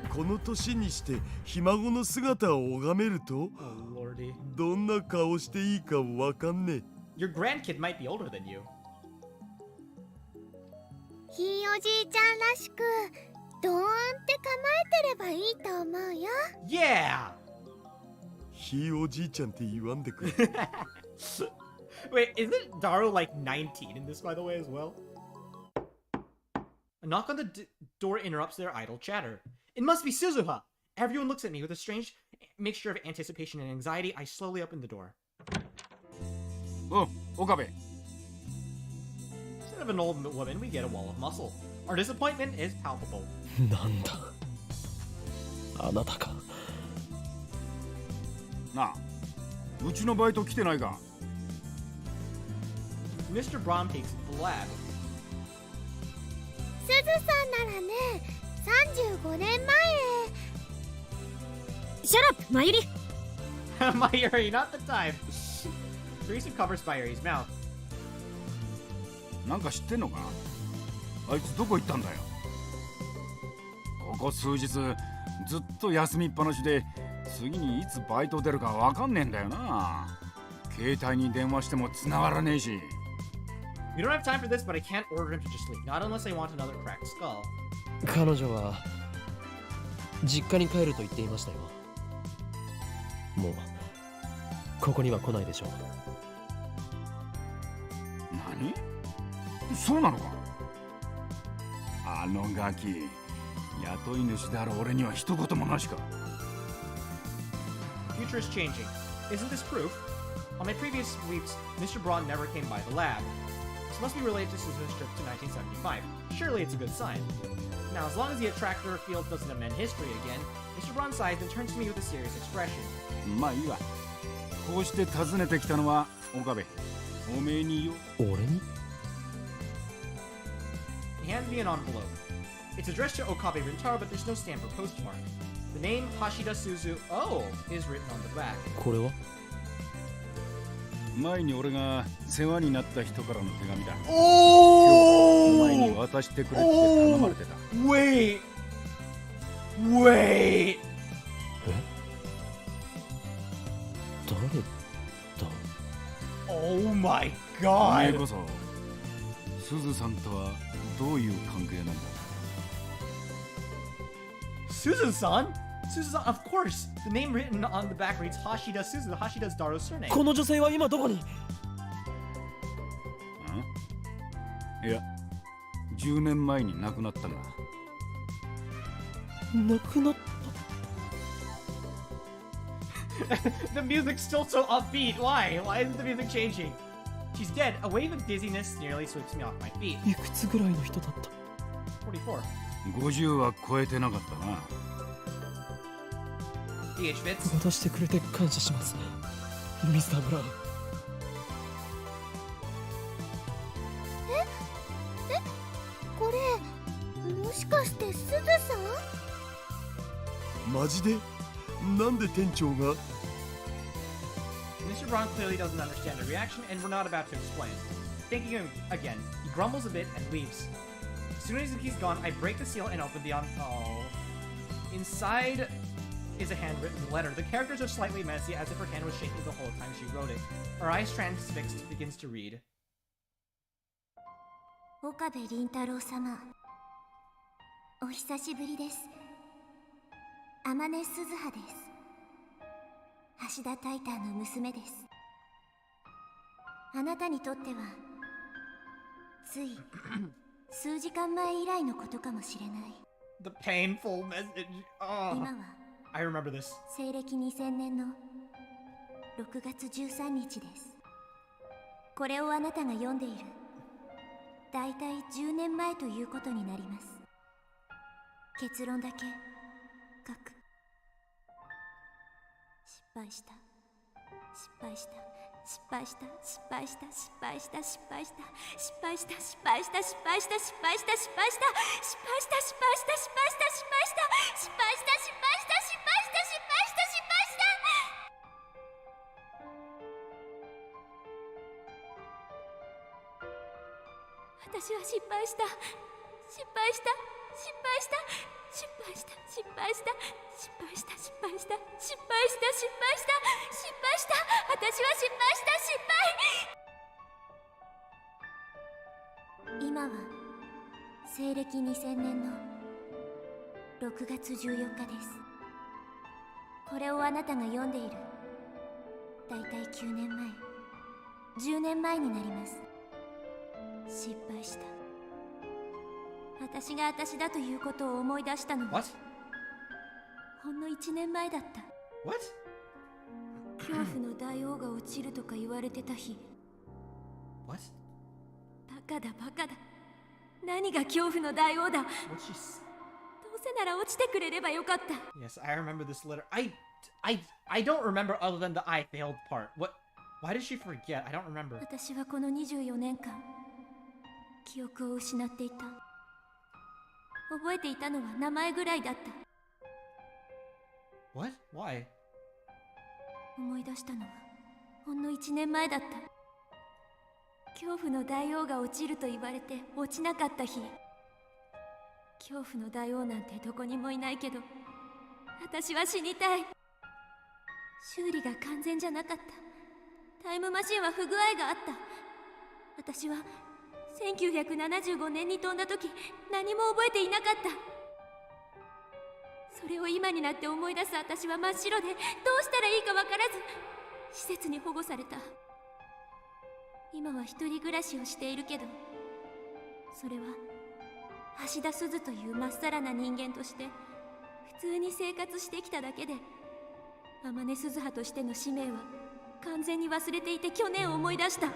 この年にしてひ孫の姿を拝めると Oh lordy. どんな顔していいかわかんねえ。 Your grandkid might be older than you. ひいおじいちゃんらしくドーンって構えてればいいと思うよ。 Yeah! ひいおじいちゃんって言わんでくれ。Wait, isn't Daro like 19 in this, by the way, as well? A knock on the door interrupts their idle chatter. It must be Suzuha! Everyone looks at me with a strange mixture of anticipation and anxiety. I slowly open the door. Oh, Okabe. Instead of an old woman, we get a wall of muscle. Our disappointment is palpable. なんだあなたか。なあ、うちのバイト来てないか。 Mr. Braun takes it to the lab. すずさんならね、35年前。シャラップ、マユリ。Mayuri, not the time. Teresa covers Mayuri's mouth. なんか知ってんのか。あいつどこ行ったんだよ。ここ数日ずっと休みっぱなしで、次にいつバイト出るかわかんねえんだよな。携帯に電話しても繋がらねえし。 We don't have time for this, but I can't order him to just leave. Not unless I want another cracked skull. 彼女は実家に帰ると言っていましたよ。もうここには来ないでしょう。何？そうなのか。あのガキ、雇い主である俺には一言もなしか。 Future is changing. Isn't this proof? On my previous weeks, Mr. Braun never came by the lab. This must be related to Suzuha's trip to 1975. Surely it's a good sign. Now, as long as the attractor field doesn't amend history again, Mr. Braun sighs and turns to me with a serious expression. まあいいわ。こうして訪ねてきたのは岡部。おめえによ。俺に He hands me an envelope. It's addressed to Okabe Rintaro, but there's no stamp or postmark. The name Hashida Suzu is written on the back. これは前に俺が世話になった人からの手紙だ。 Oh! お前に渡してくれって頼まれてた。Wait! Wait! 誰だ Oh my お前 god! こそすずさんとはどういう関係なんだ。 Suzu-san? Suzu-san, of course! The name written on the back reads Hashida Suzu, Hashida's Daro's surname. この女性は今どこに。いや、10年前に亡くなったんだ。亡くなった。The music's still so upbeat. Why? Why isn't the music changing? She's dead. A wave of dizziness nearly sweeps me off my feet. いくつぐらいの人だった。 44. 50は超えてなかったな。 DH Bits. 渡してくれて感謝しますミスター・ブラウン。これもしかしてすずさん？マジで？なんで店長が？ Mr. Braun clearly doesn't understand the reaction, and we're not about to explain. Thanking him again, he grumbles a bit and leaves. As soon as he's gone, I break the seal and open the oh. Inside is a handwritten letter. The characters are slightly messy, as if her hand was shaking the whole time she wrote it. Her eyes transfixed, begins to read. 岡部倫太郎様、お久しぶりです。天音鈴葉です。橋田タイターの娘です。あなたにとってはつい数時間前以来のことかもしれない。 The painful message. Oh, 今は I remember this. 西暦2000年の6月13日です。これをあなたが読んでいるだいたい10年前ということになります。結論だけ書く。失敗した、失敗した、失敗した、失敗した、失敗した、失敗した、失敗した、失敗した、失敗した、失敗した、失敗した、失敗した、失敗した、失敗した、失敗した、失敗した、失敗した、失敗した、失敗した、失敗した。私は失敗した、失敗した、失敗した、失敗した、失敗した、失敗した、失敗した、失敗した、失敗した、失敗した、私は失敗した、失敗。今は西暦2000年の6月14日です。これをあなたが読んでいるだいたい9年前、10年前になります。失敗した。私が私だということを思い出したのは What? ほんの1年前だった。 What? 恐怖の大王が落ちるとか言われてた日。 What? バカだバカだ。何が恐怖の大王だ。ど What she? うせなら落ちてくれればよかった。 Yes, I remember this letter. I don't remember other than the I failed part. What? Why did she forget? I don't remember. 私はこの24年間記憶を失っていた。覚えていたのは名前ぐらいだった。 What? Why? 思い出したのはほんの1年前だった。恐怖の大王が落ちると言われて落ちなかった日。恐怖の大王なんてどこにもいないけど、私は死にたい。修理が完全じゃなかった。タイムマシンは不具合があった。私は1975年に飛んだ時何も覚えていなかった。それを今になって思い出す私は真っ白で、どうしたらいいか分からず施設に保護された。今は一人暮らしをしているけど、それは橋田鈴というまっさらな人間として普通に生活してきただけで、天音鈴葉としての使命は完全に忘れていて去年思い出した。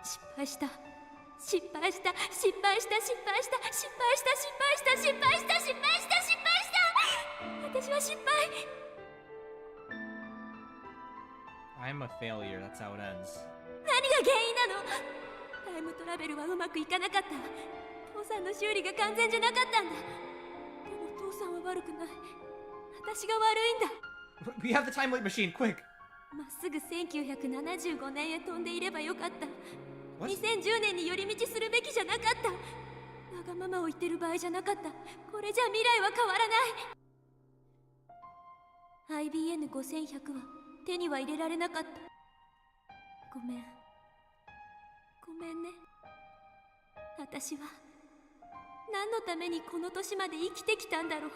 失敗した、失敗した、失敗した、失敗した、失敗した、失敗した、失敗した、失敗した、失敗した。私は失敗。I'm a failure. That's how it ends. 何が原因なの？タイムトラベルはうまくいかなかった。父さんの修理が完全じゃなかったんだ。でも父さんは悪くない。私が悪いんだ。 We have the time light machine. Quick. まっすぐ1975年へ飛んでいればよかった。 What? 2010年に寄り道するべきじゃなかった。わがままを言ってる場合じゃなかった。これじゃ未来は変わらない。 IBN5100 は手には入れられなかった。ごめん、ごめんね。私は何のためにこの年まで生きてきたんだろう。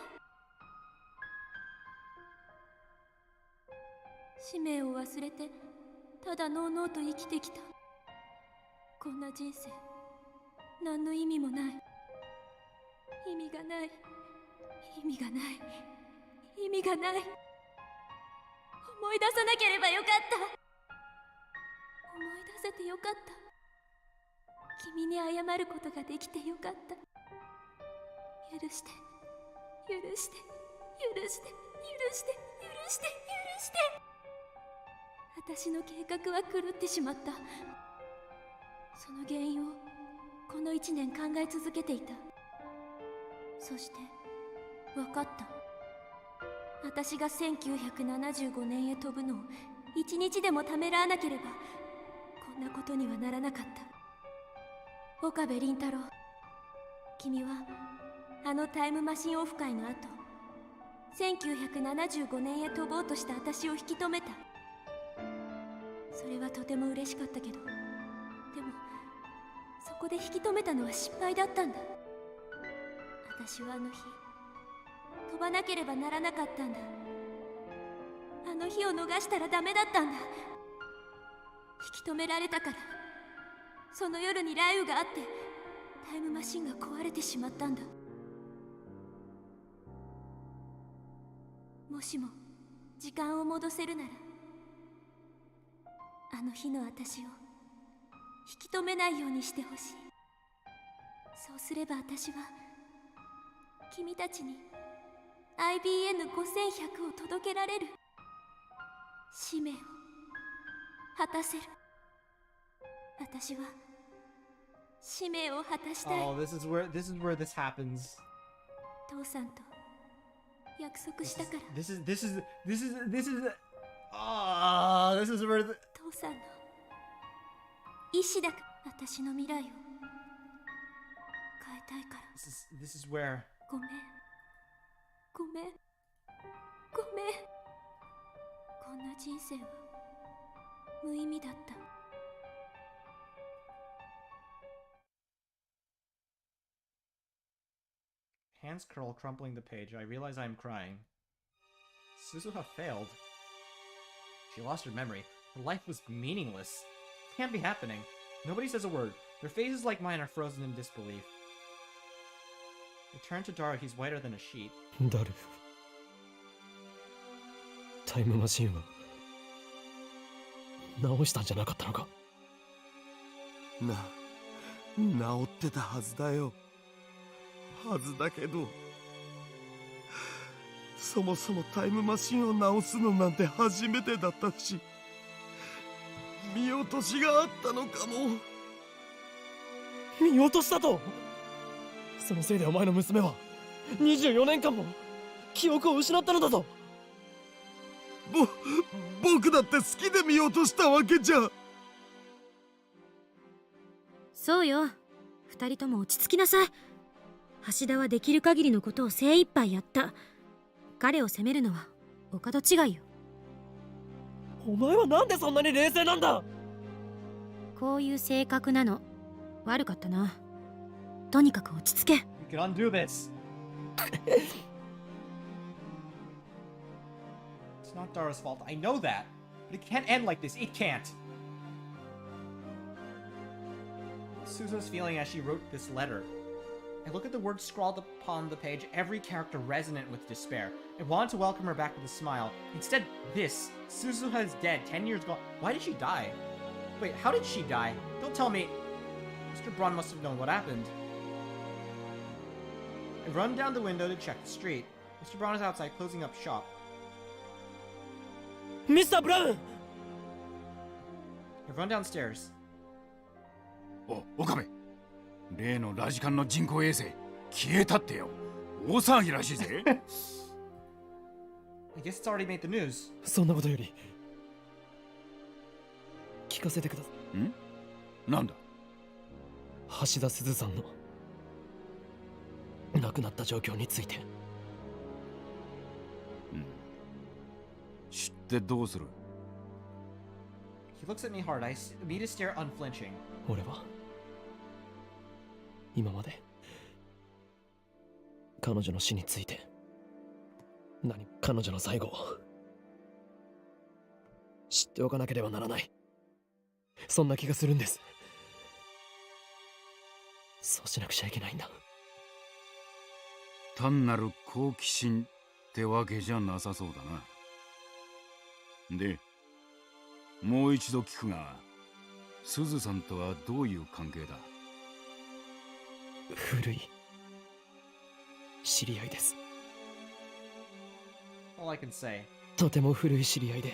使命を忘れてただのうのうと生きてきた。こんな人生何の意味もない。意味がない、意味がない、意味がない。思い出さなければよかった。思い出せてよかった。君に謝ることができてよかった。許して許して許して許して許して許して私の計画は狂ってしまった。その原因をこの1年考え続けていた。そして分かった。私が1975年へ飛ぶのを1日でもためらわなければこんなことにはならなかった。岡部倫太郎、君はあのタイムマシンオフ会の後1975年へ飛ぼうとした私を引き止めた。それはとても嬉しかったけど、でもそこで引き止めたのは失敗だったんだ。私はあの日飛ばなければならなかったんだ。あの日を逃したらダメだったんだ。引き止められたから、その夜に雷雨があってタイムマシンが壊れてしまったんだ。もしも時間を戻せるなら、あの日の私を引き止めないようにしてほしい。そうすれば私は君たちに IBN5100 を届けられる。使命を果たせる。私は使命を果たしたい。 Oh, this is where this happens. 父さんと約束したから。This is this is where the 父さんの意志だから。私の未来を変えたいから。this is where ごめんごめんごめん。こんな人生は無意味だった。hands curl, crumpling the page. I realize I'm crying. Suzuha failed. She lost her memory. Her life was meaningless. It can't be happening. Nobody says a word. Their faces like mine are frozen in disbelief. I turn to Daru. He's whiter than a sheet. ダル、タイムマシンは直したんじゃなかったのか。治ってたはずだよ。はずだけど、そもそもタイムマシンを直すのなんて初めてだったし、見落としがあったのかも。見落としたと。そのせいでお前の娘は24年間も記憶を失ったのだぞ。僕だって好きで見落としたわけじゃ。そうよ、二人とも落ち着きなさい。橋田はできる限りのことを精一杯やった。彼を責めるのはお門違いよ。お前はなんでそんなに冷静なんだ。こういう性格なの。悪かったな。とにかく落ち着け。 You can undo this. It's not Dara's fault. I know that. But it can't end like this. It can't. Suzu's feeling as she wrote this letter. I look at the words scrawled upon the page, every character resonant with despair. I wanted to welcome her back with a smile. Instead, this. Suzuha is dead, 10 years gone. Why did she die? Wait, how did she die? Don't tell me. Mr. Braun must have known what happened. I run down the window to check the street. Mr. Braun is outside closing up shop. ミスター・ブラウン。 I run downstairs. 岡部、例のラジカンの人工衛星消えたってよ。大騒ぎらしいぜ。I guess it's already made the news. そんなことより聞かせてください。ん？なんだ？橋田鈴さんの亡くなった状況について。知ってどうする？ He looks at me hard. I meet his stare unflinching. 俺は今まで彼女の死について彼女の最後を知っておかなければならない。そんな気がするんです。そうしなくちゃいけないんだ。単なる好奇心ってわけじゃなさそうだな。で、もう一度聞くが、すずさんとはどういう関係だ？古い知り合いです。 All I can say. とても古い知り合いで。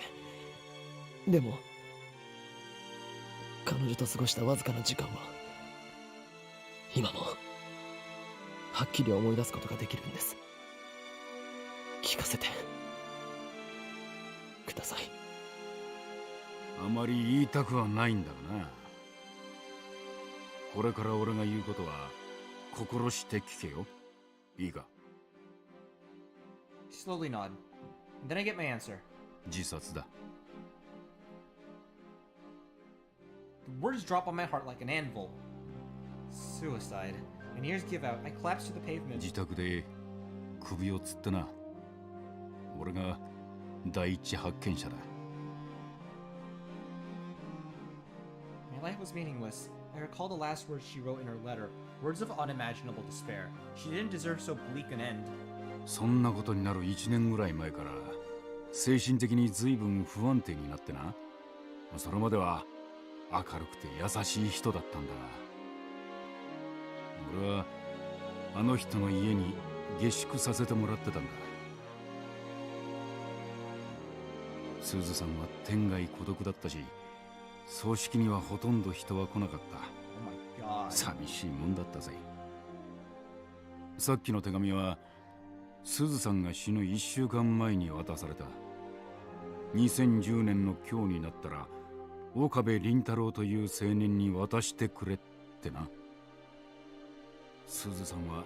でも彼女と過ごしたわずかな時間は今もはっきり思い出すことができるんです。聞かせてください。あまり言いたくはないんだがな。これから俺が言うことは心して聞けよ。いいか。 Slowly nod. And then I get my answer. 自殺だ。 The words drop on my heart like an anvil. Suicide. My ears give out. I collapse to the pavement. 自宅で首をつってな。俺が第一発見者だ。 My life was meaningless. I recall the last words she wrote in her letter. Words of unimaginable despair. She didn't deserve so bleak an end. そんなことになる1年ぐらい前から精神的に随分不安定になってな。それまでは明るくて優しい人だったんだ。俺はあの人の家に下宿させてもらってたんだ。スーズさんは天涯孤独だったし、葬式にはほとんど人は来なかった。 Oh my god. 寂しいもんだったぜ。さっきの手紙はスズさんが死ぬ1週間前に渡された。2010年の今日になったら岡部倫太郎という青年に渡してくれってな。スズさんは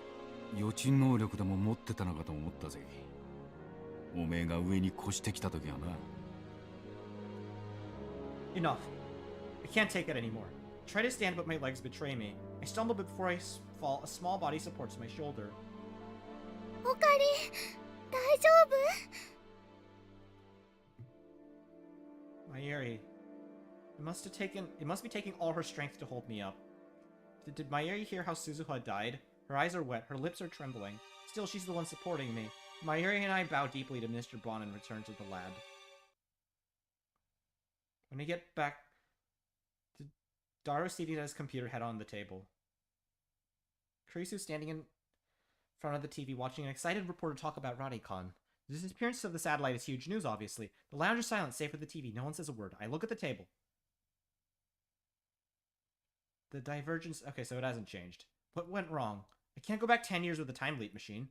予知能力でも持ってたのかと思ったぜ。おめえが上に越してきた時はな。 Enough. I can't take it anymore. I try to stand, but my legs betray me. I stumble, but before I fall, a small body supports my shoulder. おかり、大丈夫？ Mayuri. It must be taking all her strength to hold me up. Did Mayuri hear how Suzuha died? Her eyes are wet, her lips are trembling. Still, she's the one supporting me. Mayuri and I bow deeply to Mr. Bon and return to the lab. When I get back, Daru seated at his computer head on the table. Kurisu standing in front of the TV watching an excited reporter talk about Radicon. The disappearance of the satellite is huge news, obviously. The lounge is silent, save for the TV. No one says a word. I look at the table. The divergence... Okay, so it hasn't changed. What went wrong? I can't go back 10 years with a time leap machine.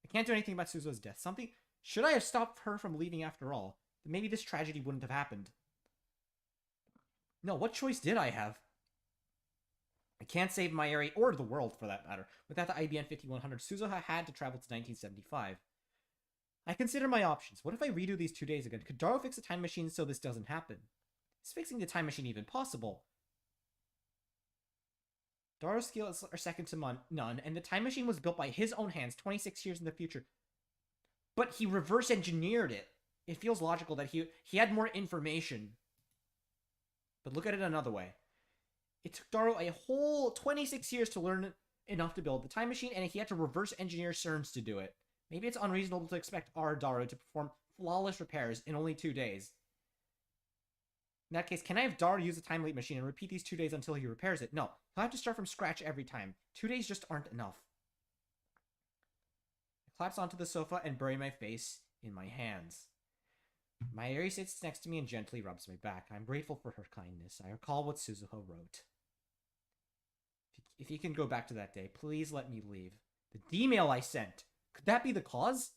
I can't do anything about Suzuha's death. Something... Should I have stopped her from leaving after all? Then maybe this tragedy wouldn't have happened. No, what choice did I have? I can't save Mayuri, or the world for that matter. Without the IBM 5100, Suzuha had to travel to 1975. I consider my options. What if I redo these 2 days again? Could Daru fix the time machine so this doesn't happen? Is fixing the time machine even possible? Daru's skills are second to none, and the time machine was built by his own hands 26 years in the future. But he reverse engineered it. It feels logical that he had more information. But look at it another way. It took Daru a whole 26 years to learn enough to build the time machine, and he had to reverse engineer CERNs to do it. Maybe it's unreasonable to expect our Daru to perform flawless repairs in only 2 days. In that case, can I have Daru use the time leap machine and repeat these 2 days until he repairs it? No, he'll have to start from scratch every time. 2 days just aren't enough. I collapse onto the sofa and bury my face in my hands. Mayuri sits next to me and gently rubs my back. I'm grateful for her kindness. I recall what Suzuha wrote. If you can go back to that day, please let me leave. The D-mail I sent. Could that be the cause?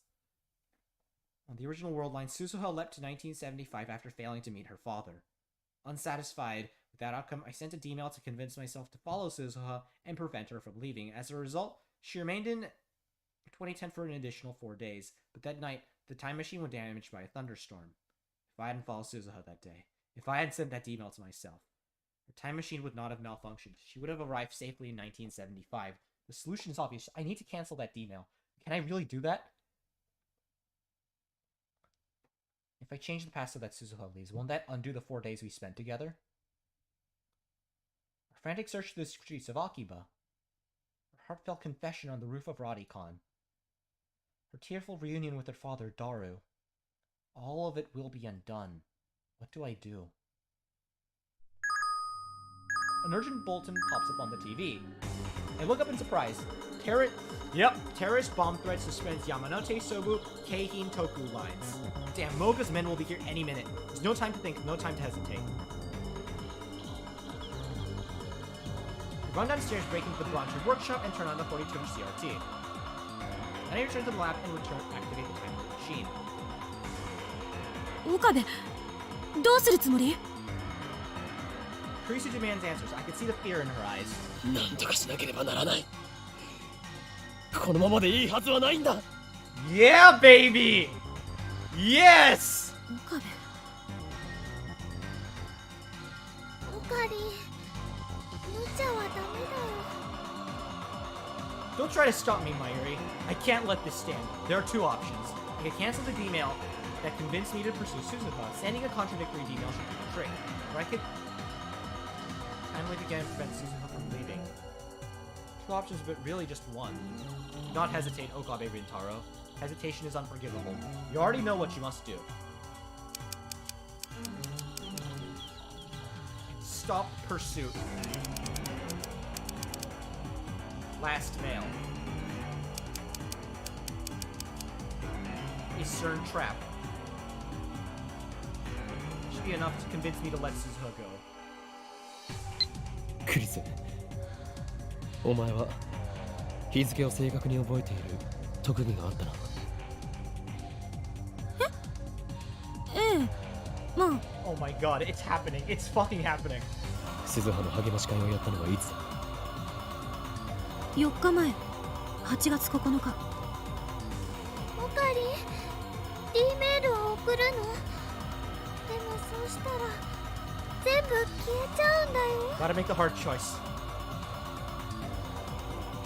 On the original world line, Suzuha leapt to 1975 after failing to meet her father. Unsatisfied with that outcome, I sent a D-mail to convince myself to follow Suzuha and prevent her from leaving. As a result, she remained in 2010 for an additional 4 days, but that night, the time machine was damaged by a thunderstorm. If I hadn't followed Suzuha that day, if I had sent that email to myself, her time machine would not have malfunctioned. She would have arrived safely in 1975. The solution is obvious. I need to cancel that email. Can I really do that? If I change the past so that Suzuha leaves, won't that undo the 4 days we spent together? A frantic search through the streets of Akiba. Her heartfelt confession on the roof of Radicon. Her tearful reunion with her father, Daru. All of it will be undone. What do I do? An urgent bulletin pops up on the TV. I look up in surprise. Yep, terrorist bomb threat suspends Yamanote, Sobu, Keihin, Toku lines. Damn, Moga's men will be here any minute. There's no time to think, no time to hesitate. We run downstairs, break into the Broncher workshop, and turn on the 42-inch CRT. Then I return to the lab and activate the timer machine. 岡部、どうするつもり？ Kurisu demands answers. I could see the fear in her eyes. なんとかしなければならない。このままでいいはずはないんだ。 Yeah, baby! Yes! 岡部。オカリン、無茶はダメだよ。 Don't try to stop me, Mayuri. I can't let this stand. There are two options. I could cancel the email that convinced me to pursue Suzuha. Sending a contradictory email should be a trick. Or I could time leave again and prevent Suzuha from leaving. Two options, but really just one. Do not hesitate, Okabe Rintaro. Hesitation is unforgivable. You already know what you must do. Stop pursuit. Last mail. A CERN trap. Should be enough to convince me to let Suzuha go. クリス、お前は日付を正確に覚えている特技があったな。ええ、まあ。 Oh my god, it's happening. It's fucking happening. 鈴葉の励まし会をやったのはいつだ4日前、8月9日。オカリン、D メールを送るの。でもそうしたら全部消えちゃうんだよ。 Gotta make the hard choice.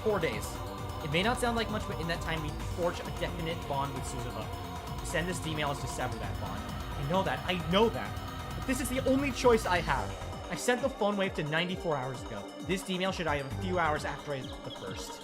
4 days. It may not sound like much, but in that time we forge a definite bond with Suzuha. To send this email is to sever that bond. I know that. But this is the only choice I have. I sent the phone wave to 94 hours ago. This email should arrive a few hours after the first.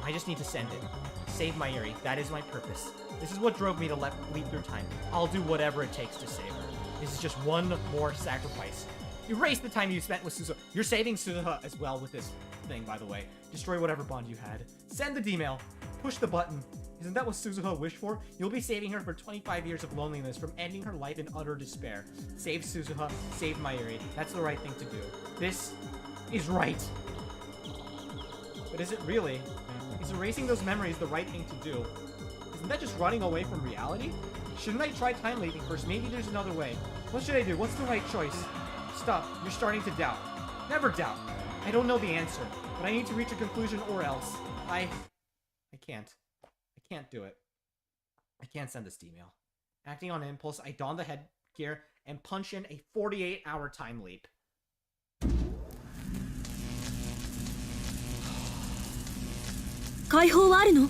I just need to send it. Save Mayuri. That is my purpose. This is what drove me to leap through time. I'll do whatever it takes to save her. This is just one more sacrifice. Erase the time you spent with Suzuha. You're saving Suzuha as well with this thing, by the way. Destroy whatever bond you had. Send the email. Push the button. Isn't that what Suzuha wished for? You'll be saving her for 25 years of loneliness from ending her life in utter despair. Save Suzuha. Save Mayuri. That's the right thing to do. This is right. But is it really? Is erasing those memories the right thing to do? Isn't that just running away from reality? Shouldn't I try time leaving first? Maybe there's another way. What should I do? What's the right choice? Stop. You're starting to doubt. Never doubt. I don't know the answer, but I need to reach a conclusion or else. I can't. I can't do it. I can't send this email. Acting on impulse, I don the headgear and punch in a 48-hour time leap. 解放はあるの？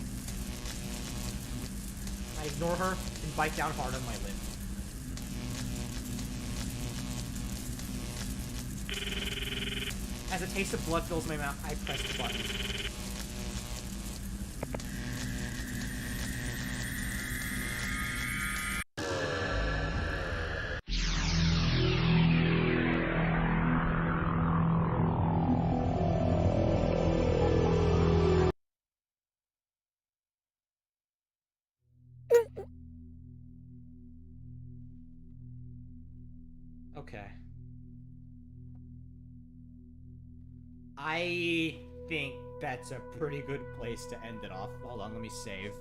I ignore her and bite down hard on my lip. As a taste of blood fills my mouth, I press the button. Okay. I think that's a pretty good place to end it off. Hold on, let me save.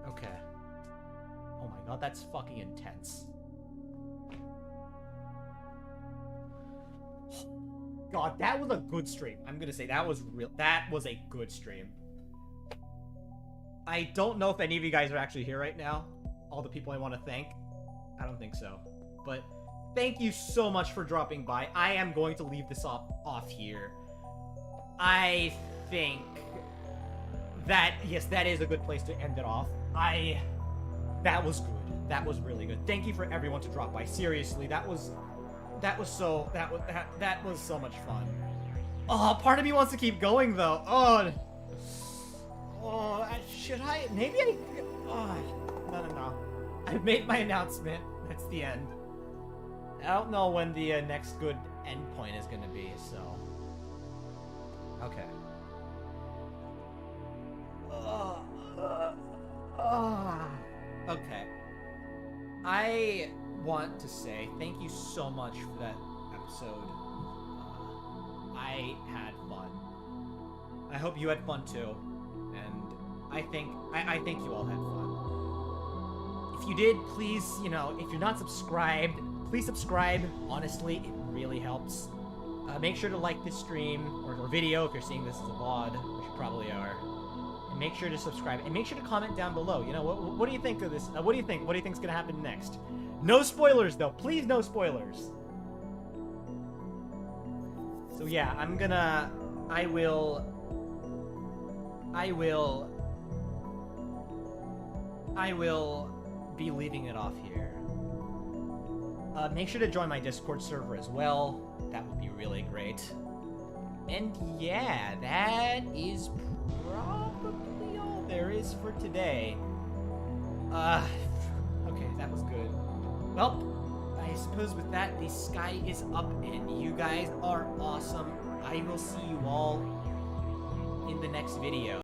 Okay. Oh my god, that's fucking intense. God, that was a good stream. I'm gonna say that was real. That was a good stream. I don't know if any of you guys are actually here right now. All the people I want to thank. I don't think so. But thank you so much for dropping by. I am going to leave this off here. I think that, yes, that is a good place to end it off. That was good. That was really good. Thank you for everyone to drop by. Seriously, that was so much fun. Oh, part of me wants to keep going though. Oh, should I? Maybe I. Oh, no. I've made my announcement. That's the end. I don't know when the next good end point is gonna be, so. Okay. Okay. I want to say thank you so much for that episode. I had fun. I hope you had fun too. And I think you all had fun. If you did, please, you know, if you're not subscribed, please subscribe. Honestly, it really helps. Make sure to like this stream or video if you're seeing this as a VOD, which you probably are. And make sure to subscribe and make sure to comment down below. You know, what do you think of this? What do you think? What do you think's gonna happen next? No spoilers though. Please, no spoilers. So yeah, I will be leaving it off here. Make sure to join my Discord server as well. That would be really great. And yeah, that is probably all there is for today. Okay, that was good. Well, I suppose with that, the sky is up and you guys are awesome. I will see you all in the next video.